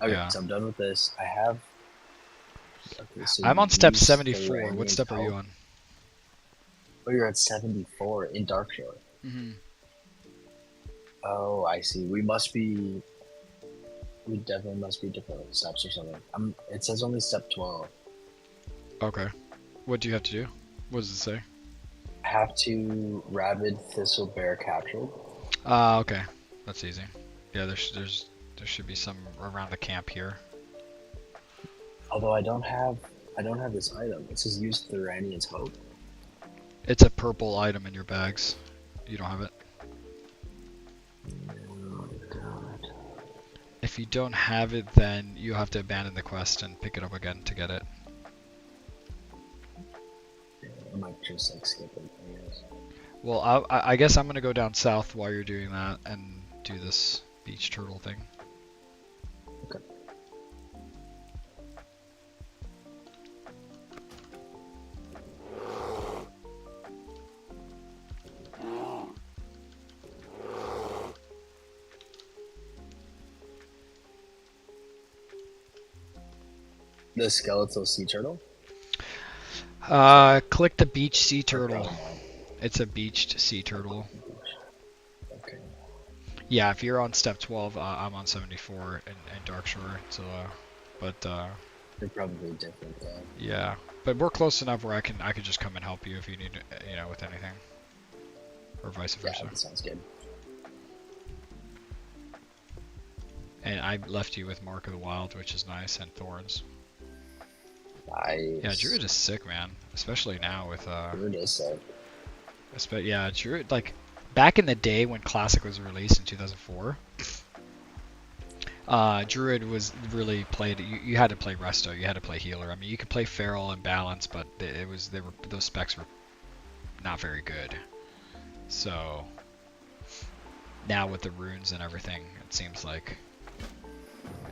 Speaker 3: Okay,
Speaker 1: Yeah.
Speaker 3: so I'm done with this. I have. Okay, so
Speaker 1: I'm
Speaker 3: you
Speaker 1: on step
Speaker 3: use
Speaker 1: 74. What
Speaker 3: Iranian
Speaker 1: step are you
Speaker 3: help.
Speaker 1: on?
Speaker 3: Oh, you're at 74 in Darkshore.
Speaker 1: Mm-hmm.
Speaker 3: Oh, I see. We definitely must be different steps or something. It says only step 12.
Speaker 1: Okay. What do you have to do? What does it say?
Speaker 3: I have to rabid thistle bear captured.
Speaker 1: Okay. That's easy. Yeah, there should be some around the camp here.
Speaker 3: Although I don't have this item. It says use Thuranian's Hope.
Speaker 1: It's a purple item in your bags. You don't have it.
Speaker 3: Oh god.
Speaker 1: If you don't have it, then you have to abandon the quest and pick it up again to get it.
Speaker 3: Yeah, I might just like skip it, I guess.
Speaker 1: Well, I guess I'm gonna go down south while you're doing that and do this beach turtle thing.
Speaker 3: Okay. The skeletal sea turtle?
Speaker 1: Click the beach sea turtle. It's a beached sea turtle.
Speaker 3: Okay.
Speaker 1: Yeah, if you're on step 12, I'm on 74 in Darkshore. So,
Speaker 3: They're probably different though.
Speaker 1: yeah, but we're close enough where I could just come and help you if you need, with anything, or vice versa.
Speaker 3: Yeah, that sounds good.
Speaker 1: And I left you with Mark of the Wild, which is nice, and Thorns.
Speaker 3: Nice.
Speaker 1: Yeah, Druid is sick, man. Especially now with
Speaker 3: Druid is sick.
Speaker 1: yeah, Druid, like back in the day when Classic was released in 2004. Druid was really played. You had to play Resto. You had to play healer. I mean, you could play Feral and Balance, but those specs were not very good. So now with the runes and everything, it seems like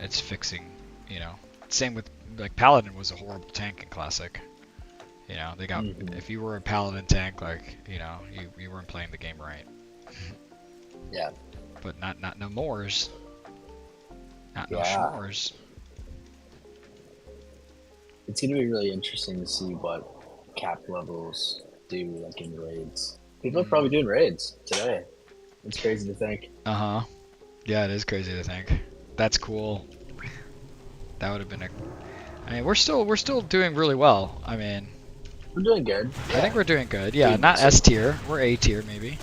Speaker 1: it's fixing. Same with like Paladin was a horrible tank in Classic. They got if you were a Paladin tank, like you weren't playing the game right.
Speaker 3: Yeah.
Speaker 1: But not no mores. Not no
Speaker 3: Yeah.
Speaker 1: s'mores.
Speaker 3: It's gonna be really interesting to see what cap levels do like in raids. People are probably doing raids today. It's crazy to think.
Speaker 1: Uh-huh. Yeah, it is crazy to think. That's cool. That would have been I mean, we're still doing really well. I mean,
Speaker 3: We're doing good.
Speaker 1: I think we're doing good. Yeah,
Speaker 3: Dude,
Speaker 1: not
Speaker 3: so-
Speaker 1: S tier. We're A tier maybe.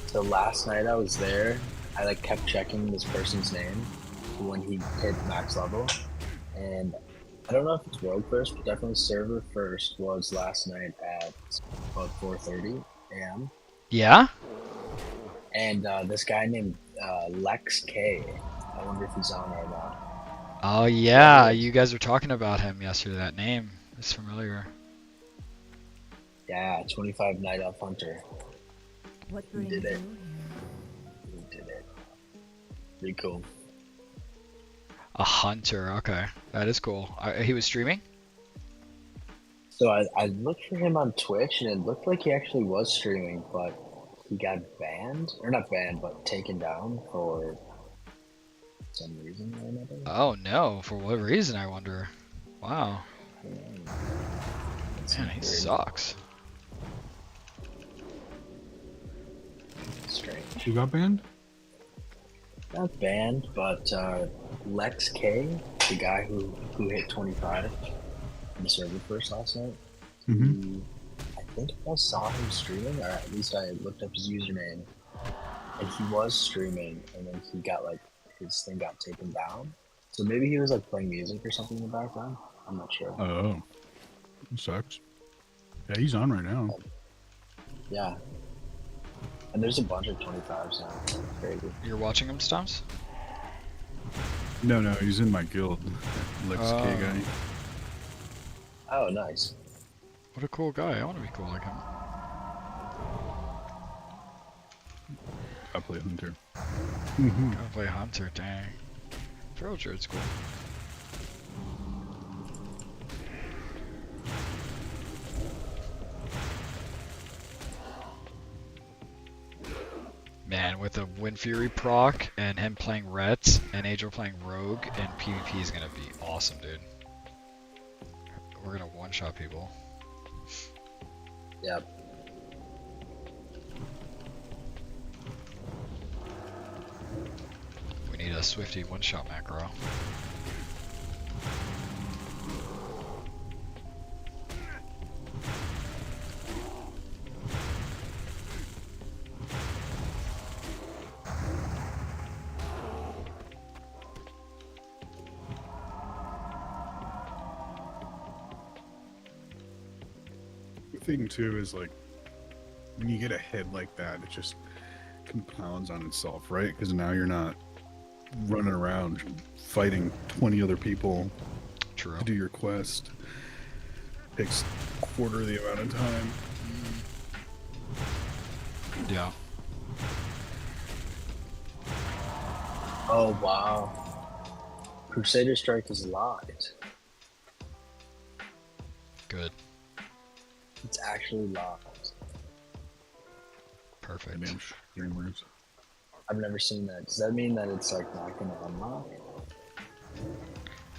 Speaker 3: So last night I was there, I like kept checking this person's name when he hit max level, and I don't know if it's world first, but definitely server first was last night at about 4:30 a.m.
Speaker 1: Yeah?
Speaker 3: And this guy named Lex K. I wonder if he's on right now.
Speaker 1: Oh yeah, you guys were talking about him yesterday. That name is familiar.
Speaker 3: Yeah, 25 Night Elf Hunter.
Speaker 5: What
Speaker 3: He
Speaker 5: brings
Speaker 3: did it.
Speaker 5: you
Speaker 3: He did it. Pretty cool.
Speaker 1: A hunter. Okay, that is cool. He was streaming?
Speaker 3: So I looked for him on Twitch, and it looked like he actually was streaming, but he got banned, or not banned, but taken down for some reason or another.
Speaker 1: Oh no, for what reason I wonder. Wow.
Speaker 3: It's
Speaker 1: Man, he
Speaker 3: weird.
Speaker 1: sucks.
Speaker 3: Strange.
Speaker 2: You got banned?
Speaker 3: Not banned, but Lex K, the guy who hit 25 on the server first last night,
Speaker 2: Mm-hmm.
Speaker 3: I think I saw him streaming, or at least I looked up his username, and he was streaming, and then he got like his thing got taken down. So maybe he was like playing music or something in the background. I'm not sure.
Speaker 2: Oh, sucks. Yeah, he's on right now.
Speaker 3: Yeah. And there's a bunch of 25s now. It's crazy.
Speaker 1: You're watching him, Stomps?
Speaker 2: No, he's in my guild. Lex K guy.
Speaker 3: Oh, nice.
Speaker 1: What a cool guy. I want to be cool like him.
Speaker 2: I play Hunter.
Speaker 1: Gotta play Hunter, dang. Feral Druid's cool. Man, with a Wind Fury proc and him playing Rhett and Angel playing Rogue and PvP is gonna be awesome, dude. We're gonna one-shot people.
Speaker 3: Yep.
Speaker 1: We need a Swifty one-shot macro.
Speaker 2: The thing too is like when you get a head like that, it just compounds on itself, right? Because now you're not running around fighting 20 other people
Speaker 1: True.
Speaker 2: to do your quest. Takes quarter of the amount of time.
Speaker 1: Yeah.
Speaker 3: Oh, wow. Crusader Strike is locked.
Speaker 1: Good.
Speaker 3: It's actually locked.
Speaker 1: Perfect.
Speaker 2: Damn streamers.
Speaker 3: I've never seen that. Does that mean that it's like not gonna unlock?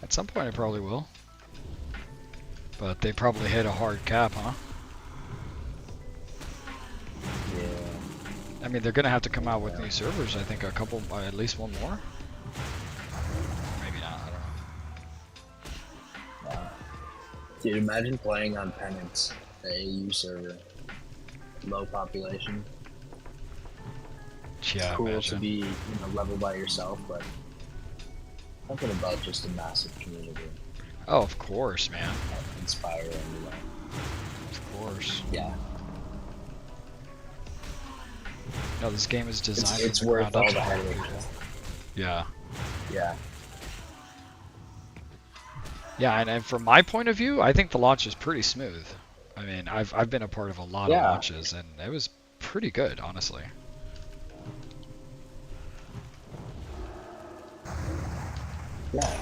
Speaker 1: At some point it probably will. But they probably hit a hard cap, huh?
Speaker 3: Yeah.
Speaker 1: I mean, they're gonna have to come out with new servers. I think a couple, at least one more. Maybe not. I don't know.
Speaker 3: Wow. Dude, imagine playing on Penance, the AU server. Low population.
Speaker 1: Yeah,
Speaker 3: Cool
Speaker 1: imagine.
Speaker 3: to be, level by yourself, but something about just a massive community.
Speaker 1: Oh, of course, man.
Speaker 3: Inspiring,
Speaker 1: Of course.
Speaker 3: Yeah.
Speaker 1: No, this game is designed
Speaker 3: It's
Speaker 1: from the
Speaker 3: worth
Speaker 1: ground up
Speaker 3: all
Speaker 1: to
Speaker 3: the
Speaker 1: help
Speaker 3: hard work.
Speaker 1: people. Yeah.
Speaker 3: Yeah.
Speaker 1: Yeah, and from my point of view, I think the launch is pretty smooth. I mean, I've been a part of a lot of launches, and it was pretty good, honestly.
Speaker 3: Yeah.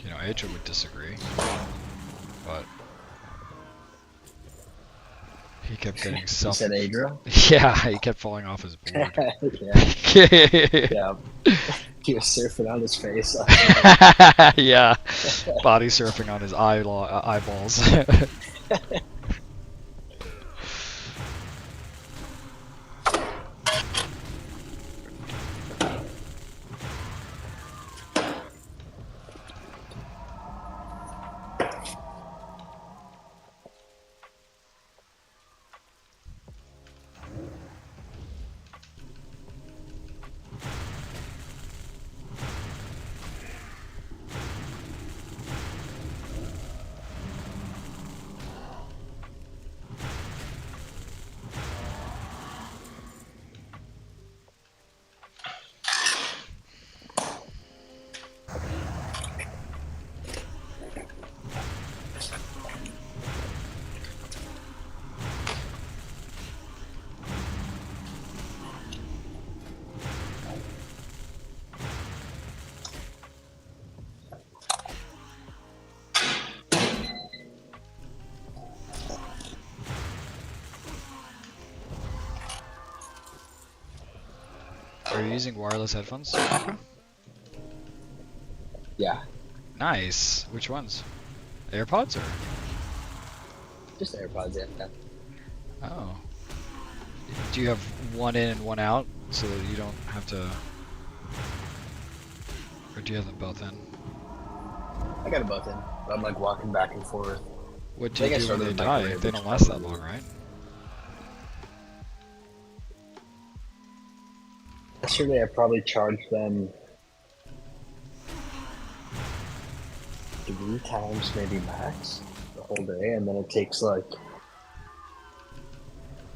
Speaker 1: You know, Aja would disagree, but he kept getting
Speaker 3: You
Speaker 1: self.
Speaker 3: said Adra?
Speaker 1: Yeah, he kept falling off his board.
Speaker 3: yeah. Yeah. He was surfing on his face.
Speaker 1: Yeah, body surfing on his eyeballs. Are you using wireless headphones, Marco?
Speaker 3: Yeah.
Speaker 1: Nice. Which ones? AirPods or?
Speaker 3: Just AirPods, yeah.
Speaker 1: Oh. Do you have one in and one out so that you don't have to, or do you have them both in?
Speaker 3: I got them both in. But I'm like walking back and forth.
Speaker 1: What do you do when they
Speaker 3: with
Speaker 1: die?
Speaker 3: microwave,
Speaker 1: They
Speaker 3: which
Speaker 1: don't last that
Speaker 3: probably-
Speaker 1: long, right?
Speaker 3: Yesterday I probably charged them 3 times maybe max the whole day, and then it takes like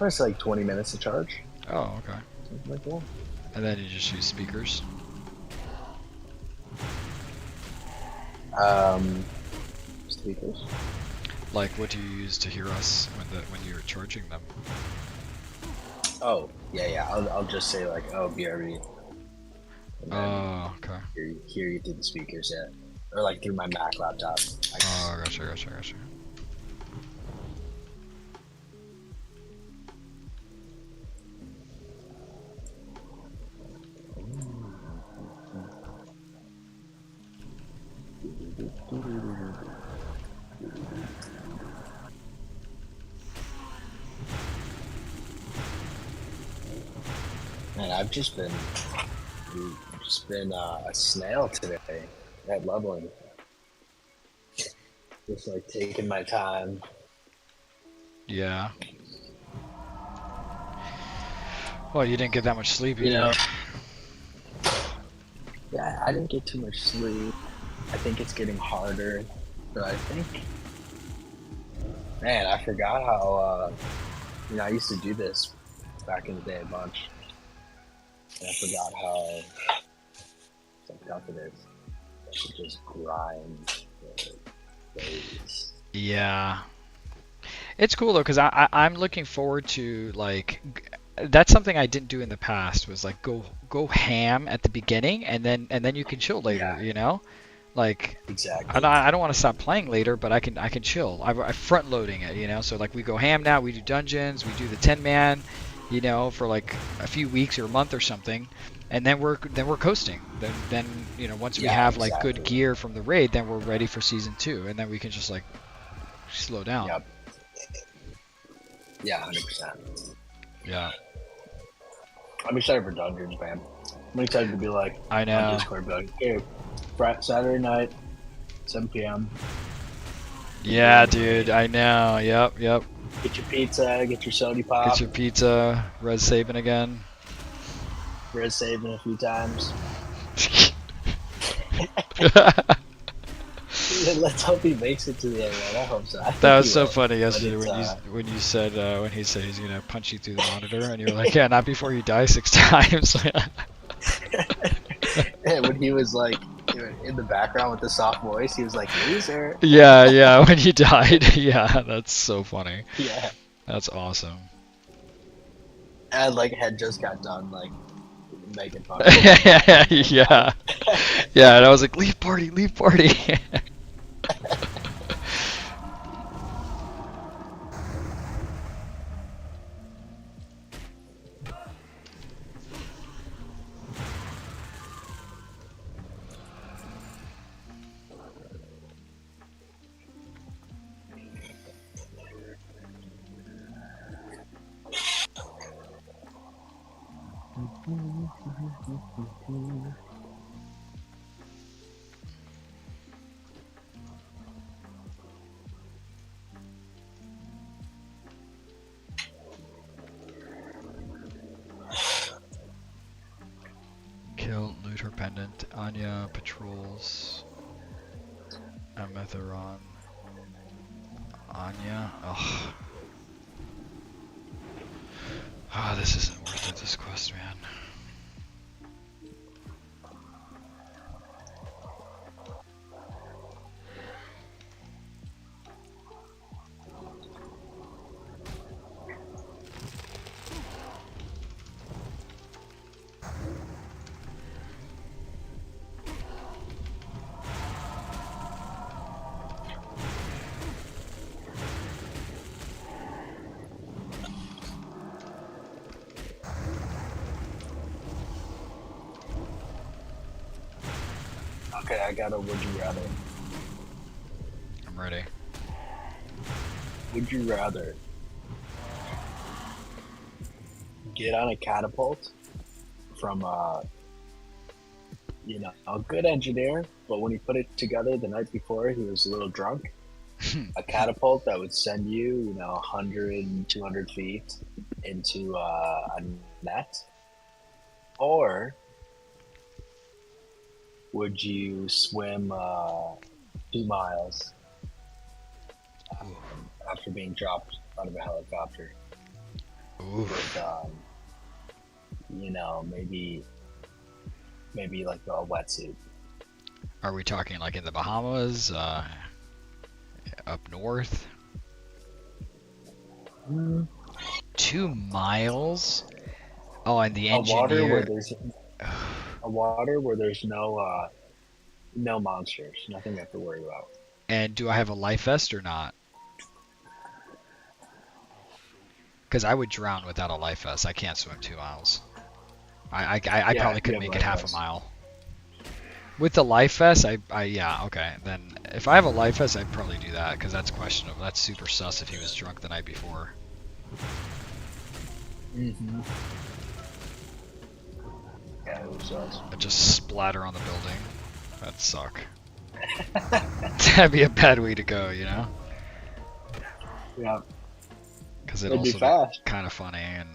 Speaker 3: it's like 20 minutes to charge.
Speaker 1: Oh, okay.
Speaker 3: Something like that.
Speaker 1: And then you just use speakers.
Speaker 3: Speakers.
Speaker 1: Like, what do you use to hear us when you're charging them?
Speaker 3: Oh, yeah. I'll just say like, oh, BRB. And then
Speaker 1: Oh, okay.
Speaker 3: hear you through the speakers, yeah. Or like through my Mac laptop.
Speaker 1: Oh, gotcha.
Speaker 3: Man, I've just been a snail today at leveling. Just like taking my time.
Speaker 1: Yeah. Well, you didn't get that much sleep either.
Speaker 3: You know. Yeah, I didn't get too much sleep. I think it's getting harder. But I think, man, I forgot how, I used to do this back in the day a bunch. And I forgot how tough it is. I should just grind for days.
Speaker 1: Yeah. It's cool though, because I'm looking forward to like that's something I didn't do in the past was like go ham at the beginning and then you can chill later,
Speaker 3: Yeah.
Speaker 1: you know? Like
Speaker 3: Exactly.
Speaker 1: I don't want to stop playing later, but I can chill. I'm front loading it, you know. So like we go ham now. We do dungeons. We do the 10-man, you know, for like a few weeks or a month or something, and then we're coasting. Then you know once we
Speaker 3: Yeah,
Speaker 1: have like good
Speaker 3: exactly.
Speaker 1: gear from the raid, then we're ready for season 2, and then we can just like slow down.
Speaker 3: Yep. Yeah, 100%.
Speaker 1: Yeah.
Speaker 3: I'm excited for dungeons, man. I'm excited to be like
Speaker 1: I know.
Speaker 3: on Discord, be like, hey, Saturday night, 7 p.m.
Speaker 1: Yeah, dude. I know. Yep.
Speaker 3: Get your pizza, get your SoD pop.
Speaker 1: Get your pizza. Res saving again.
Speaker 3: Res saving a few times. Let's hope he makes it to the end. I hope so. I think
Speaker 1: That was
Speaker 3: he
Speaker 1: so
Speaker 3: will,
Speaker 1: funny
Speaker 3: but
Speaker 1: yesterday
Speaker 3: it's,
Speaker 1: when you said when he said he's gonna punch you through the monitor and you're like, yeah, not before you die 6 times.
Speaker 3: And when he was like in the background with the soft voice, he was like, loser.
Speaker 1: Yeah, when you died. Yeah, that's so funny.
Speaker 3: Yeah.
Speaker 1: That's awesome.
Speaker 3: And like had just got done like making fun of him.
Speaker 1: Yeah. Yeah, and I was like, leave party. Kill, loot her pendant. Anya patrols. Ametheron. Anya. Ugh. Ah, this isn't worth it, this quest, man.
Speaker 3: Okay, I got a would you rather.
Speaker 1: I'm ready.
Speaker 3: Would you rather get on a catapult from a good engineer, but when he put it together the night before, he was a little drunk. A catapult that would send you, 100, 200 feet into a net, or would you swim 2 miles after being dropped out of a helicopter?
Speaker 1: Oof.
Speaker 3: With, maybe like a wetsuit.
Speaker 1: Are we talking like in the Bahamas, up north? 2 miles? Oh, and the
Speaker 3: A water where
Speaker 1: engineer.
Speaker 3: there's no monsters, nothing you have to worry about.
Speaker 1: And do I have a life vest or not? Because I would drown without a life vest. I can't swim 2 miles. I probably could
Speaker 3: you have
Speaker 1: make
Speaker 3: life
Speaker 1: it half
Speaker 3: vest.
Speaker 1: a mile. With the life vest, yeah, okay. Then if I have a life vest, I'd probably do that because that's questionable. That's super sus if he was drunk the night before.
Speaker 3: Mm-hmm. Yeah, it was us.
Speaker 1: I'd just splatter on the building. That'd suck. That'd be a bad way to go, you know?
Speaker 3: Yeah,
Speaker 1: Because it'd
Speaker 3: it'd be
Speaker 1: also
Speaker 3: fast.
Speaker 1: be kind of funny. And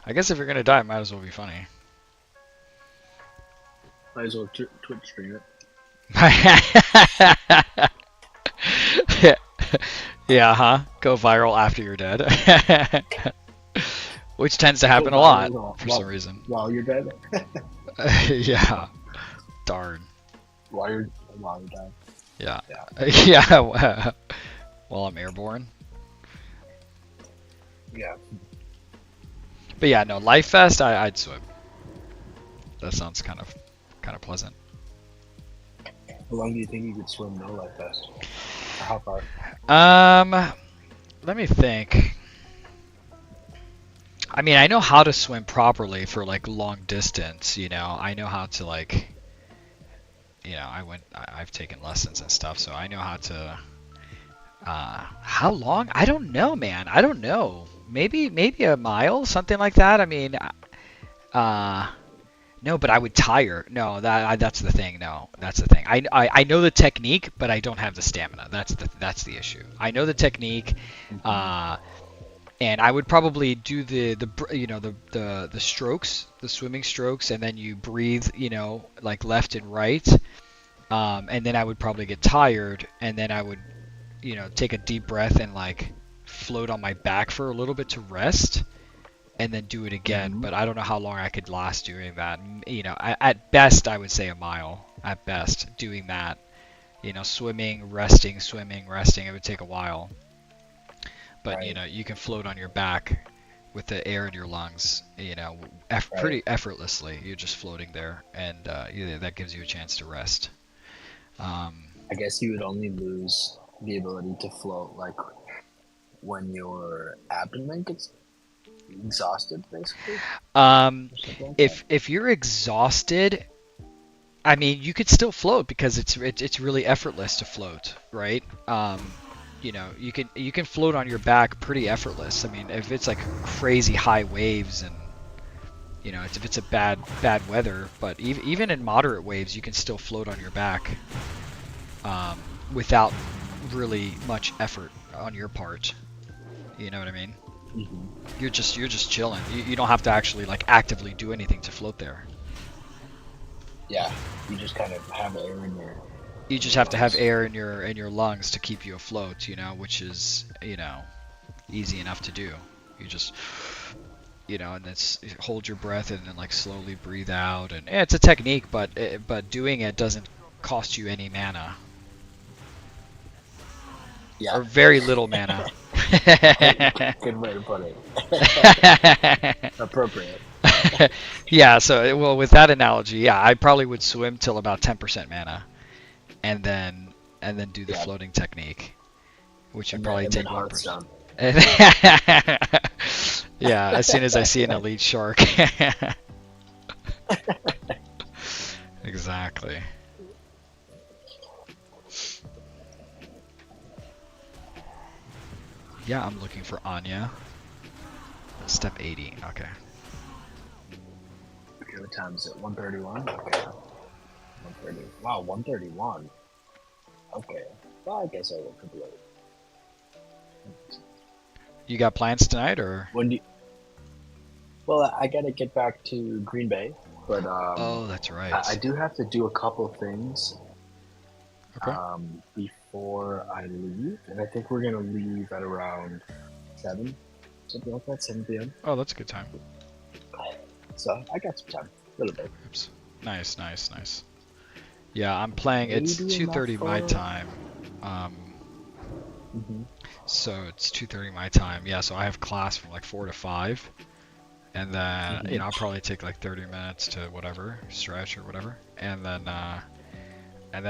Speaker 1: I guess if you're gonna die, it might as well be funny.
Speaker 3: Might as well Twitch stream it.
Speaker 1: Yeah, huh? Go viral after you're dead. Which tends to happen a lot for some reason.
Speaker 3: While you're dead.
Speaker 1: Yeah. Darn.
Speaker 3: while you're dead.
Speaker 1: Yeah.
Speaker 3: Yeah.
Speaker 1: Yeah. While I'm airborne.
Speaker 3: Yeah.
Speaker 1: But yeah, no, life vest, I'd swim. That sounds kind of pleasant.
Speaker 3: How long do you think you could swim no life vest? Or how far?
Speaker 1: Let me think. I mean, I know how to swim properly for like long distance, you know. I know how to like, you know, I've taken lessons and stuff, so I know how to. How long? I don't know, man. I don't know. Maybe a mile, something like that. I mean, no, but I would tire. No, that's the thing. No, that's the thing. I know the technique, but I don't have the stamina. That's the issue. I know the technique, and I would probably do the strokes, the swimming strokes, and then you breathe, you know, like left and right, and then I would probably get tired, and then I would, you know, take a deep breath and like float on my back for a little bit to rest. And then do it again, but I don't know how long I could last doing that. You know, at best, I would say a mile. At best, doing that. You know, swimming, resting, it would take a while. But,
Speaker 3: Right.
Speaker 1: you know, you can float on your back with the air in your lungs, you know, pretty effortlessly. You're just floating there, and that gives you a chance to rest.
Speaker 3: I guess you would only lose the ability to float like when your abdomen gets exhausted, basically.
Speaker 1: If you're exhausted, I mean, you could still float because it's really effortless to float, right? You know, you can float on your back pretty effortless. I mean, if it's like crazy high waves and, you know, if it's a bad weather, but even in moderate waves, you can still float on your back without really much effort on your part. You know what I mean?
Speaker 3: Mm-hmm.
Speaker 1: You're just chilling. You don't have to actually like actively do anything to float there.
Speaker 3: Yeah, you just kind of have air in your.
Speaker 1: You just have to have air in your lungs to keep you afloat, you know, which is, you know, easy enough to do. You just, you know, and then hold your breath and then like slowly breathe out, and it's a technique, but doing it doesn't cost you any mana.
Speaker 3: Yeah.
Speaker 1: Or very little mana.
Speaker 3: Good way to put it. Appropriate.
Speaker 1: Yeah, so well, with that analogy, yeah, I probably would swim till about 10% mana, and then do the floating technique, which would probably take 1%. Yeah, as soon as I see an elite shark. Exactly. Yeah, I'm looking for Anya. Step 80. Okay.
Speaker 3: Okay, what time is it? 1:31. Okay. 1:30. Wow, 1:31. Okay. Well, I guess I woke up late.
Speaker 1: You got plans tonight, or?
Speaker 3: When do you... Well, I gotta get back to Green Bay, but
Speaker 1: Oh, that's right.
Speaker 3: I do have to do a couple things
Speaker 1: Okay.
Speaker 3: before I leave, and I think we're gonna leave at around 7, something like that, 7 p.m.
Speaker 1: Oh, that's a good time.
Speaker 3: So I got some time, a little bit.
Speaker 1: Oops. Nice, nice, nice. Yeah, I'm playing. It's
Speaker 3: Maybe
Speaker 1: 2:30 my
Speaker 3: enough for-
Speaker 1: time.
Speaker 3: Mm-hmm.
Speaker 1: So it's 2:30 my time. Yeah, so I have class from like 4 to 5. And then, you know, I'll probably take like 30 minutes to whatever, stretch or whatever. And then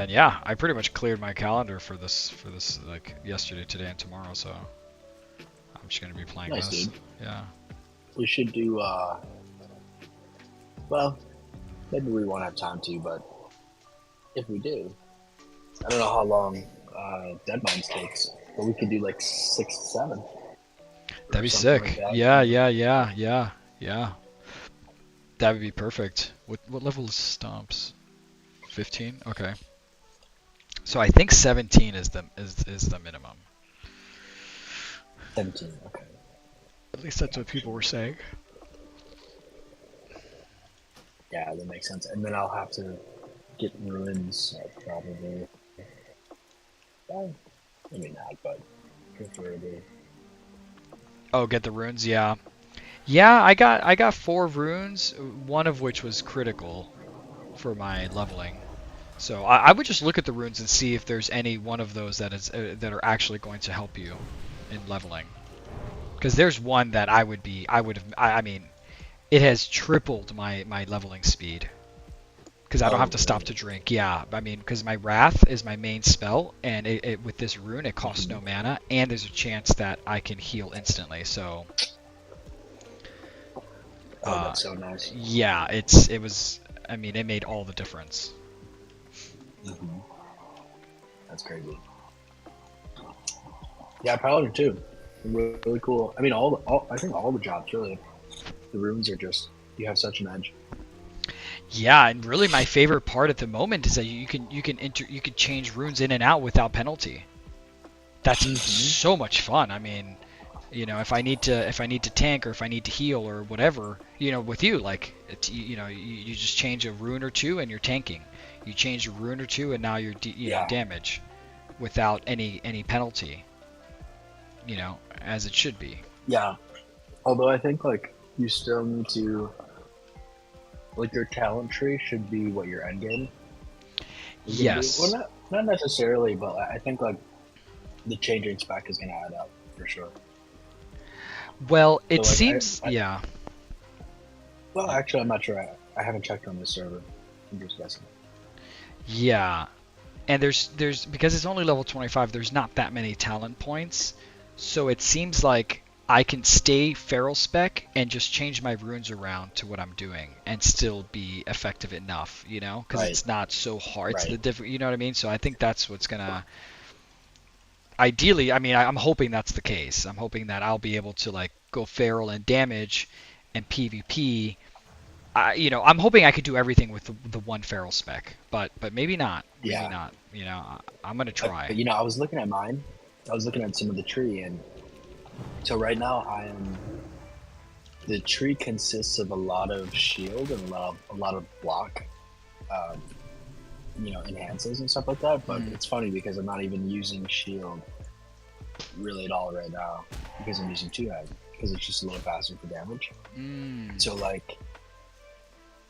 Speaker 1: yeah, I pretty much cleared my calendar for this like yesterday, today, and tomorrow, so I'm just gonna be playing
Speaker 3: Nice,
Speaker 1: this.
Speaker 3: dude.
Speaker 1: Yeah.
Speaker 3: We should do, well, maybe we won't have time to, but if we do, I don't know how long Deadmines takes, but we could do like 6 to 7.
Speaker 1: That'd be
Speaker 3: something
Speaker 1: sick.
Speaker 3: like that.
Speaker 1: Yeah. That would be perfect. What level is stomps? 15? Okay. So I think 17 is the minimum.
Speaker 3: 17, okay.
Speaker 1: At least that's what people were saying.
Speaker 3: Yeah, that makes sense. And then I'll have to get ruins, probably. Well, maybe not, but preferably.
Speaker 1: Oh, get the runes, yeah. Yeah, I got 4 runes, one of which was critical for my leveling. So I would just look at the runes and see if there's any one of those that are actually going to help you in leveling. Because there's one that I mean, it has tripled my leveling speed. Because I don't have to stop to drink. Yeah, I mean, because my Wrath is my main spell, and with this rune, it costs no mana, and there's a chance that I can heal instantly. So,
Speaker 3: Oh, that's so nice.
Speaker 1: yeah, I mean, it made all the difference.
Speaker 3: Mm-hmm. That's crazy. Yeah, Paladin too. Really cool. I mean, I think all the jobs really. The runes are just, you have such an edge.
Speaker 1: Yeah, and really my favorite part at the moment is that you can change runes in and out without penalty. That's so much fun. I mean, you know, if I need to tank or if I need to heal or whatever, you know, with you, like, you know, you just change a rune or two and you're tanking. You change a rune or two and now you're know, damage without any penalty. You know, as it should be.
Speaker 3: Yeah. Although I think like you still need to, like, your talent tree should be what your end game is.
Speaker 1: Yes.
Speaker 3: Well, not necessarily, but I think like the changing spec is going to add up for sure.
Speaker 1: Well, it
Speaker 3: So, like,
Speaker 1: seems, yeah.
Speaker 3: Well, actually, I'm not sure. I haven't checked on this server. I'm just guessing.
Speaker 1: Yeah, and there's because it's only level 25. There's not that many talent points, so it seems like I can stay feral spec and just change my runes around to what I'm doing and still be effective enough, you know, because it's not so hard. It's the different, you know what I mean? So I think that's what's gonna. Ideally, I mean, I'm hoping that's the case. I'm hoping that I'll be able to like go feral and damage, and PvP. You know, I'm hoping I could do everything with the one feral spec, but maybe not. Maybe not. You know, I'm gonna try.
Speaker 3: But, you know, I was looking at mine. I was looking at some of the tree, and so right now the tree consists of a lot of shield and a lot of block, you know, enhances and stuff like that. But it's funny because I'm not even using shield really at all right now because I'm using 2-head because it's just a little faster for damage. So like,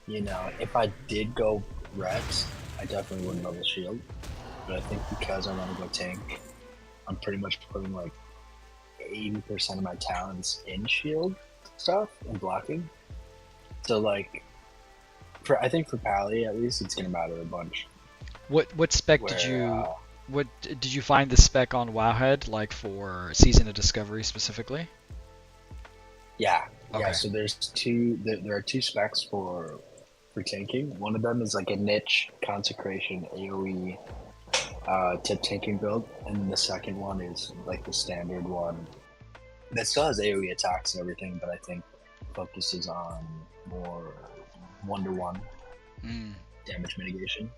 Speaker 3: you know, if I did go Rex, I definitely wouldn't level shield. But I think because I want to go tank, I'm pretty much putting like 80% of my talents in shield stuff and blocking. So like, I think for Pally at least, it's gonna matter a bunch.
Speaker 1: What spec did you find the spec on Wowhead, like for Season of Discovery specifically?
Speaker 3: Yeah.
Speaker 1: Okay.
Speaker 3: Yeah. So there's there are 2 specs for tanking. One of them is like a niche consecration AoE tip tanking build, and then the second one is like the standard one that still has AoE attacks and everything, but I think focuses on more 1-to-1
Speaker 1: Mm.
Speaker 3: damage mitigation.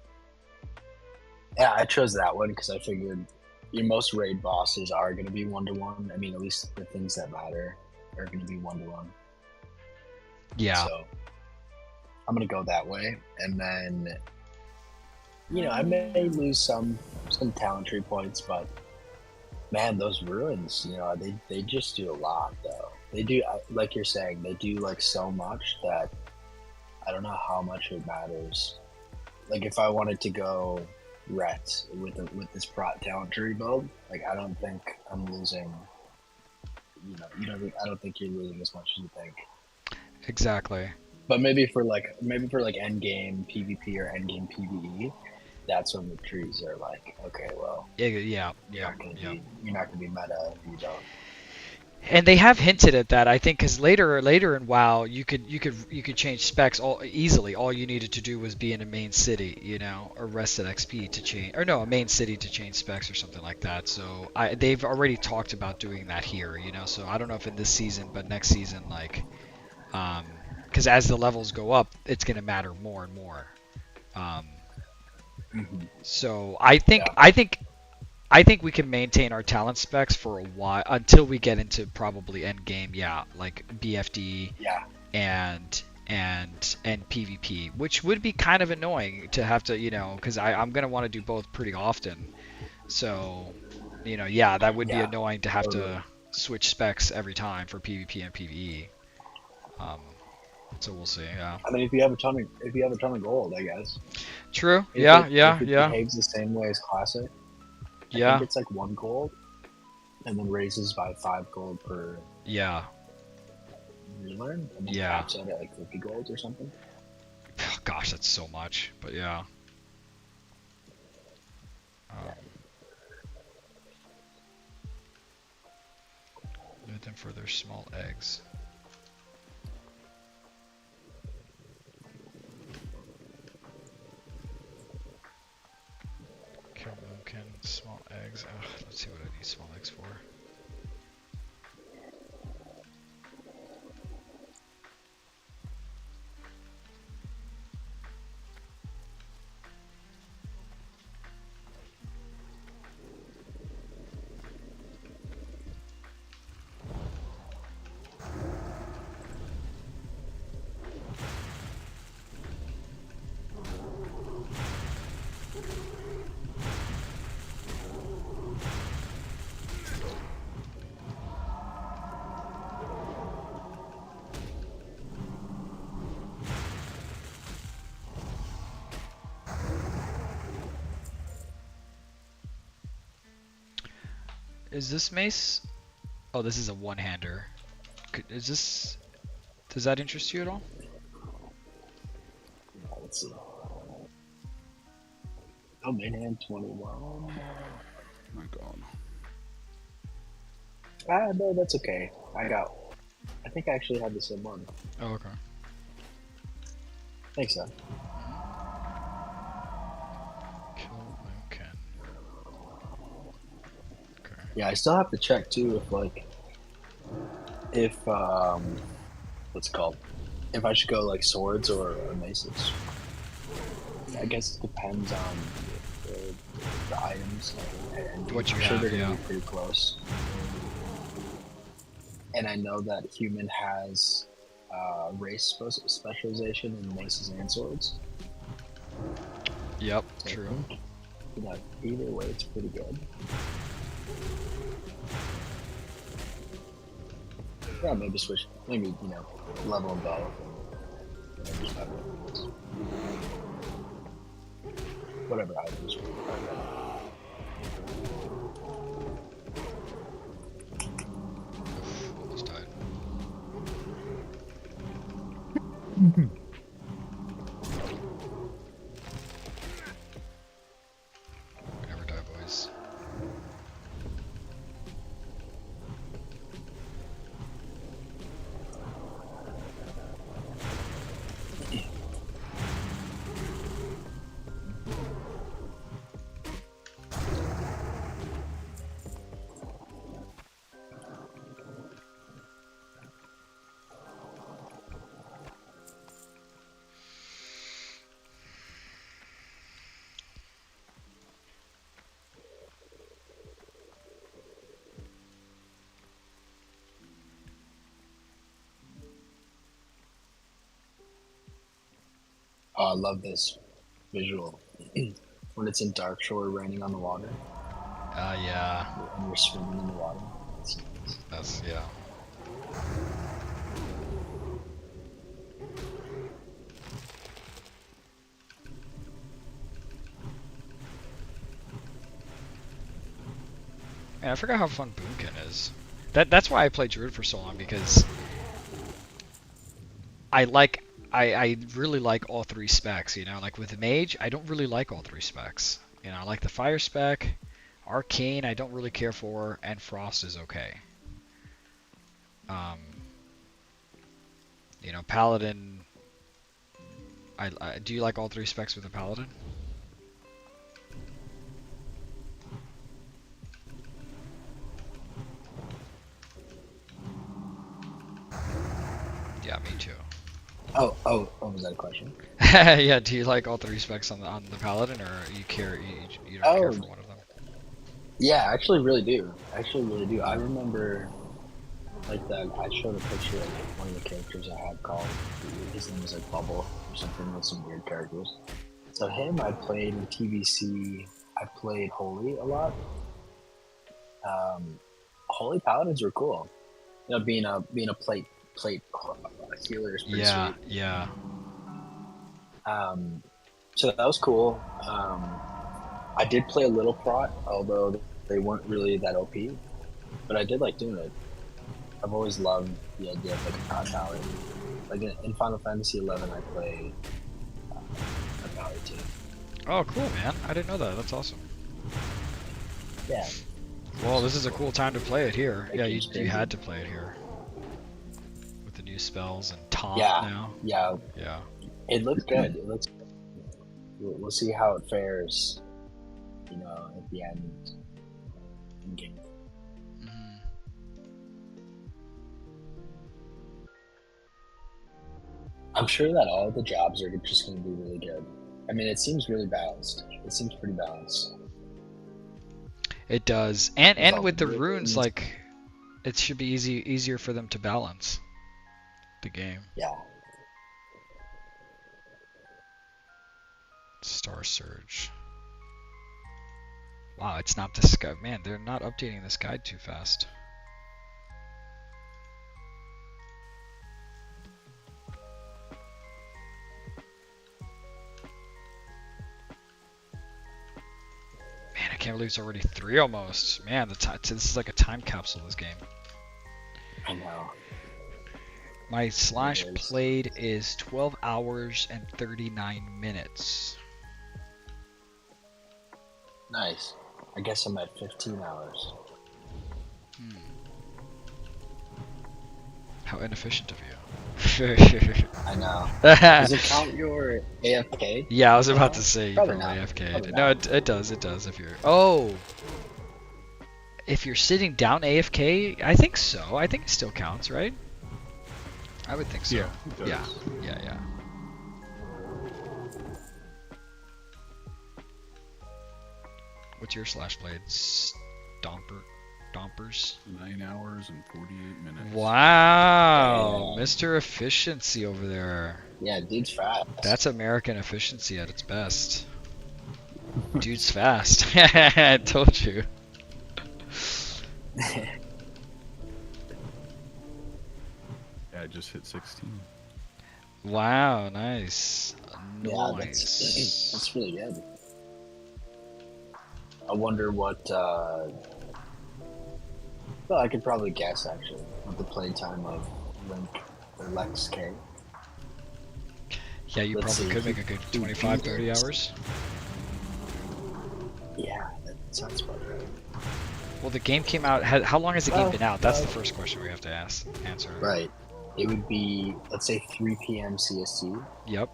Speaker 3: Yeah, I chose that one because I figured your most raid bosses are going to be 1-to-1. I mean, at least the things that matter are going to be 1-to-1.
Speaker 1: Yeah.
Speaker 3: So I'm going to go that way. And then, I may lose some talent tree points, but man, those ruins, they just do a lot, though. They do, like you're saying, they do like so much that I don't know how much it matters. Like if I wanted to go Ret with this prot talent tree build, like I don't think I'm losing. I don't think you're losing as much as you think.
Speaker 1: Exactly.
Speaker 3: But maybe for end game PvP or end game PvE, that's when the trees are like, okay, well,
Speaker 1: Yeah.
Speaker 3: you're not gonna be meta if you don't.
Speaker 1: And they have hinted at that, I think, because later in WoW, you could change specs easily. All you needed to do was be in a main city, or rest at XP to change, or no, a main city to change specs or something like that. So they've already talked about doing that here, So I don't know if in this season, but next season, like, because as the levels go up, it's gonna matter more and more. So I think we can maintain our talent specs for a while until we get into probably end game, like BFD and PvP, which would be kind of annoying to have to, because I'm gonna want to do both pretty often. So, that would be annoying to have to switch specs every time for PvP and PvE. So we'll see. Yeah.
Speaker 3: I mean, if you have a ton of gold, I guess.
Speaker 1: True.
Speaker 3: If it behaves the same way as classic. I think it's like 1 gold, and then raises by 5 gold per relearn, and then caps out at like 50 gold or something.
Speaker 1: Gosh, that's so much, but yeah. Limit them for their small eggs. Kill Moonkin, small eggs. Let's see what I need small eggs for. Is this mace? Oh, this is a one-hander. Does that interest you at all?
Speaker 3: Let's see. Oh, main hand 21. Oh
Speaker 2: my god.
Speaker 3: No, that's okay. I think I actually have the same one.
Speaker 1: Oh, okay.
Speaker 3: Thanks, son.
Speaker 1: Kill Moonkin. Okay.
Speaker 3: Yeah, I still have to check too if what's it called? If I should go like swords or maces. I guess it depends on the items and
Speaker 1: What you
Speaker 3: I'm sure
Speaker 1: have,
Speaker 3: they're gonna be pretty close. And I know that human has race specialization in maces and swords.
Speaker 1: Yep,
Speaker 3: So
Speaker 1: true.
Speaker 3: I think, either way, it's pretty good. Yeah, maybe switch. Maybe level them both. Whatever items.
Speaker 1: Almost died. We never die, boys.
Speaker 3: Oh, I love this visual. When it's in Dark Shore raining on the water
Speaker 1: Yeah.
Speaker 3: and you're swimming in the water. It's nice.
Speaker 1: That's, yeah. Man, I forgot how fun Boomkin is. That's why I played Druid for so long, because I really like all three specs, you know? Like with the Mage, I don't really like all three specs. You know, I like the Fire spec, Arcane I don't really care for, and Frost is okay. You know, Paladin, do you like all three specs with the Paladin? Yeah, me too.
Speaker 3: Oh, was that a question?
Speaker 1: Yeah, do you like all three specs on the Paladin, or you don't care for one of them?
Speaker 3: Yeah, I actually really do. I remember, like, that I showed a picture of one of the characters I had called, his name was like Bubble or something, with some weird characters. So him, I played in TVC, I played Holy a lot. Holy Paladins were cool. You know, being a plate healer is pretty
Speaker 1: Yeah,
Speaker 3: sweet.
Speaker 1: yeah.
Speaker 3: So that was cool. I did play a little prot, although they weren't really that OP, but I did like doing it. I've always loved the idea of like a prot paladin. Like in Final Fantasy XI, I played a paladin too.
Speaker 1: Oh, cool, man. I didn't know that. That's awesome.
Speaker 3: Yeah.
Speaker 1: Well, this is a cool time to play it here. Yeah, you
Speaker 3: Crazy.
Speaker 1: had to play it here. With the new spells and taunt
Speaker 3: Yeah.
Speaker 1: now.
Speaker 3: Yeah.
Speaker 1: Yeah.
Speaker 3: It looks good. It looks. We'll see how it fares. You know, at the end. In game.
Speaker 1: Mhm.
Speaker 3: I'm sure that all the jobs are just going to be really good. I mean, it seems really balanced. It seems pretty balanced.
Speaker 1: It does. And
Speaker 3: all
Speaker 1: with the
Speaker 3: the
Speaker 1: runes,
Speaker 3: runes.
Speaker 1: like, it should be easier for them to balance the game.
Speaker 3: Yeah.
Speaker 1: Star Surge. Wow, it's not this guide. Man, they're not updating this guide too fast. Man, I can't believe it's already 3 almost. Man, this is like a time capsule, this game.
Speaker 3: I know.
Speaker 1: My slash
Speaker 3: It is.
Speaker 1: played is 12 hours and 39 minutes.
Speaker 3: Nice. I guess I'm at 15 hours.
Speaker 1: How inefficient of you.
Speaker 3: I know. Does it count your AFK?
Speaker 1: Yeah, I was about to say you
Speaker 3: Probably
Speaker 1: probably
Speaker 3: not.
Speaker 1: AFK'd.
Speaker 3: Probably
Speaker 1: No,
Speaker 3: not.
Speaker 1: it does if you're... Oh! If you're sitting down AFK, I think so. I think it still counts, right? I would think so.
Speaker 2: Yeah, it does.
Speaker 1: Yeah. What's your slash blade? Stompers?
Speaker 2: 9 hours and 48 minutes.
Speaker 1: Wow!
Speaker 3: Yeah.
Speaker 1: Mr. Efficiency over there.
Speaker 3: Yeah, dude's fast.
Speaker 1: That's American efficiency at its best. Dude's fast. I told you.
Speaker 2: Yeah, I just hit 16.
Speaker 1: Wow, nice.
Speaker 3: Yeah,
Speaker 1: Nice.
Speaker 3: that's really good. I wonder what. Well, I could probably guess actually what the playtime of Link or Lex K.
Speaker 1: Yeah, you
Speaker 3: Let's
Speaker 1: probably
Speaker 3: see.
Speaker 1: could make a good 25, 30 hours.
Speaker 3: Yeah, that sounds about right.
Speaker 1: Well, the game came out. How long has the game
Speaker 3: Well,
Speaker 1: been out? That's the first question we have to answer.
Speaker 3: Right. It would be, let's say, 3 p.m. CST.
Speaker 1: Yep.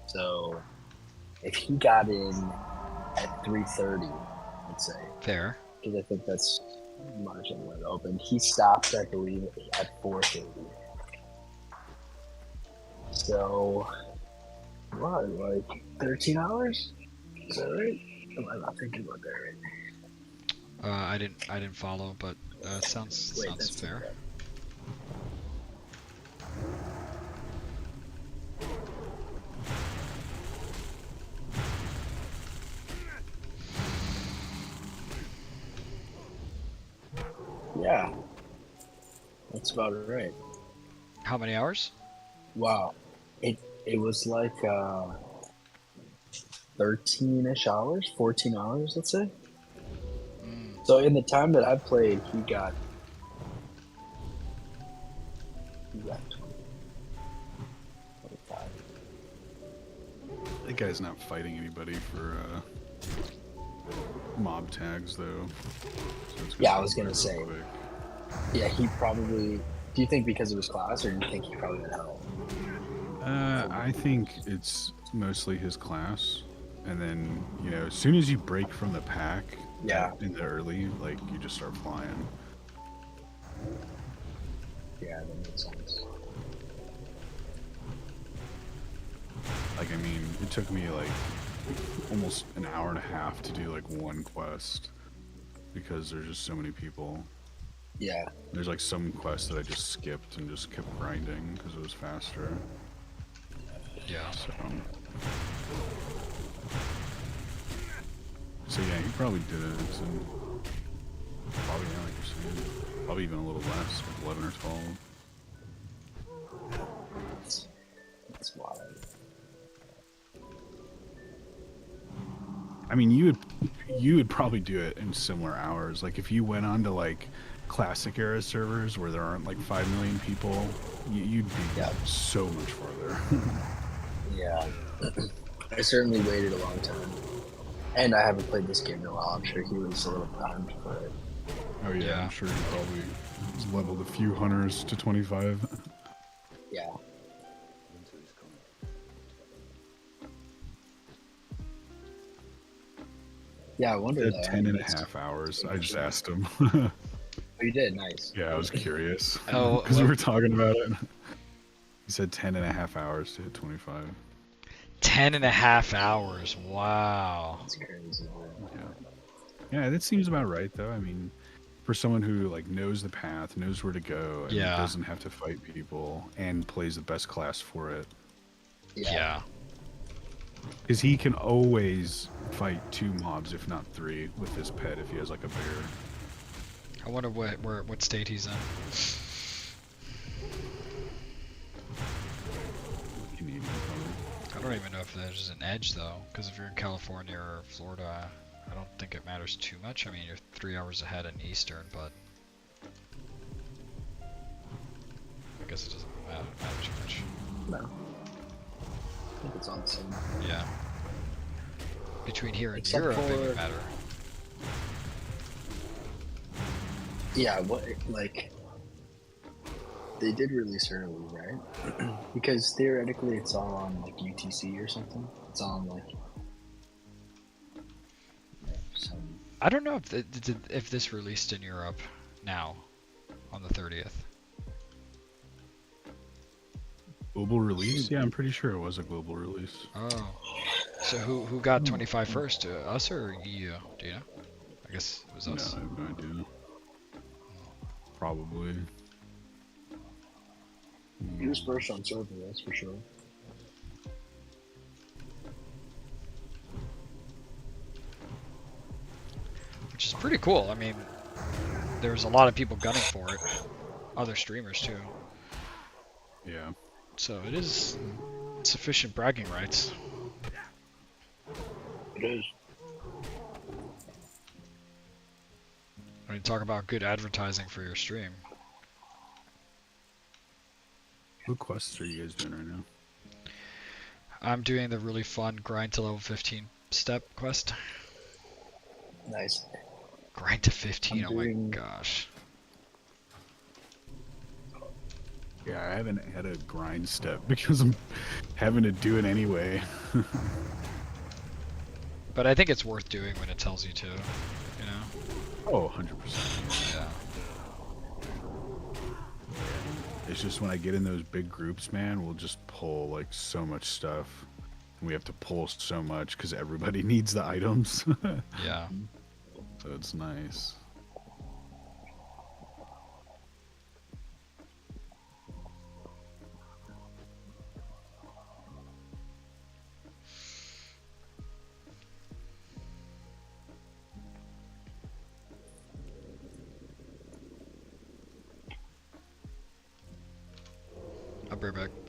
Speaker 3: So if he got in at 3:30, let's say,
Speaker 1: Fair.
Speaker 3: because I think that's margin when it opened, he stopped, I believe, at 4:30. So, what, like 13 hours? Is that right? Am I not thinking about that right?
Speaker 1: I didn't follow, but sounds
Speaker 3: Wait,
Speaker 1: sounds
Speaker 3: that's
Speaker 1: fair.
Speaker 3: okay. Yeah, that's about right.
Speaker 1: How many hours?
Speaker 3: Wow, it was like 13-ish hours, 14 hours, let's say.
Speaker 1: Mm.
Speaker 3: So in the time that I played, he got 25.
Speaker 2: That guy's not fighting anybody for mob tags though. So it's
Speaker 3: Yeah, I
Speaker 2: go
Speaker 3: was gonna
Speaker 2: real
Speaker 3: say.
Speaker 2: quick.
Speaker 3: Yeah, he probably. Do you think because of his class, or do you think he probably had help?
Speaker 2: I think it's mostly his class, and then as soon as you break from the pack,
Speaker 3: Yeah.
Speaker 2: in the early, like you just start flying.
Speaker 3: Yeah, that makes sense.
Speaker 2: Like I mean, it took me like almost an hour and a half to do like one quest because there's just so many people.
Speaker 3: Yeah.
Speaker 2: There's like some quests that I just skipped and just kept grinding because it was faster.
Speaker 1: Yeah.
Speaker 2: So yeah, he probably did it. It's probably, yeah, like you're saying, probably even a little less, like 11 or 12.
Speaker 3: That's wild.
Speaker 2: I mean, you would probably do it in similar hours. Like if you went on to like classic era servers where there aren't like 5 million people, you'd be so much farther.
Speaker 3: Yeah. I certainly waited a long time. And I haven't played this game in a while. I'm sure he was a little primed for it.
Speaker 2: Oh yeah,
Speaker 1: Yeah.
Speaker 2: I'm sure he probably has leveled a few hunters to 25.
Speaker 3: Yeah. Yeah, I wonder
Speaker 2: At
Speaker 3: though.
Speaker 2: 10 and a half hours. I just asked him.
Speaker 3: Oh, you did? Nice.
Speaker 2: Yeah, I was curious.
Speaker 1: Oh,
Speaker 2: Because we
Speaker 1: well-
Speaker 2: were talking about it. He said 10 and a half hours to hit 25.
Speaker 1: 10.5 hours. Wow.
Speaker 3: That's crazy.
Speaker 2: Yeah, that seems about right, though. I mean, for someone who like knows the path, knows where to go, and
Speaker 1: Yeah.
Speaker 2: doesn't have to fight people, and plays the best class for it,
Speaker 1: Yeah.
Speaker 2: because he can always fight 2 mobs, if not 3, with his pet if he has like a bear.
Speaker 1: I wonder what state he's in.
Speaker 2: Canadian, probably.
Speaker 1: I don't even know if there's an edge though, because if you're in California or Florida, I don't think it matters too much. I mean, you're 3 hours ahead in Eastern, but I guess it doesn't matter too much.
Speaker 3: No. I think it's on the same.
Speaker 1: Yeah. Between here and
Speaker 3: Except
Speaker 1: Europe, it
Speaker 3: for-
Speaker 1: would matter.
Speaker 3: Yeah, like they did release early, right? Because theoretically it's all on like UTC or something. It's on like some.
Speaker 1: I don't know if this released in Europe now, on the 30th.
Speaker 2: Global release? Yeah, I'm pretty sure it was a global release.
Speaker 1: Oh. So who got 25 first? Us or EU? Do you know? I guess it was
Speaker 2: No,
Speaker 1: us.
Speaker 2: I have no idea. Probably.
Speaker 3: He was first on server, that's for sure.
Speaker 1: Which is pretty cool. I mean, there's a lot of people gunning for it. Other streamers too.
Speaker 2: Yeah.
Speaker 1: So it is sufficient bragging rights.
Speaker 3: It is.
Speaker 1: I mean, talk about good advertising for your stream.
Speaker 2: What quests are you guys doing right now?
Speaker 1: I'm doing the really fun grind to level 15 step quest.
Speaker 3: Nice.
Speaker 1: Grind to 15,
Speaker 3: I'm
Speaker 1: oh my
Speaker 3: doing-
Speaker 1: gosh.
Speaker 2: Yeah, I haven't had a grind step because I'm having to do it anyway.
Speaker 1: But I think it's worth doing when it tells you to, you know?
Speaker 2: Oh, 100%.
Speaker 1: Yeah.
Speaker 2: It's just when I get in those big groups, man, we'll just pull like so much stuff. We have to pull so much because everybody needs the items.
Speaker 1: Yeah.
Speaker 2: So it's nice.
Speaker 1: I'll be right back.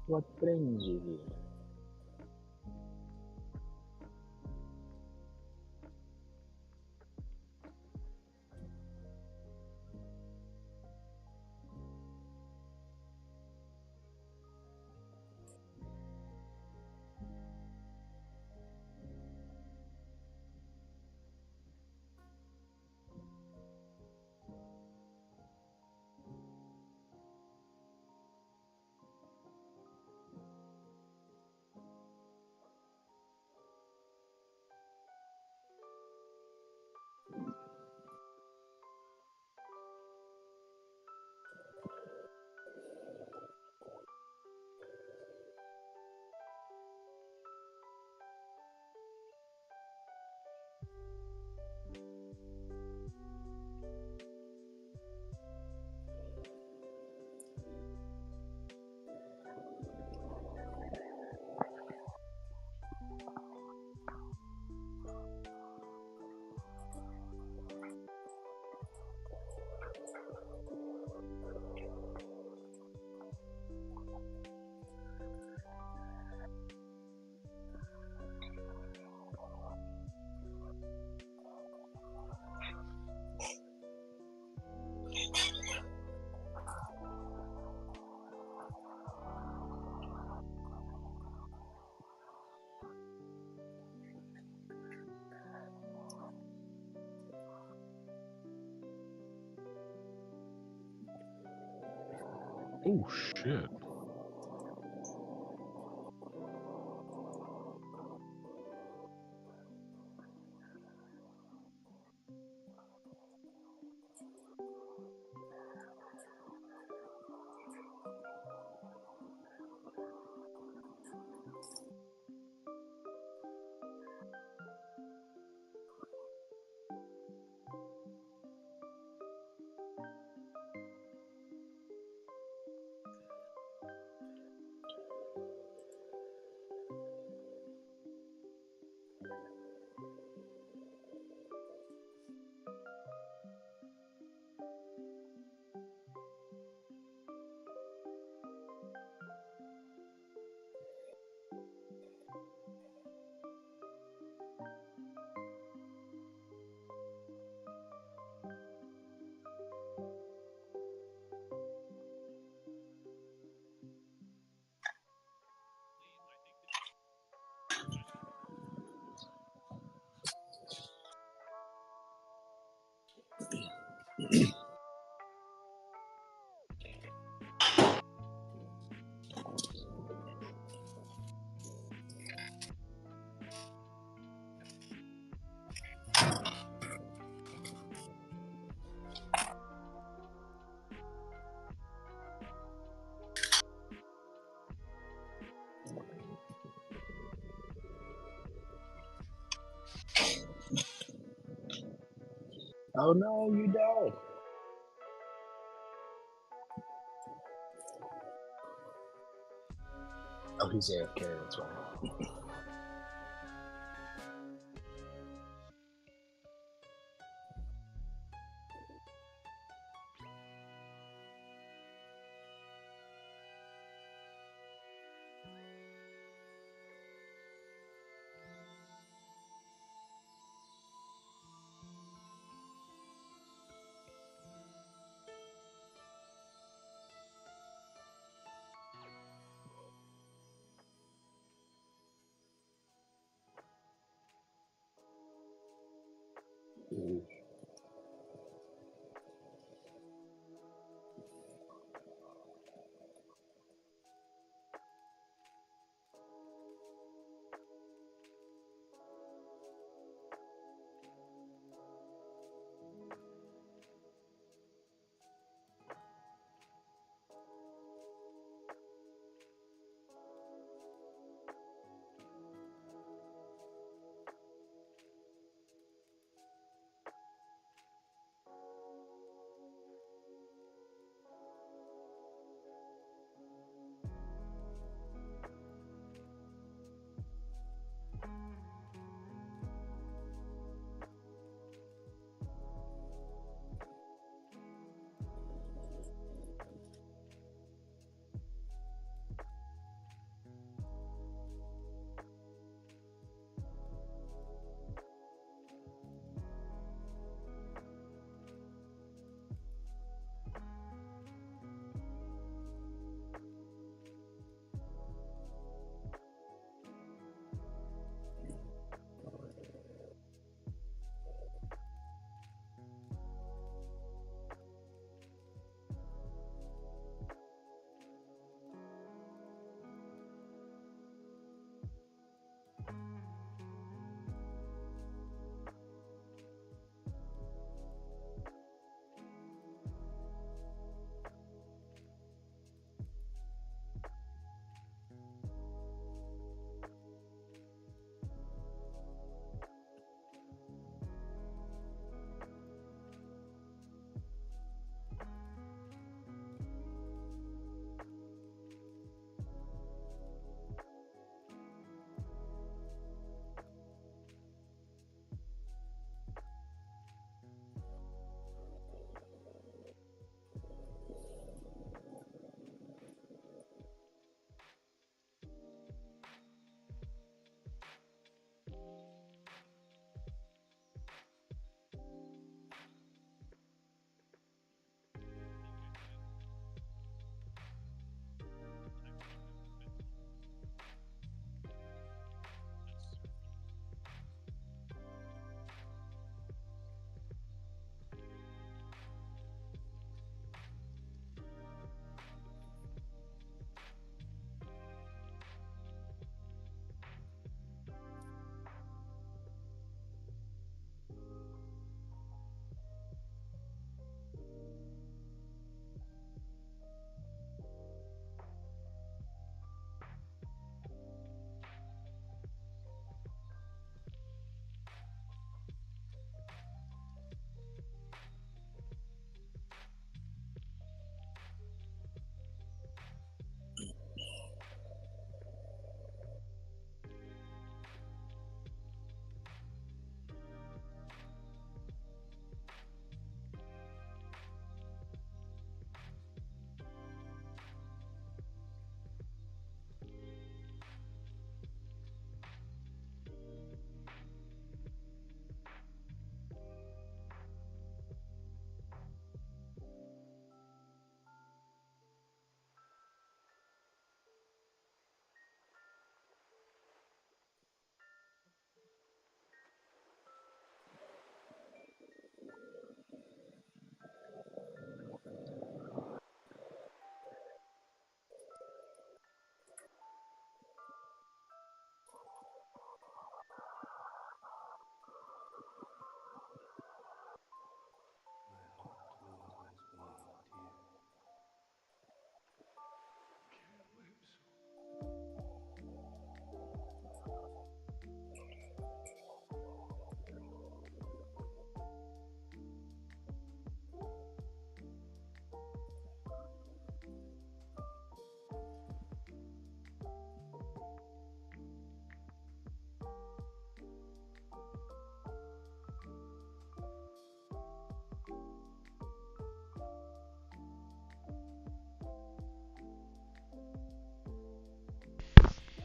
Speaker 3: What brings you here?
Speaker 2: Oh shit.
Speaker 3: Oh no, you died. Oh, he's AFK, that's right.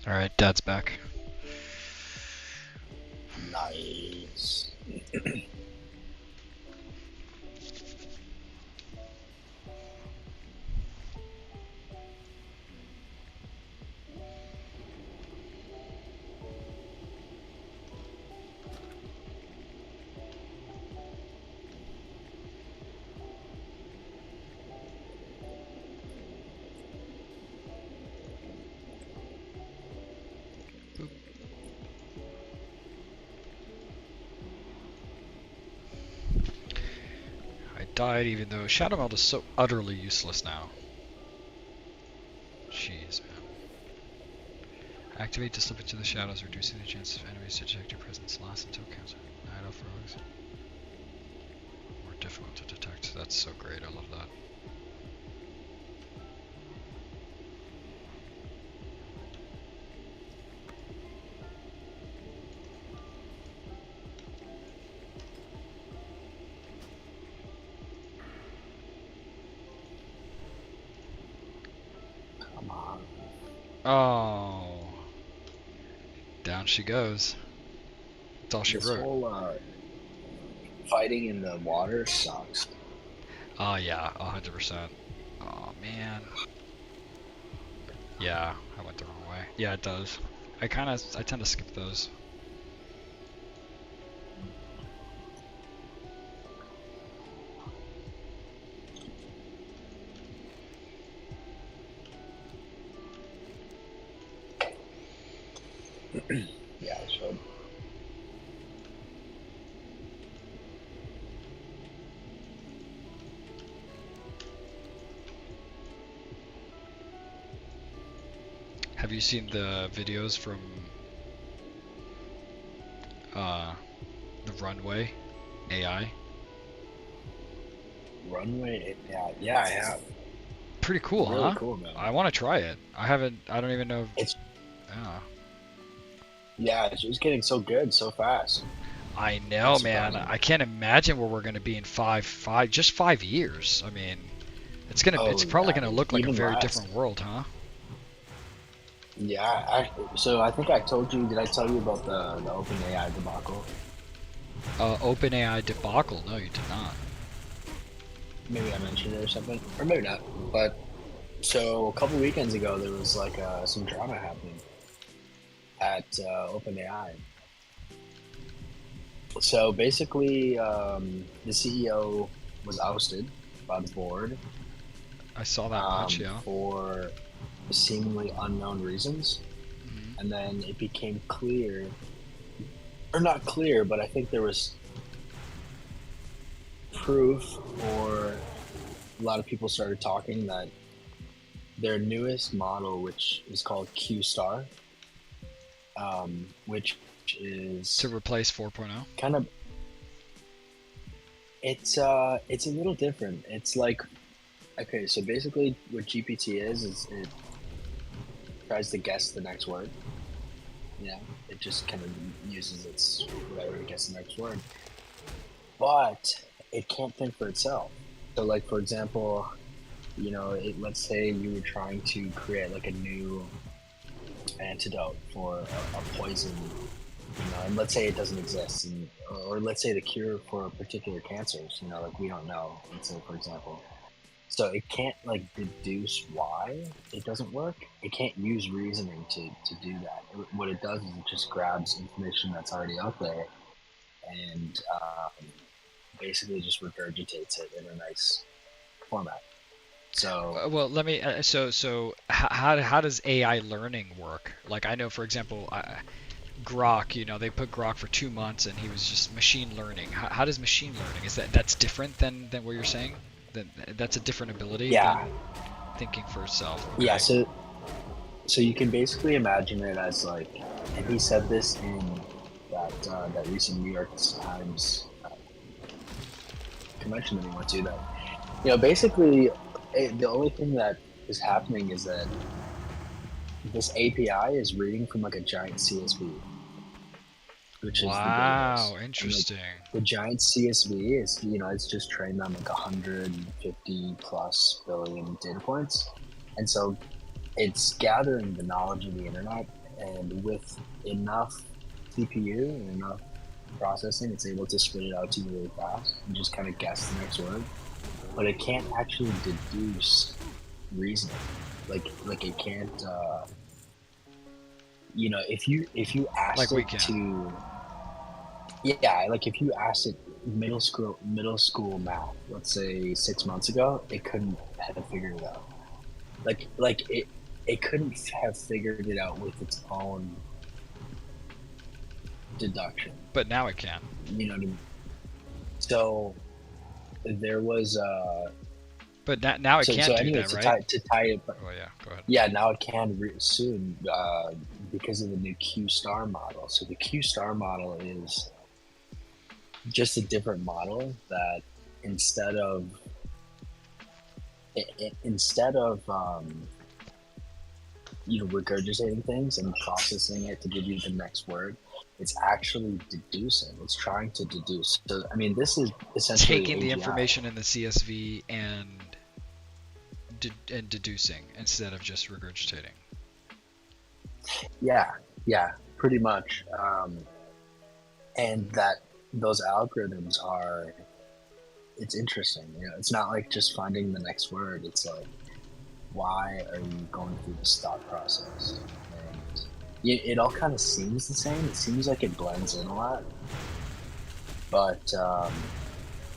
Speaker 1: Alright, Dad's back.
Speaker 3: Nice.
Speaker 1: I died even though Shadow Meld is so utterly useless now. Jeez, man. Activate to slip into the shadows, reducing the chance of enemies to detect your presence. Last until counter. Night Elf rogues. More difficult to detect. That's so great. I love that.
Speaker 3: Come on.
Speaker 1: Oh. Down she goes. That's all she
Speaker 3: This
Speaker 1: wrote.
Speaker 3: whole fighting in the water sucks.
Speaker 1: Oh yeah, 100%. Oh man. Yeah, I went the wrong way. Yeah, it does. I tend to skip those.
Speaker 3: Yeah, I should.
Speaker 1: Have you seen the videos from the Runway AI?
Speaker 3: Runway, yeah, I have.
Speaker 1: Pretty cool,
Speaker 3: Really
Speaker 1: huh?
Speaker 3: cool, man.
Speaker 1: I want to try it. I don't even know.
Speaker 3: It's
Speaker 1: Yeah.
Speaker 3: it's just getting so good so fast.
Speaker 1: I know,
Speaker 3: That's
Speaker 1: man.
Speaker 3: surprising.
Speaker 1: I can't imagine where we're gonna be in just 5 years. I mean, it's probably
Speaker 3: yeah,
Speaker 1: gonna look like a
Speaker 3: even
Speaker 1: very
Speaker 3: less.
Speaker 1: different world, huh?
Speaker 3: Yeah, so I think I told you. Did I tell you about the OpenAI debacle?
Speaker 1: OpenAI debacle? No, you did not.
Speaker 3: Maybe I mentioned it or something, or maybe not. But so a couple weekends ago, there was like some drama happening at OpenAI. So basically, the CEO was ousted by the board
Speaker 1: I saw that much, yeah.
Speaker 3: for seemingly unknown reasons.
Speaker 1: Mhm.
Speaker 3: And then it became clear, or not clear, but I think there was proof, or a lot of people started talking that their newest model, which is called Q Star, which is
Speaker 1: To replace 4.0.
Speaker 3: kind of it's a little different. It's like, okay, so basically what GPT is it tries to guess the next word. You know, it just kind of uses its whatever to guess the next word, but it can't think for itself. So, like for example, you know, let's say you were trying to create like a new antidote for a poison, you know, and let's say it doesn't exist, or let's say the cure for particular cancers, you know, like we don't know, let's say for example. So it can't like deduce why it doesn't work. It can't use reasoning to do that. What it does is it just grabs information that's already out there and basically just regurgitates it in a nice format. So
Speaker 1: Well, let me. How does AI learning work? Like, I know, for example, Grok. You know, they put Grok for 2 months, and he was just machine learning. How does machine learning? That's different than what you're saying? That's a different ability
Speaker 3: yeah,
Speaker 1: than thinking for itself. Okay.
Speaker 3: yeah. So you can basically imagine it as like, and he said this in that recent New York Times convention that he went to. That, you know, basically the only thing that is happening is that this API is reading from like a giant CSV, which is the
Speaker 1: Wow,
Speaker 3: database.
Speaker 1: interesting.
Speaker 3: And, like, the giant CSV is, you know, it's just trained on like 150 plus billion data points, and so it's gathering the knowledge of the internet and with enough CPU and enough processing, it's able to spit it out to you really fast and just kind of guess the next word. But it can't actually deduce reasoning. Like it can't. You know, if you asked
Speaker 1: Like we
Speaker 3: it
Speaker 1: can.
Speaker 3: to, yeah, like if you asked it middle school math, let's say 6 months ago, it couldn't have figured it out. Like it couldn't have figured it out with its own deduction.
Speaker 1: But now it can.
Speaker 3: You know what I mean? So there was
Speaker 1: But now it
Speaker 3: so
Speaker 1: can't do
Speaker 3: anyways,
Speaker 1: that, right?
Speaker 3: to tie it,
Speaker 1: Oh yeah, go ahead.
Speaker 3: yeah, now it can soon because of the new Q star model. So the Q star model is just a different model that instead of you know, regurgitating things and processing it to give you the next word, it's actually deducing. It's trying to deduce. So I mean, this is essentially
Speaker 1: Taking the
Speaker 3: AGI.
Speaker 1: information in the CSV and deducing instead of just regurgitating.
Speaker 3: Yeah, pretty much. And that those algorithms are, it's interesting. You know, it's not like just finding the next word. It's like, why are you going through this thought process? And it all kind of seems the same. It seems like it blends in a lot. But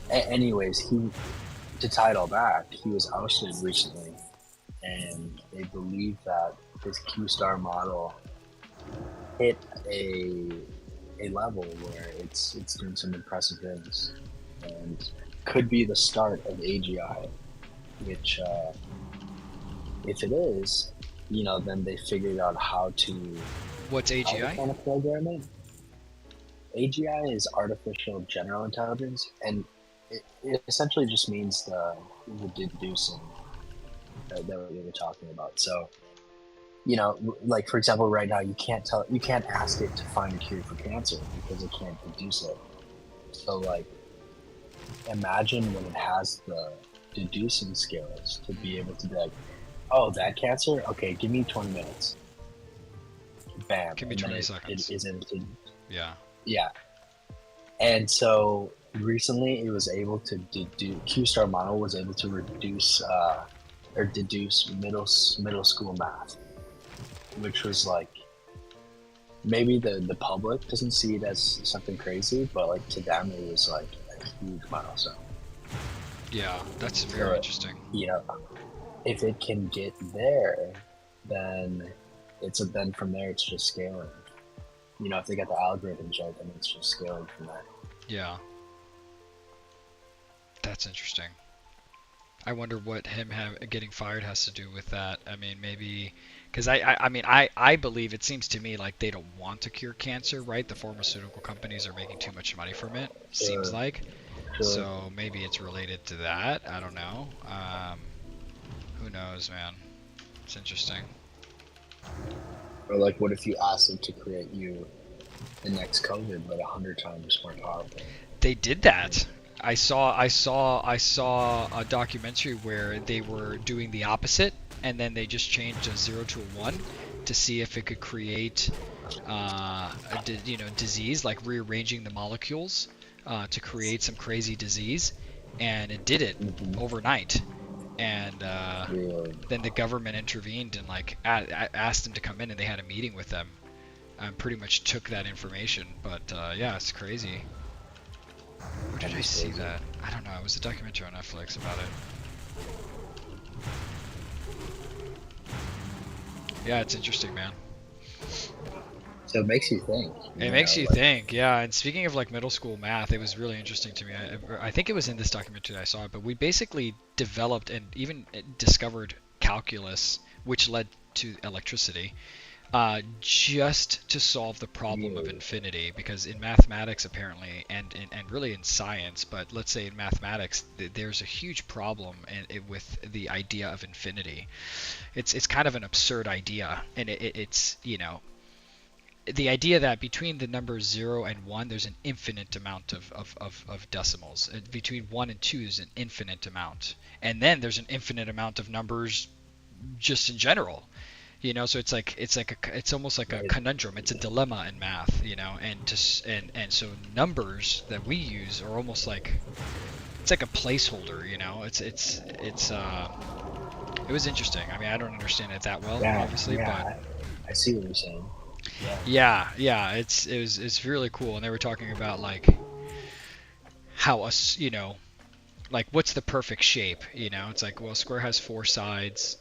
Speaker 3: anyways, to tie it all back, he was ousted recently, and they believe that his Q star model hit a level where it's doing some impressive things, and could be the start of AGI, which if it is, you know, then they figured out how to
Speaker 1: What's AGI?
Speaker 3: kind of program it. AGI is artificial general intelligence, and it essentially just means the deducing that we were talking about. So, you know, like for example, right now you can't ask it to find a cure for cancer because it can't deduce it. So, like, imagine when it has the deducing skills to be able to be like, oh, that cancer? Okay, give me 20 minutes. Bam.
Speaker 1: Give me
Speaker 3: and
Speaker 1: 20
Speaker 3: then
Speaker 1: seconds.
Speaker 3: It is able to,
Speaker 1: Yeah.
Speaker 3: yeah. And so recently it was able to Q-star model was able to reduce or deduce middle school math, which was like, maybe the public doesn't see it as something crazy, but like to them it was like a huge milestone.
Speaker 1: Yeah, that's very interesting.
Speaker 3: You know, if it can get there, then then from there it's just scaling. You know, if they got the algorithms right, then it's just scaling from there.
Speaker 1: Yeah. That's interesting. I wonder what him getting fired has to do with that. I mean, maybe because I believe, it seems to me like they don't want to cure cancer, right? The pharmaceutical companies are making too much money from it, seems like.
Speaker 3: Sure.
Speaker 1: So maybe it's related to that. I don't know. Who knows, man? It's interesting.
Speaker 3: Or like, what if you asked them to create you the next COVID, but 100 times more powerful?
Speaker 1: They did that. I saw a documentary where they were doing the opposite, and then they just changed a 0 to a 1 to see if it could create disease, like rearranging the molecules to create some crazy disease, and it did it overnight. And then the government intervened and like asked them to come in, and they had a meeting with them and pretty much took that information. But yeah, it's crazy. Where did I see that? I don't know. It was a documentary on Netflix about it. Yeah, it's interesting, man.
Speaker 3: So it makes you think.
Speaker 1: It makes you think, yeah. And speaking of like middle school math, it was really interesting to me. I think it was in this documentary that I saw it, but we basically developed and even discovered calculus, which led to electricity, just to solve the problem of infinity. Because in mathematics, apparently, and really in science, but let's say in mathematics, there's a huge problem with the idea of infinity. It's kind of an absurd idea, and it's, you know, the idea that between the numbers 0 and 1, there's an infinite amount of decimals. Between 1 and 2 is an infinite amount. And then there's an infinite amount of numbers just in general. You know, so it's almost like a
Speaker 3: Right.
Speaker 1: conundrum. It's a dilemma in math, you know, and so numbers that we use are almost like it's like a placeholder, you know. It was interesting. I mean, I don't understand it that well,
Speaker 3: Yeah,
Speaker 1: obviously, but
Speaker 3: yeah. I see what you're saying. Yeah.
Speaker 1: yeah, it's really cool. And they were talking about like how us, you know, like what's the perfect shape, you know? It's like, well, a square has 4 sides,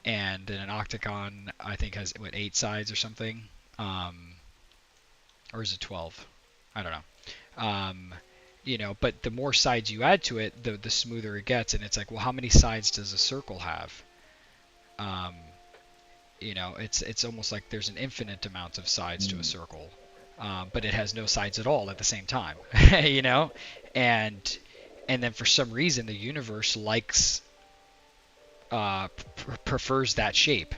Speaker 1: and then an octagon I think has what 8 sides or something, or is it 12? I don't know. You know, but the more sides you add to it, the smoother it gets. And it's like, well, how many sides does a circle have? Um, you know, it's almost like there's an infinite amount of sides to a circle, but it has no sides at all at the same time. You know, and then for some reason the universe likes prefers that shape.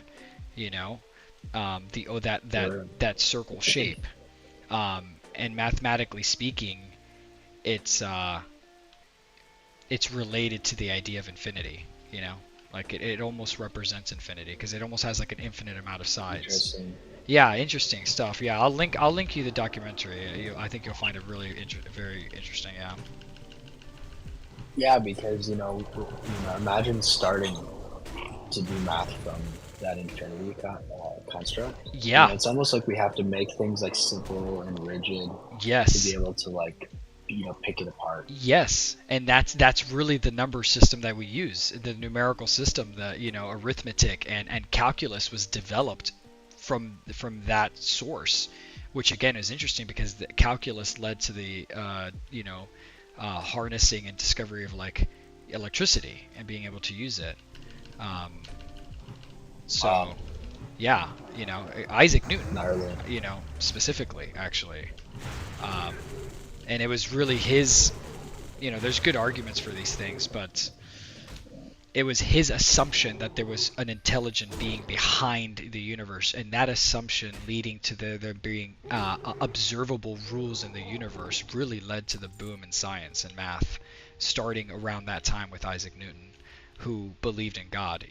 Speaker 1: You know,
Speaker 3: Sure.
Speaker 1: that circle shape. And mathematically speaking, it's related to the idea of infinity. You know, like it almost represents infinity because it almost has like an infinite amount of sides.
Speaker 3: Interesting.
Speaker 1: Yeah, interesting stuff. Yeah, I'll link you the documentary. I think you'll find it really very interesting. Yeah.
Speaker 3: Yeah, because imagine starting to do math from that infinity construct.
Speaker 1: Yeah.
Speaker 3: It's almost like we have to make things like simple and rigid to
Speaker 1: Yes.
Speaker 3: be able to like pick it apart.
Speaker 1: Yes, and that's really the number system that we use, the numerical system. The arithmetic and calculus was developed from that source, which again is interesting because the calculus led to the harnessing and discovery of like electricity and being able to use it. So yeah, Isaac Newton,
Speaker 3: Gnarly.
Speaker 1: specifically actually. And it was really his, there's good arguments for these things, but it was his assumption that there was an intelligent being behind the universe, and that assumption leading to there being observable rules in the universe really led to the boom in science and math, starting around that time with Isaac Newton, who believed in God,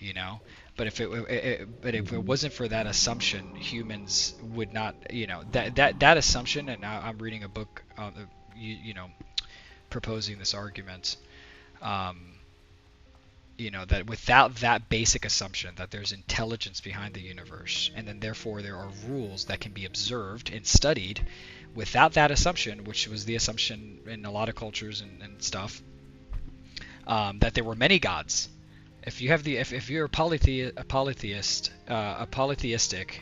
Speaker 1: But if it wasn't for that assumption, humans would not, that assumption. And now I'm reading a book, proposing this argument. That without that basic assumption that there's intelligence behind the universe, and then therefore there are rules that can be observed and studied, without that assumption, which was the assumption in a lot of cultures and stuff, that there were many gods. If you have if you're polytheistic,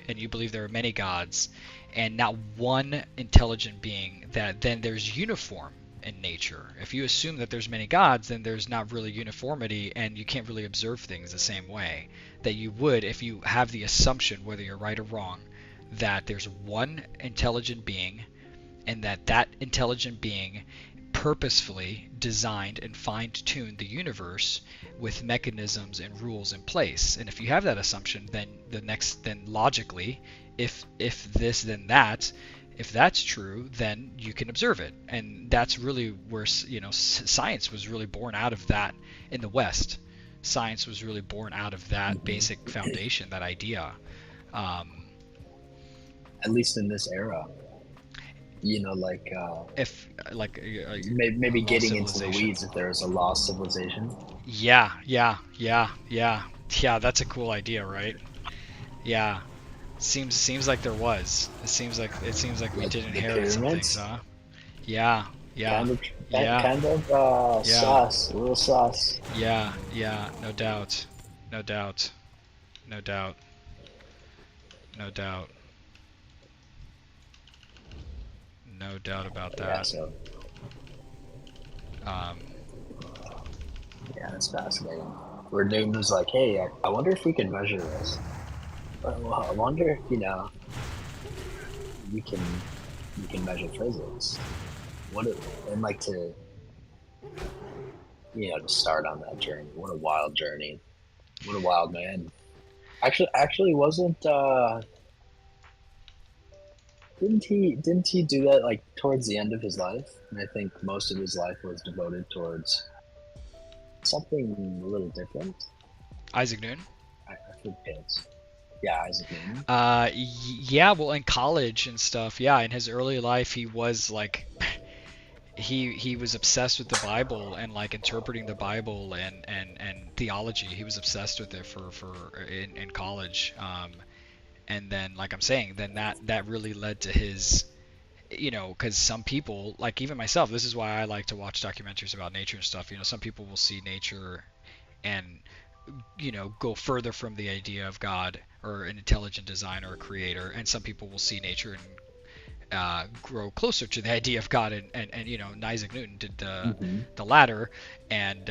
Speaker 1: and you believe there are many gods, and not one intelligent being, then there's uniform in nature. If you assume that there's many gods, then there's not really uniformity, and you can't really observe things the same way that you would if you have the assumption, whether you're right or wrong, that there's one intelligent being, and that intelligent being purposefully designed and fine-tuned the universe with mechanisms and rules in place. And if you have that assumption, then logically, if this then that, if that's true, then you can observe it. And that's really where science was really born out of that in the West. Science was really born out of that basic foundation, that idea.
Speaker 3: At least in this era. Maybe getting into the weeds if there was a lost civilization.
Speaker 1: Yeah. That's a cool idea, right? Yeah. Seems like there was. It seems like we did inherit some things, huh? Yeah.
Speaker 3: Kind of
Speaker 1: Yeah.
Speaker 3: sauce, a little sauce.
Speaker 1: Yeah. No doubt. No doubt about that.
Speaker 3: Yeah, so. Yeah, that's fascinating. Where Newton was like, "Hey, I wonder if we can measure this. Well, I wonder if you can measure physics. And like to start on that journey. What a wild journey. What a wild man. Actually, wasn't didn't he do that like towards the end of his life? And I think most of his life was devoted towards something a little different.
Speaker 1: Isaac Newton?
Speaker 3: I forget. Yeah, Isaac Newton.
Speaker 1: Yeah, well, in college and stuff, yeah, in his early life, he was like, he was obsessed with the Bible and like interpreting the Bible and theology. He was obsessed with it in college. And then, like I'm saying, then that really led to his, because some people, like even myself, this is why I like to watch documentaries about nature and stuff. Some people will see nature and go further from the idea of God or an intelligent design or a creator, and some people will see nature and grow closer to the idea of God, and Isaac Newton did the latter, and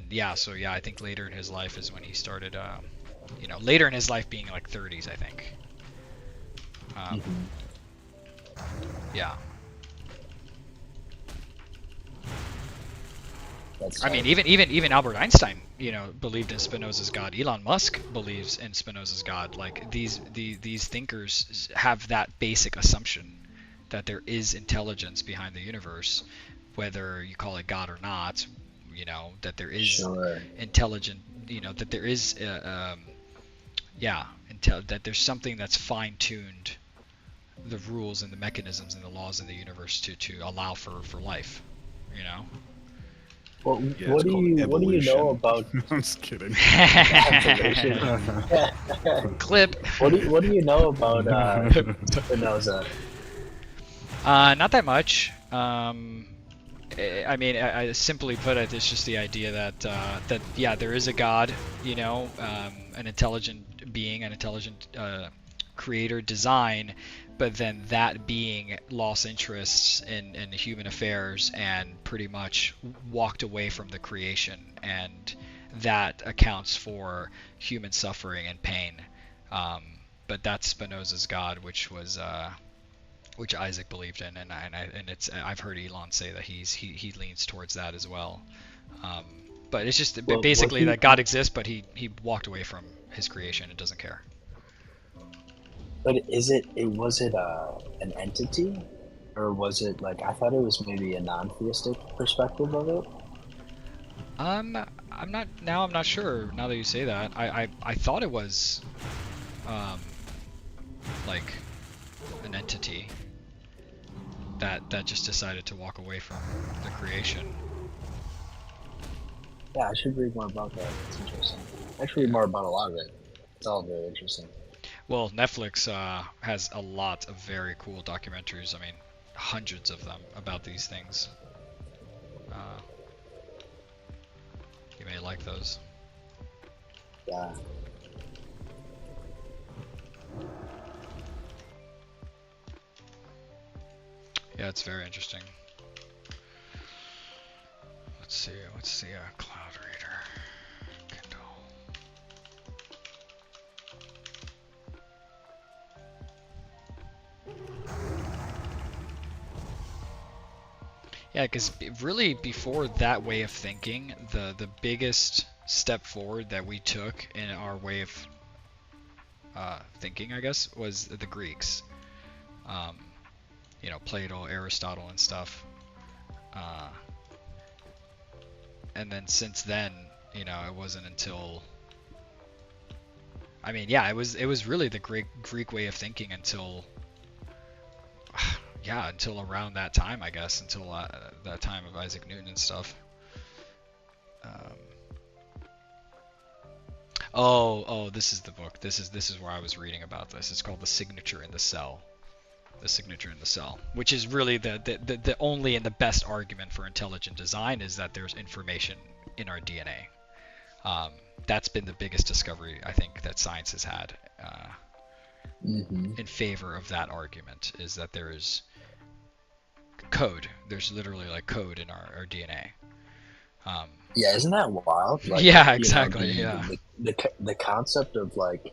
Speaker 1: yeah, so yeah, I think later in his life is when he started, later in his life being like 30s, I think. Yeah. I mean, even Albert Einstein, believed in Spinoza's God. Elon Musk believes in Spinoza's God. Like these thinkers have that basic assumption that there is intelligence behind the universe, whether you call it God or not. That there is intelligent. That there is, that there's something that's fine-tuned the rules and the mechanisms and the laws in the universe to allow for life.
Speaker 3: Well,
Speaker 2: Yeah,
Speaker 3: what do you know about?
Speaker 2: I'm just kidding.
Speaker 1: Clip.
Speaker 3: What do you know about Spinoza?
Speaker 1: Not that much. I mean, I simply put it, it's just the idea that yeah, there is a God, an intelligent being, an intelligent creator design, but then that being lost interests in human affairs and pretty much walked away from the creation, and that accounts for human suffering and pain. But that's Spinoza's God, which Isaac believed in, and I've heard Elon say that he leans towards that as well. But it's just basically that God exists, but he walked away from his creation and doesn't care.
Speaker 3: But was it an entity, or was it like, I thought it was maybe a non-theistic perspective of it?
Speaker 1: I'm not sure now that you say that. I thought it was like an entity that just decided to walk away from the creation.
Speaker 3: Yeah, I should read more about that. It's interesting. I should read more about a lot of it. It's all very interesting.
Speaker 1: Well, Netflix has a lot of very cool documentaries. I mean, hundreds of them about these things. You may like those.
Speaker 3: Yeah.
Speaker 1: Yeah, it's very interesting. Let's see. What's the cloud reader? Kindle. Yeah, because really before that way of thinking, the biggest step forward that we took in our way of thinking, I guess, was the Greeks. Plato, Aristotle, and stuff. And then since then, it wasn't until, I mean, yeah, it was really the Greek way of thinking until until around that time, I guess, until that time of Isaac Newton and stuff. This is the book. This is where I was reading about this. It's called The Signature in the Cell. The Signature in the Cell, which is really the only and the best argument for intelligent design, is that there's information in our DNA. That's been the biggest discovery, I think, that science has had in favor of that argument, is that there is code. There's literally like code in our DNA.
Speaker 3: Yeah, isn't that wild? Like,
Speaker 1: yeah, exactly.
Speaker 3: The concept of, like,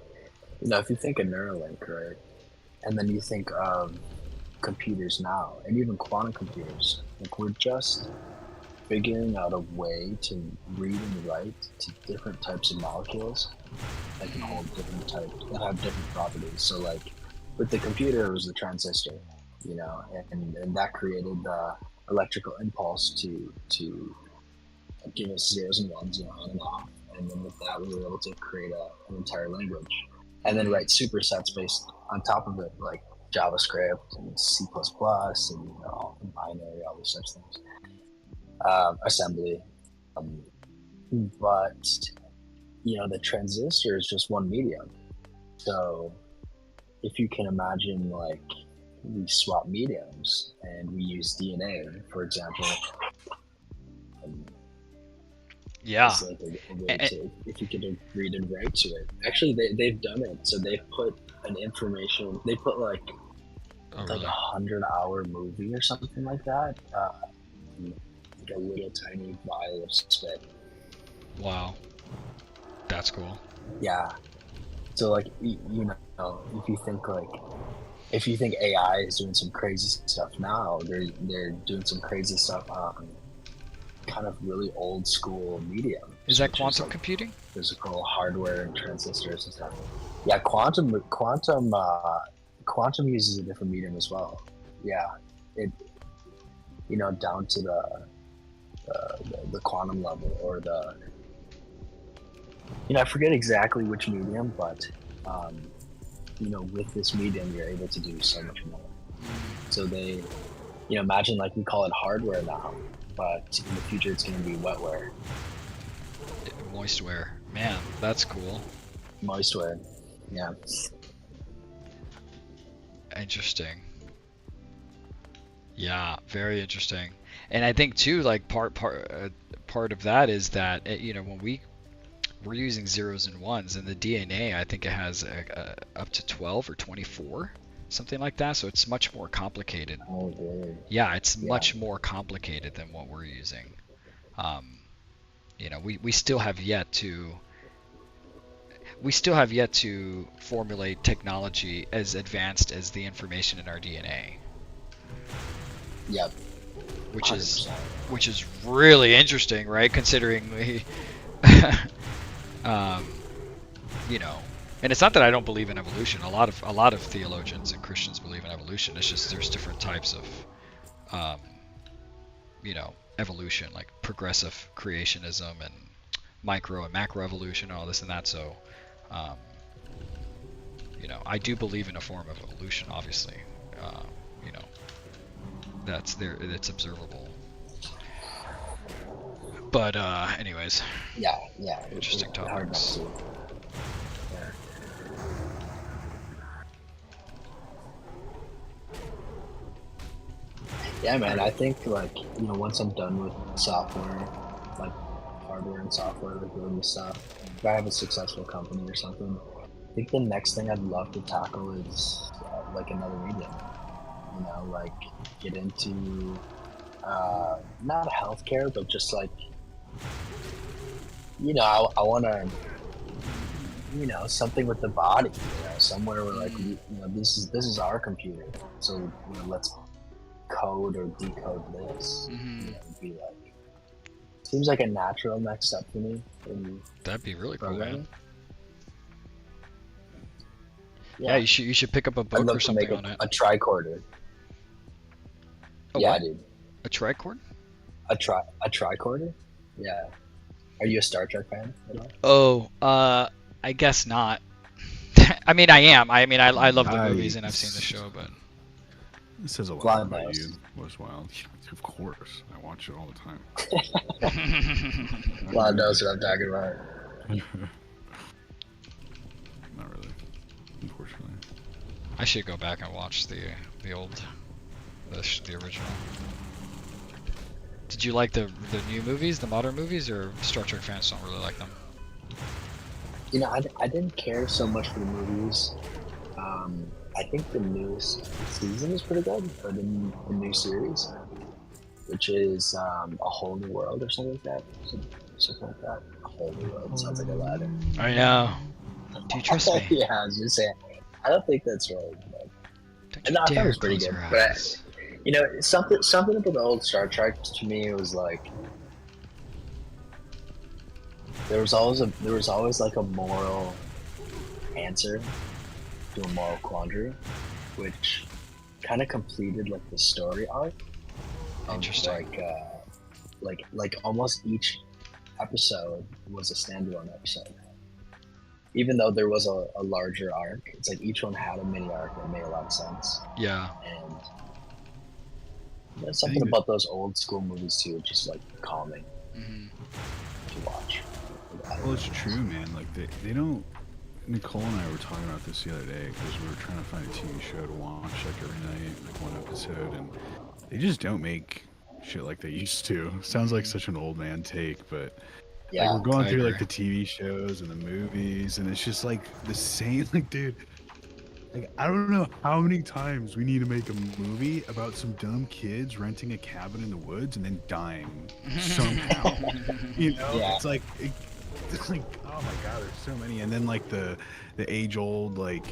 Speaker 3: if you think of Neuralink, right? And then you think of computers now, and even quantum computers. Like, we're just figuring out a way to read and write to different types of molecules that can hold different types, that have different properties. So, like, with the computer, it was the transistor, and that created the electrical impulse to give us zeros and ones, on and off. And then with that, we were able to create an entire language. and then write supersets based on top of it, like JavaScript and C++ and all the binary, all those such things. Assembly, but the transistor is just one medium. So if you can imagine, like, we swap mediums and we use DNA, for example.
Speaker 1: Yeah.
Speaker 3: It's like a way to, if you could read and write to it. Actually, they've done it. So they put they put like
Speaker 1: really?
Speaker 3: 100-hour movie or something like that. Like a little tiny vial of spit.
Speaker 1: Wow. That's cool.
Speaker 3: Yeah. So like, if you think AI is doing some crazy stuff now, they're doing some crazy stuff on kind of really old school medium.
Speaker 1: Is that quantum computing?
Speaker 3: Physical hardware and transistors and stuff. Yeah, quantum uses a different medium as well. Yeah, it down to the quantum level, or I forget exactly which medium, but with this medium you're able to do so much more. So they, imagine, like, we call it hardware now, but in the future it's going to be wetware.
Speaker 1: Moistware. Man, that's cool.
Speaker 3: Moistware. Yeah.
Speaker 1: Interesting. Yeah, very interesting. And I think too, like part of that is that when we're using zeros and ones, and the DNA, I think it has up to 12 or 24, something like that. So it's much more complicated.
Speaker 3: Oh, really?
Speaker 1: Yeah, it's much more complicated than what we're using. We still have yet to formulate technology as advanced as the information in our DNA.
Speaker 3: Yep.
Speaker 1: Which
Speaker 3: 100%.
Speaker 1: is really interesting, right? Considering and it's not that I don't believe in evolution. A lot of theologians and Christians believe in evolution. It's just there's different types of evolution, like progressive creationism and micro and macro evolution, and all this and that. So I do believe in a form of evolution, obviously. That's there, it's observable. But anyways.
Speaker 3: Yeah.
Speaker 1: Interesting topics.
Speaker 3: Yeah, man. I think, like, once I'm done with software, like hardware and software, like building stuff, if I have a successful company or something, I think the next thing I'd love to tackle is like another medium. Like get into not healthcare, but just like I want to something with the body. Somewhere where, like, this is our computer, so let's code or decode this. Be like, seems like a natural next step for me.
Speaker 1: That'd be really cool, man.
Speaker 3: Yeah,
Speaker 1: you should pick up a book or something on it.
Speaker 3: A tricorder.
Speaker 1: Yeah,
Speaker 3: what? Dude.
Speaker 1: A tricord?
Speaker 3: A tricorder? Yeah. Are you a Star Trek fan at
Speaker 1: Oh,
Speaker 3: all?
Speaker 1: I guess not. I mean, I am. I love the movies and I've seen the show, but
Speaker 2: this says a lot about you. Was wild. Of course, I watch it all the time.
Speaker 3: Lon knows what I'm talking about.
Speaker 2: Not really, unfortunately.
Speaker 1: I should go back and watch the original. Did you like the new movies, the modern movies, or Star Trek fans don't really like them?
Speaker 3: I didn't care so much for the movies. I think the newest season is pretty good, or the new series, which is A Whole New World or something like that. Something like that. A Whole New World sounds like Aladdin.
Speaker 1: I know. Do you trust me?
Speaker 3: Yeah, I was just saying. I don't think that's right. But
Speaker 1: Don't
Speaker 3: I thought it was pretty good. But something about the old Star Trek to me was like there was always like a moral answer to a moral quandary, which kind of completed like the story arc.
Speaker 1: Interesting.
Speaker 3: Like almost each episode was a standalone episode. even though there was a larger arc, it's like each one had a mini arc that made a lot of sense.
Speaker 1: Yeah.
Speaker 3: And there's something about those old school movies too, just like calming
Speaker 1: Hmm.
Speaker 3: to watch.
Speaker 2: Well, it's true, man. Like they don't. Nicole and I were talking about this the other day because we were trying to find a TV show to watch like every night, like one episode, and they just don't make shit like they used to. Sounds like such an old man take, but like
Speaker 3: Yeah,
Speaker 2: we're going
Speaker 1: I
Speaker 2: through
Speaker 1: agree.
Speaker 2: like the TV shows and the movies, and it's just like the same. Like, dude, like I don't know how many times we need to make a movie about some dumb kids renting a cabin in the woods and then dying somehow. You know,
Speaker 3: Yeah.
Speaker 2: it's like. It's like, oh my god, there's so many, and then like the age old, like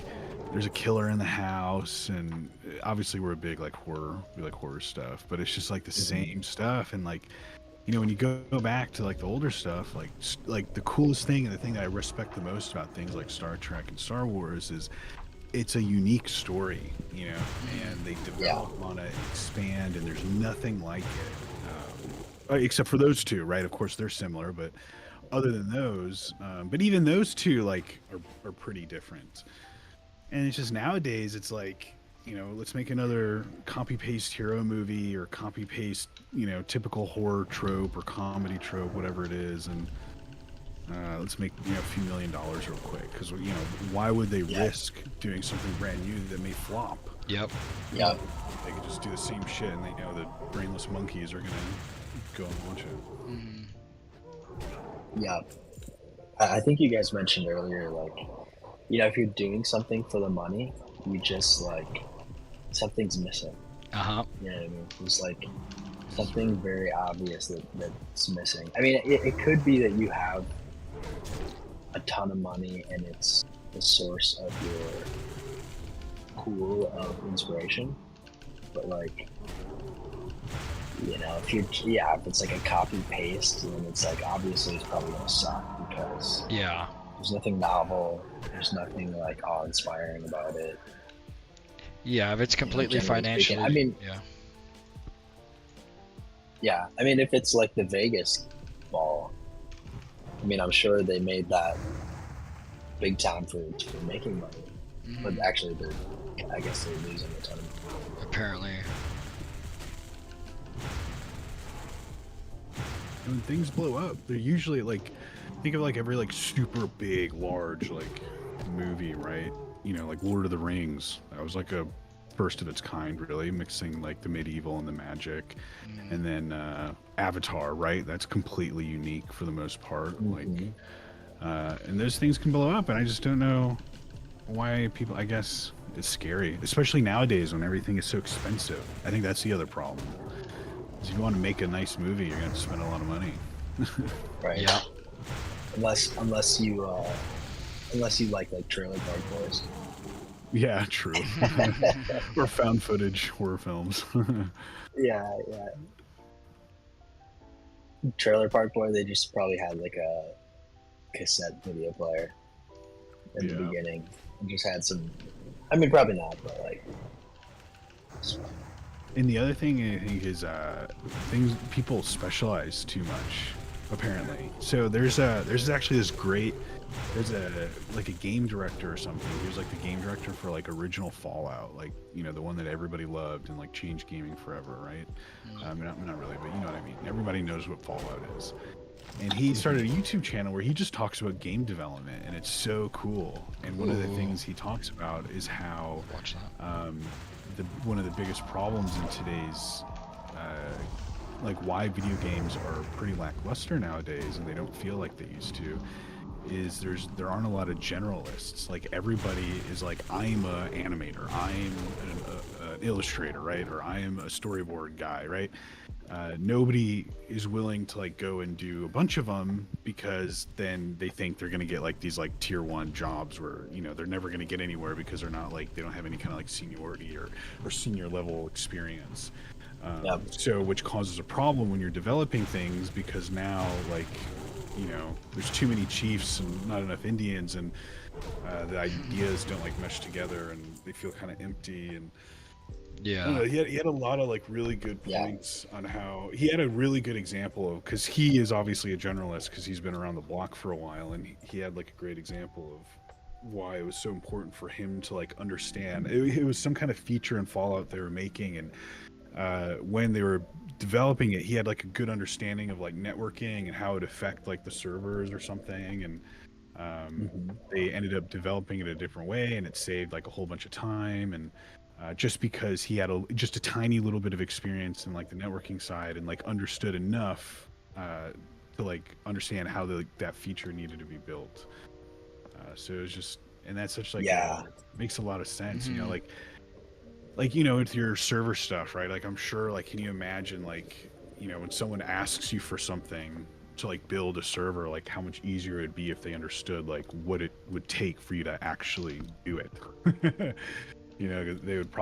Speaker 2: there's a killer in the house, and obviously we're a big like horror, we like horror stuff, but it's just like the same stuff. And like, you know, when you go back to like the older stuff, like the coolest thing and the thing that I respect the most about things like Star Trek and Star Wars is it's a unique story, you know, and they develop on it, expand, and there's nothing like it, except for those two, right? Of course they're similar, but other than those, but even those two like are pretty different. And it's just nowadays it's like, you know, let's make another copy paste hero movie or copy paste, you know, typical horror trope or comedy trope, whatever it is, and let's make, you know, a few $1 million real quick, because, you know, why would they risk doing something brand new that may flop?
Speaker 1: Yep.
Speaker 3: Yep.
Speaker 2: They could just do the same shit and they know that brainless monkeys are gonna go and watch it.
Speaker 1: Hmm.
Speaker 3: Yeah. I think you guys mentioned earlier, like, you know, if you're doing something for the money, you just like something's missing.
Speaker 1: Uh-huh.
Speaker 3: You know what I mean? There's like something very obvious that's missing. I mean, it could be that you have a ton of money and it's the source of your pool of inspiration, but like, you know, if it's like a copy paste, then it's like obviously it's probably gonna suck because
Speaker 1: Yeah.
Speaker 3: there's nothing novel, there's nothing like awe-inspiring about it.
Speaker 1: Yeah, if it's completely
Speaker 3: generally
Speaker 1: financially,
Speaker 3: speaking. I mean-
Speaker 1: yeah.
Speaker 3: Yeah, I mean, if it's like the Vegas ball, I mean, I'm sure they made that big time for making money, but
Speaker 1: Mhm.
Speaker 3: actually, I guess they're losing a ton of money.
Speaker 1: Apparently.
Speaker 2: When things blow up, they're usually like, think of like every like super big, large like movie, right? You know, like Lord of the Rings. That was like a first of its kind, really, mixing like the medieval and the magic. And then Avatar, right? That's completely unique for the most part. Like, and those things can blow up, and I just don't know why people. I guess it's scary, especially nowadays when everything is so expensive. I think that's the other problem. If you want to make a nice movie, you're gonna have to spend a lot of money.
Speaker 3: Right?
Speaker 1: Yeah.
Speaker 3: Unless you like Trailer Park Boys.
Speaker 2: Yeah, true. Or found footage horror films.
Speaker 3: Yeah. Trailer Park Boy. They just probably had like a cassette video player in the
Speaker 2: Yeah.
Speaker 3: beginning and just had some. I mean, probably not, but like.
Speaker 2: And the other thing I think is people specialize too much, apparently. So there's actually this great like a game director or something. He was like the game director for like original Fallout, like, you know, the one that everybody loved and like changed gaming forever, right? Not really, but you know what I mean. Everybody knows what Fallout is. And he started a YouTube channel where he just talks about game development, and it's so cool. And one of the things he talks about is how
Speaker 1: Watch that.
Speaker 2: one of the biggest problems in today's like why video games are pretty lackluster nowadays and they don't feel like they used to is there aren't a lot of generalists. Like everybody is like, I'm a animator, I'm an illustrator, right? Or I am a storyboard guy, right? Nobody is willing to like go and do a bunch of them because then they think they're going to get like these like tier 1 jobs where, you know, they're never going to get anywhere because they're not like, they don't have any kind of like seniority or senior level experience. So which causes a problem when you're developing things, because now like, you know, there's too many chiefs and not enough Indians, and the ideas don't like mesh together and they feel kind of empty. And I don't know,
Speaker 1: Yeah.
Speaker 2: he had a lot of like really good
Speaker 3: Yeah.
Speaker 2: points on how he had a really good example of, because he is obviously a generalist because he's been around the block for a while, and he had like a great example of why it was so important for him to like understand. It was some kind of feature in Fallout they were making, and when they were developing it, he had like a good understanding of like networking and how it affect like the servers or something, and they ended up developing it a different way, and it saved like a whole bunch of time. And just because he had just a tiny little bit of experience in like the networking side and like understood enough to like understand how that feature needed to be built. So it was just, and that's such like
Speaker 3: Yeah.
Speaker 2: makes a lot of sense, you know,
Speaker 1: Mhm.
Speaker 2: like you know, with your server stuff, right? Like I'm sure, like, can you imagine, like, you know, when someone asks you for something to like build a server, like how much easier it'd be if they understood like what it would take for you to actually do it. You know, they would probably